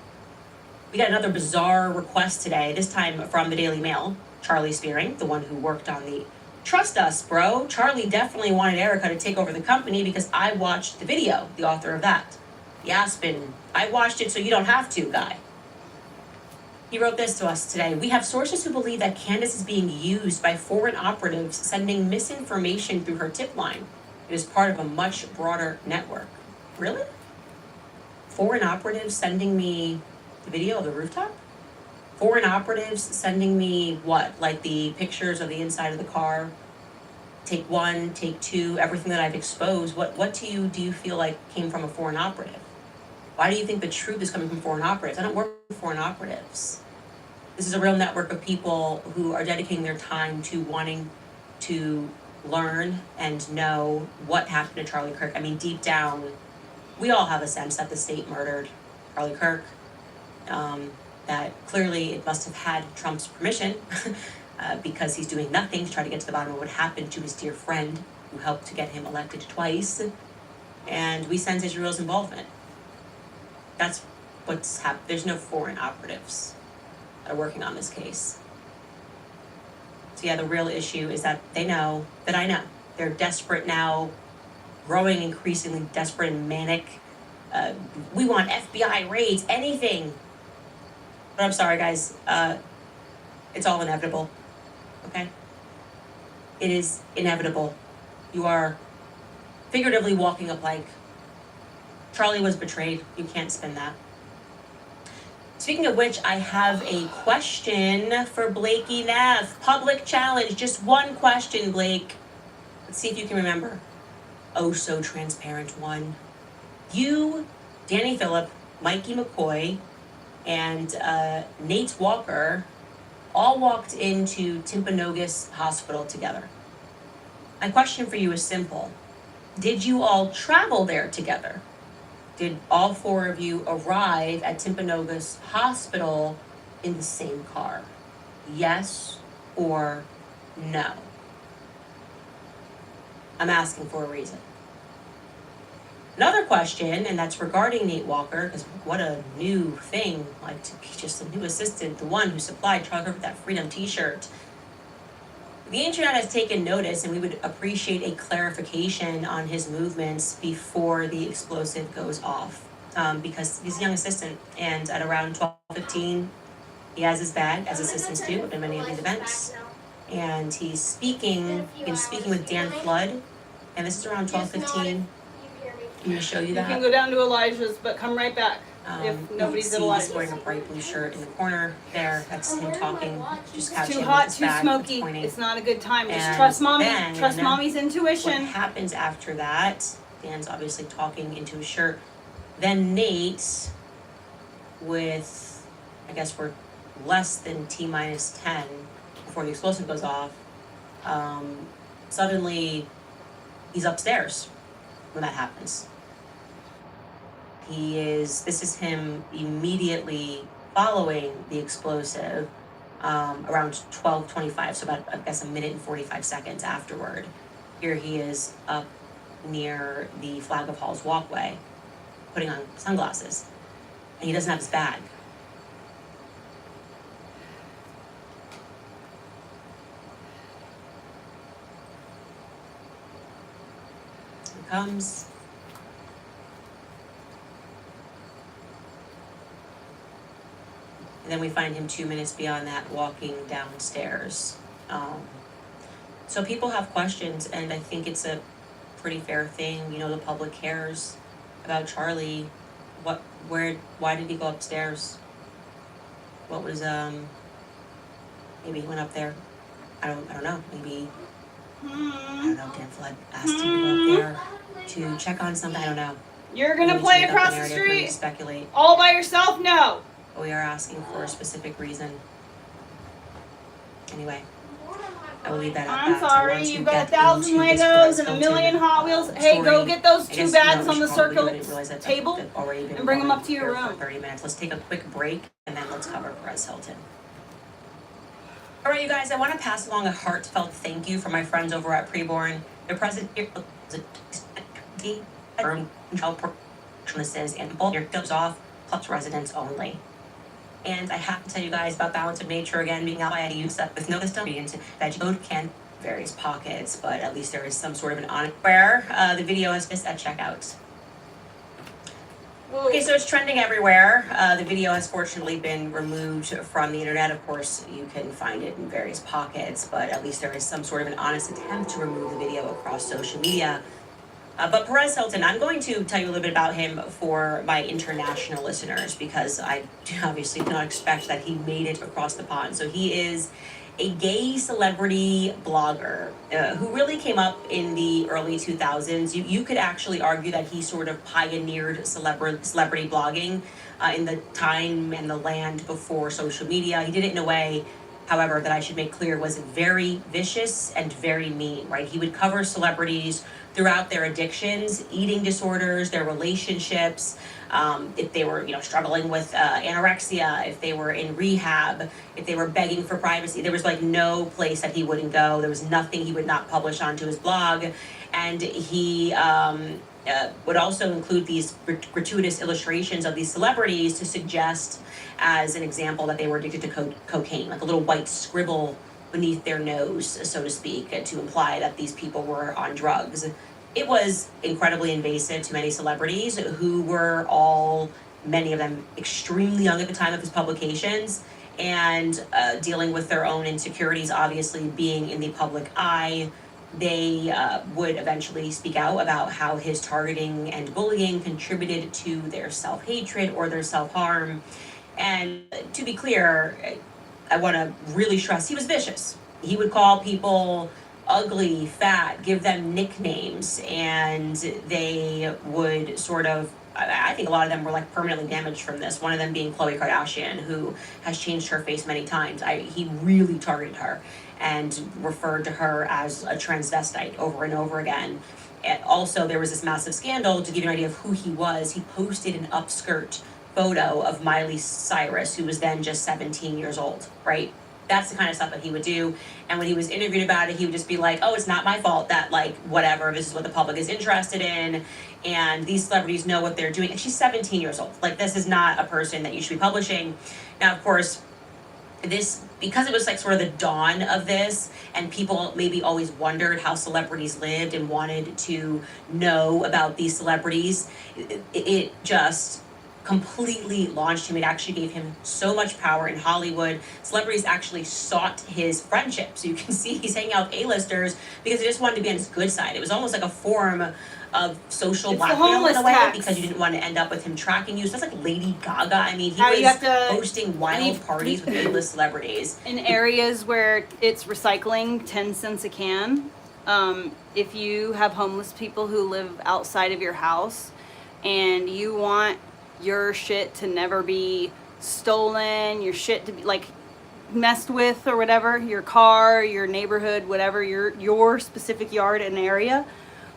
We got another bizarre request today, this time from the Daily Mail. Charlie Spearing, the one who worked on the Trust Us, bro. Charlie definitely wanted Erica to take over the company because I watched the video, the author of that. The Aspen, I watched it so you don't have to, guy. He wrote this to us today. We have sources who believe that Candace is being used by foreign operatives sending misinformation through her tip line. It is part of a much broader network. Really? Foreign operatives sending me the video of the rooftop? Foreign operatives sending me what? Like the pictures of the inside of the car? Take 1, take 2, everything that I've exposed. What do you feel like came from a foreign operative? Why do you think the truth is coming from foreign operatives? I don't work with foreign operatives. This is a real network of people who are dedicating their time to wanting to learn and know what happened to Charlie Kirk. I mean, deep down, we all have a sense that the state murdered Charlie Kirk. That clearly it must have had Trump's permission because he's doing nothing to try to get to the bottom of what happened to his dear friend who helped to get him elected twice. And we sense Israel's involvement. That's what's happened. There's no foreign operatives that are working on this case. So yeah, the real issue is that they know that I know. They're desperate now, growing increasingly desperate and manic. We want FBI raids, anything. But I'm sorry, guys. It's all inevitable. Okay? It is inevitable. You are figuratively walking a plank. Charlie was betrayed. You can't spin that. Speaking of which, I have a question for Blakey Neff. Public challenge. Just one question, Blake. Let's see if you can remember. Oh, so transparent one. You, Danny Phillip, Mikey McCoy, and Nate Walker all walked into Timpanogos Hospital together. My question for you is simple. Did you all travel there together? Did all 4 of you arrive at Timpanogos Hospital in the same car? Yes or no? I'm asking for a reason. Another question, and that's regarding Nate Walker, because what a new thing, like to be just a new assistant, the one who supplied Trucker with that Freedom t-shirt. The internet has taken notice, and we would appreciate a clarification on his movements before the explosive goes off. Because he's a young assistant, and at around 12:15, he has his bag, as assistants do at many of these events. And he's speaking with Dan Flood, and this is around 12:15. I'm going to show you that. You can go down to Elijah's, but come right back if nobody's at Elijah's. He's wearing a bright blue shirt in the corner there. That's him talking, just It's couching too with hot, his too bag, smoky. pointing. It's not a good time. Just And trust mommy. then, Trust mommy's intuition. What happens after that? Dan's obviously talking into his shirt. Then Nate, with, I guess we're less than T-10 before the explosive goes off, suddenly he's upstairs when that happens. This is him immediately following the explosive, around 12:25, so about, I guess, a minute and 45 seconds afterward. Here he is up near the Flag of Hall's walkway, putting on sunglasses, and he doesn't have his bag. Here he comes. And then we find him 2 minutes beyond that walking downstairs. So people have questions, and I think it's a pretty fair thing. You know, the public cares about Charlie. Why did he go upstairs? What was, maybe he went up there. I don't know. Maybe, I don't know, Dan Flood asked him to go up there to check on something. I don't know. You're gonna Maybe play to make up across a the narrative, maybe street speculate. all by yourself? No. But we are asking for a specific reason. Anyway, I will leave that at I'm that. sorry, Once you've you got get 1,000 into this Legos and a Hilton, million Hot Wheels. Hey, go story, get those I 2 guess, bags we on the should circle probably realize that table they've already been and bring them going up to your here for room. 30 minutes. Let's take a quick break, and then let's cover Perez Hilton. All right, you guys, I want to pass along a heartfelt thank you from my friends over at Preborn. Their president here and all your goes off, plus residents only. And I have to tell you guys about Balance of Nature again, being out by IDU with no ingredients that you can various pockets, but at least there is some sort of an on where the video has missed at checkout. Okay, so it's trending everywhere. The video has fortunately been removed from the internet. Of course, you can find it in various pockets, but at least there is some sort of an honest attempt to remove the video across social media. But Perez Hilton, I'm going to tell you a little bit about him for my international listeners, because I obviously do not expect that he made it across the pond. So he is a gay celebrity blogger who really came up in the early 2000s. You could actually argue that he sort of pioneered celebrity blogging in the time and the land before social media. He did it in a way, however, that I should make clear was very vicious and very mean, right? He would cover celebrities throughout their addictions, eating disorders, their relationships, if they were, struggling with anorexia, if they were in rehab, if they were begging for privacy. There was like no place that he wouldn't go. There was nothing he would not publish onto his blog. And he would also include these gratuitous illustrations of these celebrities to suggest, as an example, that they were addicted to cocaine, like a little white scribble beneath their nose, so to speak, to imply that these people were on drugs. It was incredibly invasive to many celebrities who were all, many of them, extremely young at the time of his publications, and dealing with their own insecurities, obviously being in the public eye. They would eventually speak out about how his targeting and bullying contributed to their self-hatred or their self-harm. And to be clear, I want to really stress, he was vicious. He would call people ugly, fat, give them nicknames, and they would sort of, I think a lot of them were like permanently damaged from this. One of them being Khloe Kardashian, who has changed her face many times. He really targeted her and referred to her as a transvestite over and over again. And also, there was this massive scandal. To give you an idea of who he was, he posted an upskirt photo of Miley Cyrus, who was then just 17 years old, right? That's the kind of stuff that he would do. And when he was interviewed about it, he would just be like, oh, it's not my fault that, like, whatever, this is what the public is interested in, and these celebrities know what they're doing. And she's 17 years old. Like, this is not a person that you should be publishing. Now, of course, this, because it was like sort of the dawn of this, and people maybe always wondered how celebrities lived and wanted to know about these celebrities, it just completely launched him. It actually gave him so much power in Hollywood. Celebrities actually sought his friendship. So you can see he's hanging out with A-listers because they just wanted to be on his good side. It was almost like a form of social blackmail in a way, because you didn't want to end up with him tracking you. So that's like Lady Gaga. I mean, he was hosting wild parties with A-list celebrities. In areas where it's recycling 10 cents a can, if you have homeless people who live outside of your house and you want your shit to never be stolen, your shit to be like messed with or whatever, your car, your neighborhood, whatever, your specific yard and area,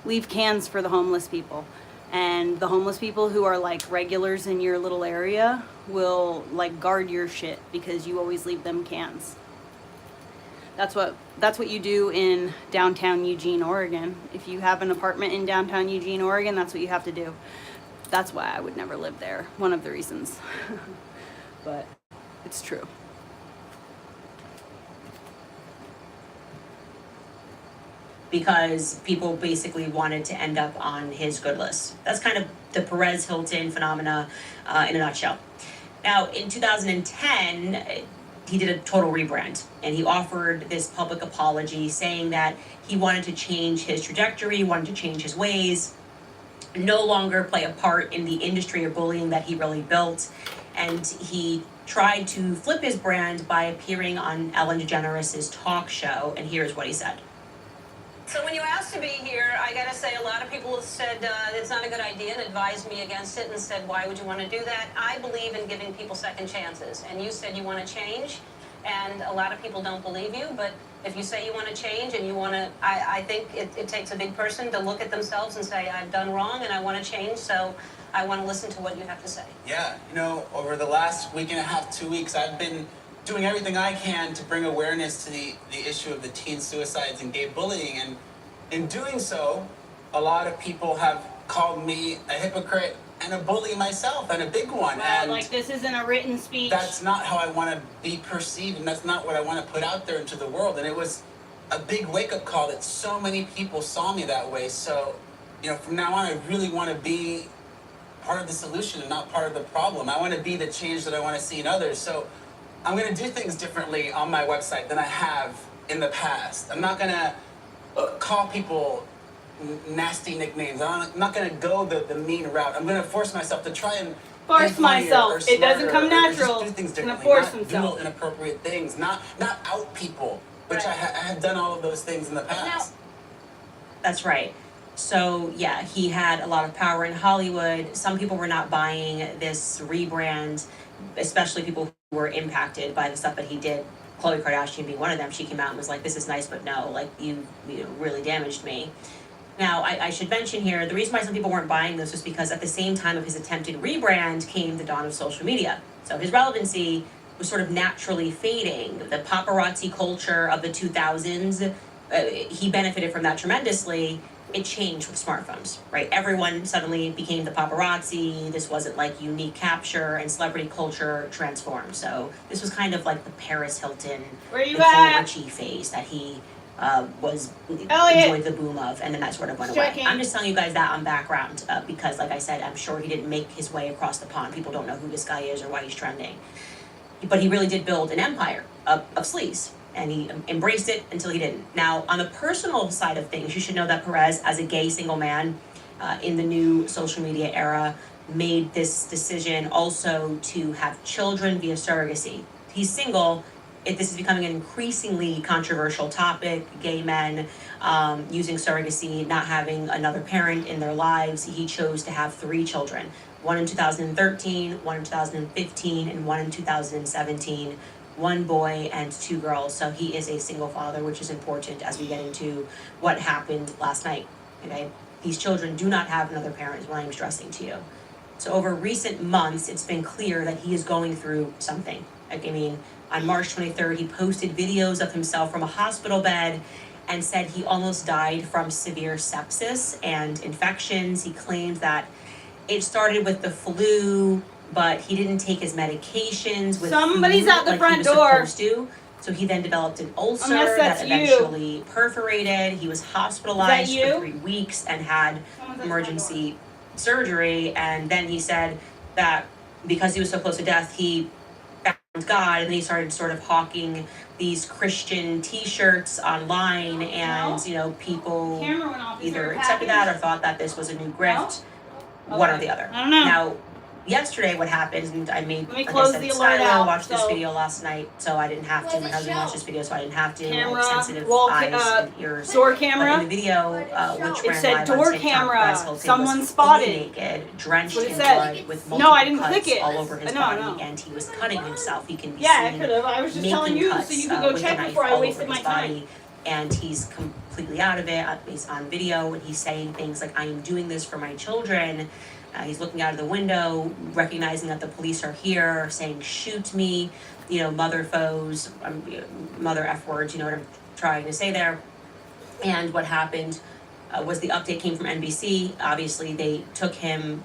leave cans for the homeless people. And the homeless people who are like regulars in your little area will like guard your shit because you always leave them cans. That's what you do in downtown Eugene, Oregon. If you have an apartment in downtown Eugene, Oregon, that's what you have to do. That's why I would never live there. One of the reasons. But it's true. Because people basically wanted to end up on his good list. That's kind of the Perez Hilton phenomena in a nutshell. Now, in 2010, he did a total rebrand, and he offered this public apology saying that he wanted to change his trajectory, wanted to change his ways, no longer play a part in the industry of bullying that he really built. And he tried to flip his brand by appearing on Ellen DeGeneres' talk show, and here's what he said. So when you asked to be here, I gotta say a lot of people have said it's not a good idea and advised me against it and said, why would you want to do that? I believe in giving people second chances. And you said you want to change, and a lot of people don't believe you, but if you say you want to change and you want to, I think it takes a big person to look at themselves and say, I've done wrong and I want to change, so I want to listen to what you have to say. Yeah, you know, over the last week and a half, 2 weeks, I've been doing everything I can to bring awareness to the issue of the teen suicides and gay bullying, and in doing so, a lot of people have called me a hypocrite and a bully myself, and a big one. Well, and like this isn't a written speech. That's not how I want to be perceived, and that's not what I want to put out there into the world. And it was a big wake-up call that so many people saw me that way. So, you know, from now on, I really want to be part of the solution and not part of the problem. I want to be the change that I want to see in others. So I'm going to do things differently on my website than I have in the past. I'm not going to call people nasty nicknames. I'm not going to go the mean route. I'm going to force myself to try and force myself. It doesn't come natural. Just do things differently. Force not himself. Do inappropriate things. Not out people, which I have done all of those things in the past. That's right. So yeah, he had a lot of power in Hollywood. Some people were not buying this rebrand, especially people who were impacted by the stuff that he did. Khloe Kardashian being one of them. She came out and was like, this is nice, but no, like you really damaged me. Now, I should mention here, the reason why some people weren't buying this was because at the same time of his attempted rebrand came the dawn of social media. So his relevancy was sort of naturally fading. The paparazzi culture of the 2000s, he benefited from that tremendously. It changed with smartphones, right? Everyone suddenly became the paparazzi. This wasn't like unique capture, and celebrity culture transformed. So this was kind of like the Paris Hilton, Nicole Richie phase that he enjoyed the boom of, and then that sort of went away. I'm just telling you guys that on background because, like I said, I'm sure he didn't make his way across the pond. People don't know who this guy is or why he's trending. But he really did build an empire of sleaze. And he embraced it until he didn't. Now, on the personal side of things, you should know that Perez, as a gay single man in the new social media era, made this decision also to have children via surrogacy. He's single. This is becoming an increasingly controversial topic. Gay men using surrogacy, not having another parent in their lives. He chose to have 3 children. 1 in 2013, 1 in 2015, and 1 in 2017. 1 boy and 2 girls, so he is a single father, which is important as we get into what happened last night. Okay, these children do not have another parent, is what I'm stressing to you. So over recent months, it's been clear that he is going through something. Like, I mean, On March 23rd, he posted videos of himself from a hospital bed and said he almost died from severe sepsis and infections. He claimed that it started with the flu, but he didn't take his medications with Somebody's food at the like front he was door. supposed to. So he then developed an ulcer Unless that's that you. eventually perforated. He was hospitalized you? for 3 weeks and had emergency surgery. And then he said that because he was so close to death, he found God, and then he started sort of hawking these Christian T-shirts online, and people either accepted that or thought that this was a new grift, one or the other. I don't know. Now, yesterday what happened, and I made, Let me like I close said, the alert Skylar out, watched this so- video last night, so I didn't have to. Was My it husband show? watched this video, so I didn't have to. I Camera, have sensitive wall eyes ca- and ears. door But camera. in the video, which It ran said live door on TikTok, camera. Perez Hilton Someone was spotted. fully naked, drenched That's what it in said. blood, with No, multiple I didn't cuts click it. all over his I know, body, I know. and he was cutting himself. He can be Yeah, I seen could have. I was just making telling you cuts, so you could go with a check knife before I all wasted over my his time. body. And he's completely out of it. He's on video, and he's saying things like, "I am doing this for my children." He's looking out of the window, recognizing that the police are here, saying, "Shoot me," mother foes, mother F words, you know what I'm trying to say there. And what happened was the update came from NBC. Obviously, they took him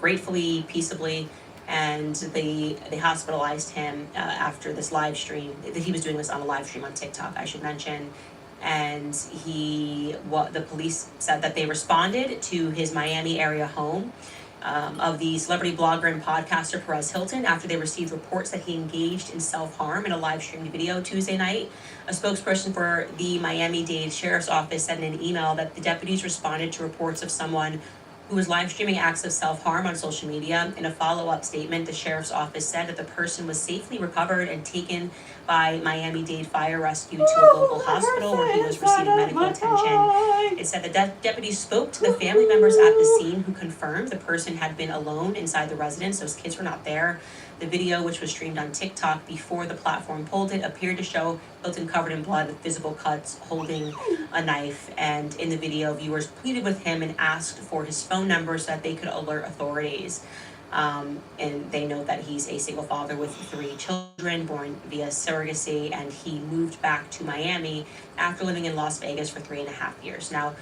gratefully, peaceably, and they hospitalized him after this live stream. He was doing this on a live stream on TikTok, I should mention. And the police said that they responded to his Miami area home of the celebrity blogger and podcaster Perez Hilton after they received reports that he engaged in self-harm in a live streamed video Tuesday night. A spokesperson for the Miami-Dade Sheriff's Office said in an email that the deputies responded to reports of someone who was live streaming acts of self-harm on social media. In a follow-up statement, the Sheriff's Office said that the person was safely recovered and taken by Miami-Dade Fire Rescue to a local hospital where he was receiving medical attention. It said the deputies spoke to the family members at the scene who confirmed the person had been alone inside the residence. Those kids were not there. The video, which was streamed on TikTok before the platform pulled it, appeared to show Hilton covered in blood with visible cuts, holding a knife. And in the video, viewers pleaded with him and asked for his phone number so that they could alert authorities. And they note that he's a single father with 3 children born via surrogacy, and he moved back to Miami after living in Las Vegas for 3.5 years. Now,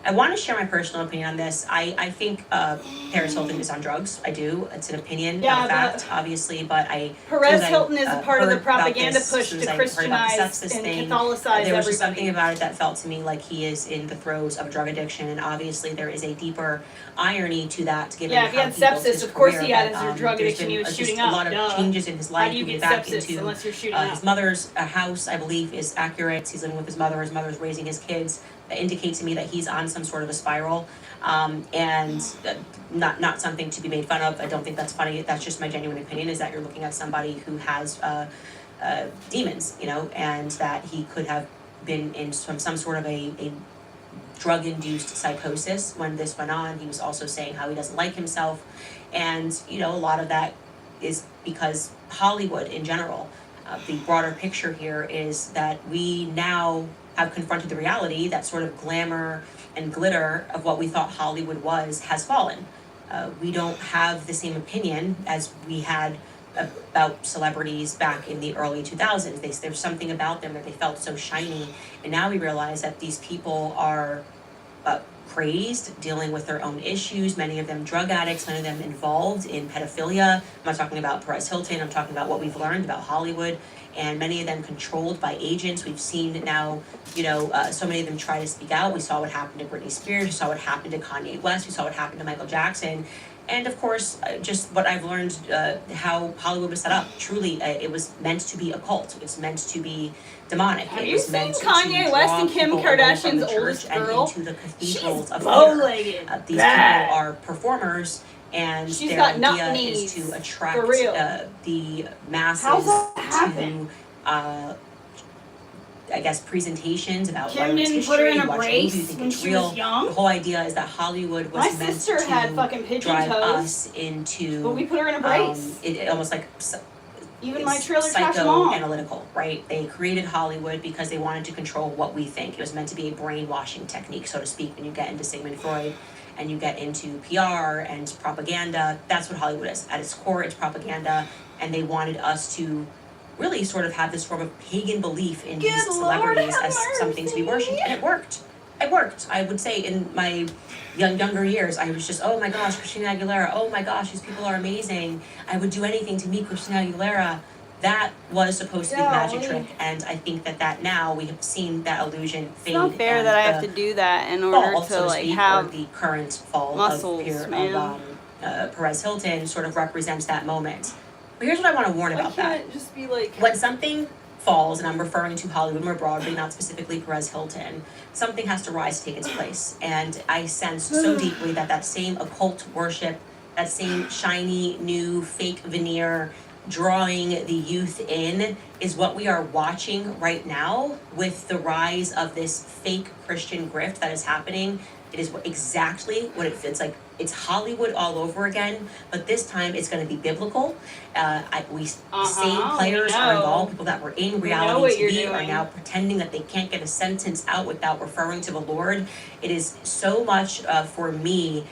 I want to share my personal opinion on this. I think Perez Hilton is on drugs. I do. It's an opinion, not a fact, obviously. But Perez Hilton is a part of the heard about propaganda this, push as soon to as I heard about the Christianize sepsis and thing, Catholicize there was everybody. just something about it that felt to me like he is in the throes of a drug addiction, and obviously there is a deeper irony to that, given Yeah, if he how had built sepsis, his of course career, he had but, his drug there's addiction. been He was just shooting a up. lot of Duh. changes in his How life. do you Moving get back sepsis into unless you're shooting his up? mother's house, I believe, is accurate. He's living with his mother. His mother's raising his kids. That indicates to me that he's on some sort of a spiral, and not something to be made fun of. I don't think that's funny. That's just my genuine opinion, is that you're looking at somebody who has demons, and that he could have been in some sort of a drug-induced psychosis when this went on. He was also saying how he doesn't like himself, and a lot of that is because Hollywood in general. The broader picture here is that we now have confronted the reality that sort of glamour and glitter of what we thought Hollywood was has fallen. We don't have the same opinion as we had about celebrities back in the early 2000s. There's something about them that they felt so shiny, and now we realize that these people are crazed, dealing with their own issues, many of them drug addicts, many of them involved in pedophilia. I'm not talking about Perez Hilton, I'm talking about what we've learned about Hollywood, and many of them controlled by agents. We've seen now, so many of them try to speak out. We saw what happened to Britney Spears, we saw what happened to Kanye West, we saw what happened to Michael Jackson. And of course, just what I've learned, how Hollywood was set up. Truly, it was meant to be a cult. It's meant to be demonic. Have it you was seen meant Kanye to West draw and Kim people away from Kardashian's the church oldest and girl? into the cathedrals She's of bow-legged. fear. These Bad. people are performers, and She's their got nut idea knees, is to attract for real. the masses How's that happen? to I guess presentations about Kim whether it's didn't put her history, in a watch brace you think when it's she real. was young? The whole idea is that Hollywood was My meant sister to had fucking pigeon drive toes, us into but we put her in a brace. it almost like Even my trailer trash mom. psychoanalytical, right? They created Hollywood because they wanted to control what we think. It was meant to be a brainwashing technique, so to speak, when you get into Sigmund Freud and you get into PR and propaganda. That's what Hollywood is. At its core, it's propaganda, and they wanted us to really sort of have this form of pagan belief in these celebrities as something to be worshipped, and it worked. It worked. I would say in my younger years, I was just, oh my gosh, Christina Aguilera, oh my gosh, these people are amazing. I would do anything to meet Christina Aguilera. That was supposed to be the magic trick, and I think that now we have seen that illusion fade. It's not fair and that I have to do that in order fall, to so like speak, have or the current fall muscles, Perez Hilton sort of represents that moment. But here's what I want to warn about that. Why can't it just be like When something falls, and I'm referring to Hollywood more broadly, not specifically Perez Hilton, something has to rise to take its place. And I sense so deeply that same occult worship, that same shiny, new, fake veneer, drawing the youth in is what we are watching right now with the rise of this fake Christian grift that is happening. It is exactly what it feels like. It's Hollywood all over again, but this time it's going to be biblical. Same players are involved. People that were in reality TV are now pretending that they can't get a sentence out without referring to the Lord. It is so much for me.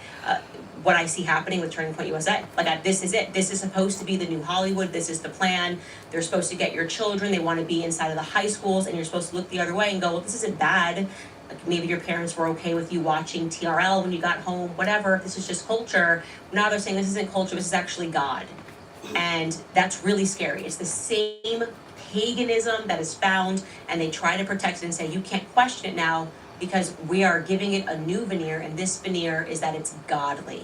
What I see happening with Turning Point USA. This is it. This is supposed to be the new Hollywood. This is the plan. They're supposed to get your children. They want to be inside of the high schools, and you're supposed to look the other way and go, well, this isn't bad. Like maybe your parents were okay with you watching TRL when you got home, whatever. This is just culture. Now they're saying this isn't culture. This is actually God. And that's really scary. It's the same paganism that is found, and they try to protect it and say, you can't question it now, because we are giving it a new veneer, and this veneer is that it's godly.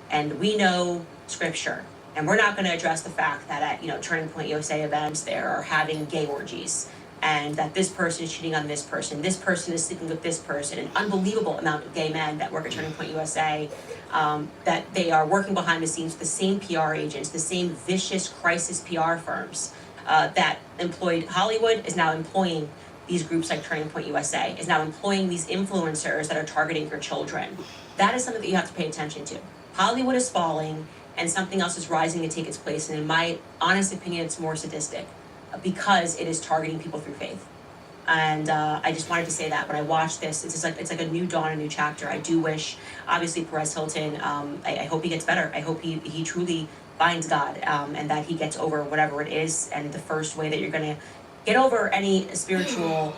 And we know scripture. And we're not going to address the fact that at Turning Point USA events, they are having gay orgies, and that this person is cheating on this person is sleeping with this person, an unbelievable amount of gay men that work at Turning Point USA, that they are working behind the scenes with the same PR agents, the same vicious crisis PR firms that employed Hollywood is now employing these groups like Turning Point USA, is now employing these influencers that are targeting your children. That is something that you have to pay attention to. Hollywood is falling, and something else is rising to take its place, and in my honest opinion, it's more sadistic because it is targeting people through faith. And I just wanted to say that when I watched this, it's like a new dawn, a new chapter. I do wish, obviously, Perez Hilton, I hope he gets better. I hope he truly finds God, and that he gets over whatever it is. And the first way that you're going to get over any spiritual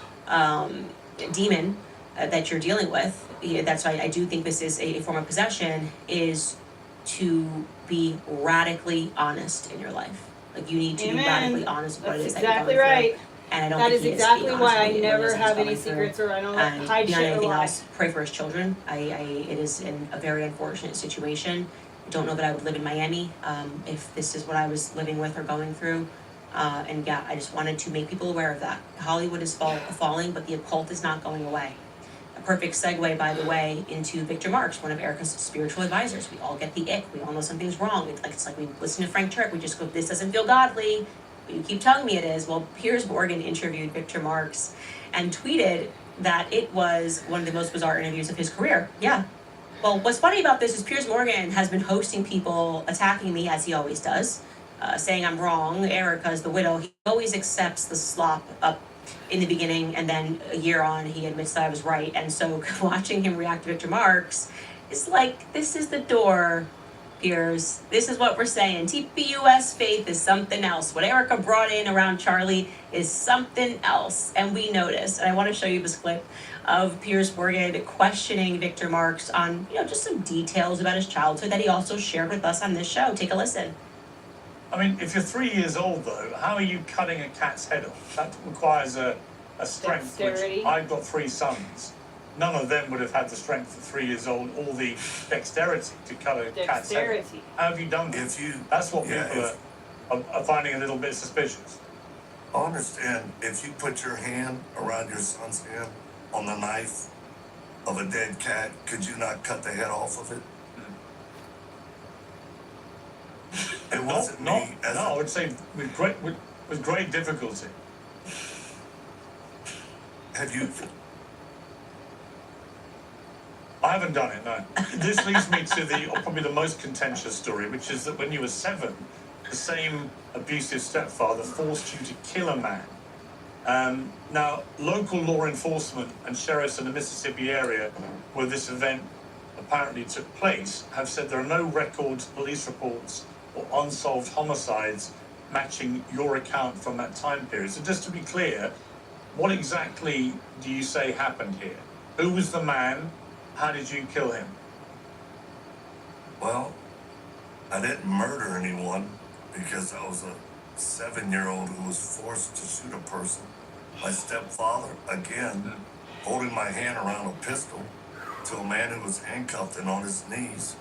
demon that you're dealing with, that's why I do think this is a form of possession, is to be radically honest in your life. Like, you need to be radically honest with what it is that you're going through. That's exactly right. And I don't think he is being honest why I with never have any secrets, or I don't hide shit or anything lie. else, pray for his children. It is in a very unfortunate situation. I don't know that I would live in Miami if this is what I was living with or going through. And yeah, I just wanted to make people aware of that. Hollywood is falling, but the occult is not going away. A perfect segue, by the way, into Victor Marx, one of Erica's spiritual advisors. We all get the ick. We all know something's wrong. It's like we listen to Frank Turk. We just go, this doesn't feel godly. But you keep telling me it is. Well, Piers Morgan interviewed Victor Marx and tweeted that it was one of the most bizarre interviews of his career. Yeah. Well, what's funny about this is Piers Morgan has been hosting people attacking me, as he always does, saying I'm wrong. Erica's the widow. He always accepts the slop up in the beginning, and then a year on, he admits that I was right. And so watching him react to Victor Marx is like, this is the door, Piers. This is what we're saying. TPUS faith is something else. What Erica brought in around Charlie is something else. And we noticed. And I want to show you this clip of Piers Morgan questioning Victor Marx on, just some details about his childhood that he also shared with us on this show. Take a listen. I mean, if you're 3 years old, though, how are you cutting a cat's head off? That requires a strength. Dexterity. Which I've got 3 sons. None of them would have had the strength at 3 years old or the dexterity to cut a cat's head off. How have you done that? That's what people are finding a little bit suspicious. I understand if you put your hand around your son's hand on the knife of a dead cat, could you not cut the head off of it? It wasn't me. No, I would say with great difficulty. Have you? I haven't done it, no. This leads me to probably the most contentious story, which is that when you were 7, the same abusive stepfather forced you to kill a man. Now, local law enforcement and sheriffs in the Mississippi area where this event apparently took place have said there are no records, police reports, or unsolved homicides matching your account from that time period. So just to be clear, what exactly do you say happened here? Who was the man? How did you kill him? Well, I didn't murder anyone because I was a 7-year-old who was forced to shoot a person. My stepfather, again, holding my hand around a pistol to a man who was handcuffed and on his knees,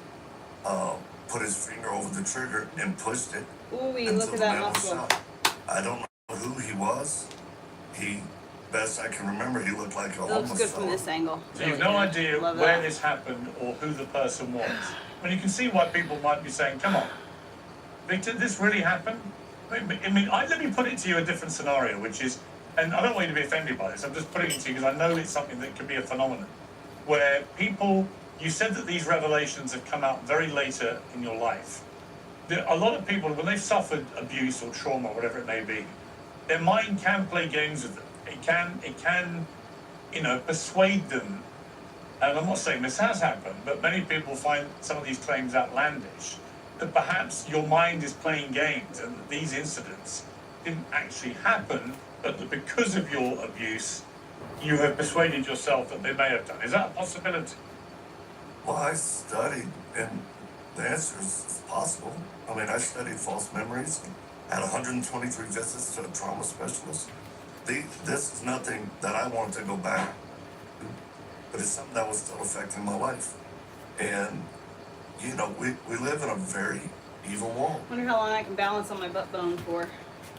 put his finger over the trigger and pushed it Ooh, until look at the that man was muscle. shot. I don't know who he was. Best I can remember, he looked like a It looks homeless good from fellow. this angle. So you've no idea where this happened or who the person was. I mean, you can see why people might be saying, come on, Victor, this really happened? Let me put it to you a different scenario, which is, and I don't want you to be offended by this, I'm just putting it to you because I know it's something that could be a phenomenon, where people, you said that these revelations have come out very later in your life. A lot of people, when they've suffered abuse or trauma, whatever it may be, their mind can play games with them. It can, persuade them. And I'm not saying this has happened, but many people find some of these claims outlandish. That perhaps your mind is playing games, and that these incidents didn't actually happen, but that because of your abuse, you have persuaded yourself that they may have done. Is that a possibility? Well, I studied, and the answer is possible. I mean, I studied false memories, had 123 visits to a trauma specialist. This is nothing that I want to go back to, but it's something that was still affecting my life. And, we live in a very evil world. I wonder how long I can balance on my butt bone for.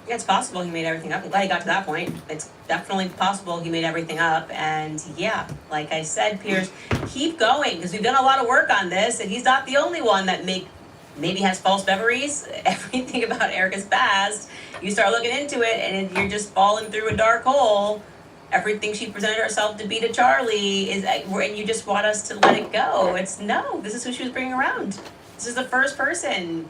Yeah, it's possible he made everything up. I'm glad he got to that point. It's definitely possible he made everything up. And yeah, like I said, Piers, keep going, because we've done a lot of work on this, and he's not the only one that maybe has false memories. Everything about Erica's past, you start looking into it, and you're just falling through a dark hole. Everything she presented herself to be to Charlie and you just want us to let it go. This is who she was bringing around. This is the first person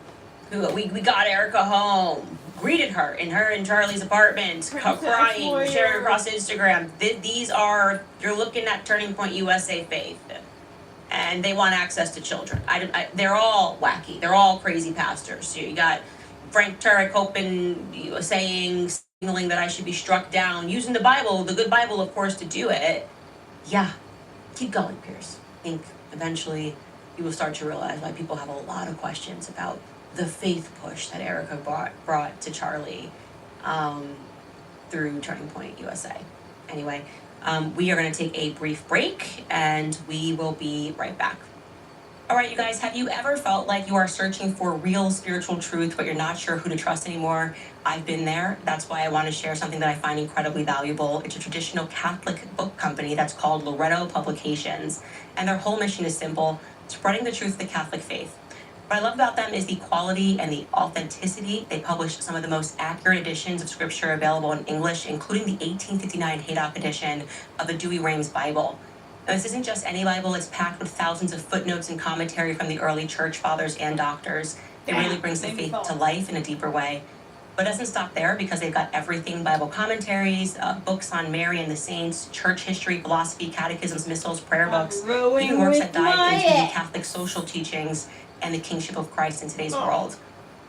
who we got Erica home, greeted her in Charlie's apartment, crying, sharing across Instagram. You're looking at Turning Point USA Faith. And they want access to children. They're all wacky. They're all crazy pastors. So you got Frank Turek signaling that I should be struck down, using the Bible, the good Bible, of course, to do it. Yeah, keep going, Piers. I think eventually you will start to realize why people have a lot of questions about the faith push that Erica brought to Charlie through Turning Point USA. Anyway, we are going to take a brief break, and we will be right back. All right, you guys, have you ever felt like you are searching for real spiritual truth, but you're not sure who to trust anymore? I've been there. That's why I want to share something that I find incredibly valuable. It's a traditional Catholic book company that's called Loretto Publications, and their whole mission is simple: spreading the truth of the Catholic faith. What I love about them is the quality and the authenticity. They publish some of the most accurate editions of scripture available in English, including the 1859 Haydock edition of the Douay-Rheims Bible. Now, this isn't just any Bible. It's packed with thousands of footnotes and commentary from the early church fathers and doctors. It really brings the faith to life in a deeper way. But it doesn't stop there, because they've got everything: Bible commentaries, books on Mary and the saints, church history, philosophy, catechisms, missals, prayer books, even works that dive into the Catholic social teachings and the kingship of Christ in today's world.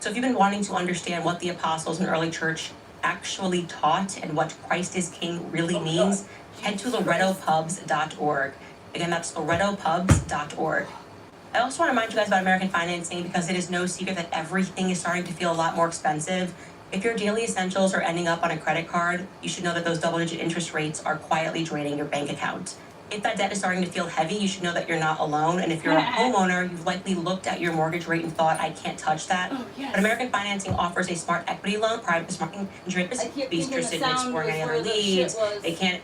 So if you've been wanting to understand what the apostles and early church actually taught and what Christ is King really means, head to LorettoPubs.org. Again, that's LorettoPubs.org. I also want to remind you guys about American financing, because it is no secret that everything is starting to feel a lot more expensive. If your daily essentials are ending up on a credit card, you should know that those double-digit interest rates are quietly draining your bank account. If that debt is starting to feel heavy, you should know that you're not alone. And if you're a homeowner, you've likely looked at your mortgage rate and thought, I can't touch that. But American Financing offers a smart equity loan, private smart interest, be interested in exploring any other leads. They can't,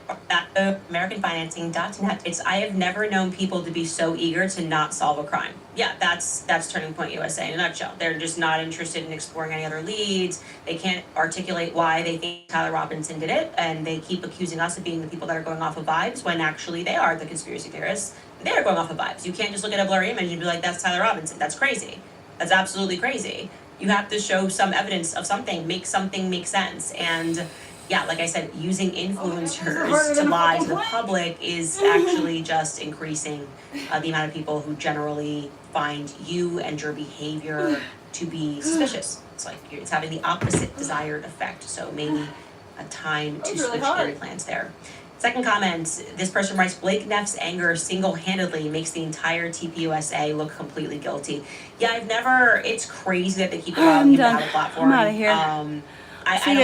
AmericanFinancing.net. I have never known people to be so eager to not solve a crime. Yeah, that's Turning Point USA in a nutshell. They're just not interested in exploring any other leads. They can't articulate why they think Tyler Robinson did it, and they keep accusing us of being the people that are going off of vibes, when actually they are the conspiracy theorists. They're going off of vibes. You can't just look at a blurry image and be like, that's Tyler Robinson. That's crazy. That's absolutely crazy. You have to show some evidence of something, make something make sense. And yeah, like I said, using influencers to lie to the public is actually just increasing the amount of people who generally find you and your behavior to be suspicious. It's like it's having the opposite desired effect. So maybe a time to switch implants there. Second comment, this person writes, Blake Neff's anger single-handedly makes the entire TPUSA look completely guilty. Yeah, it's crazy that they keep allowing him to have a platform. I'm out of here. I don't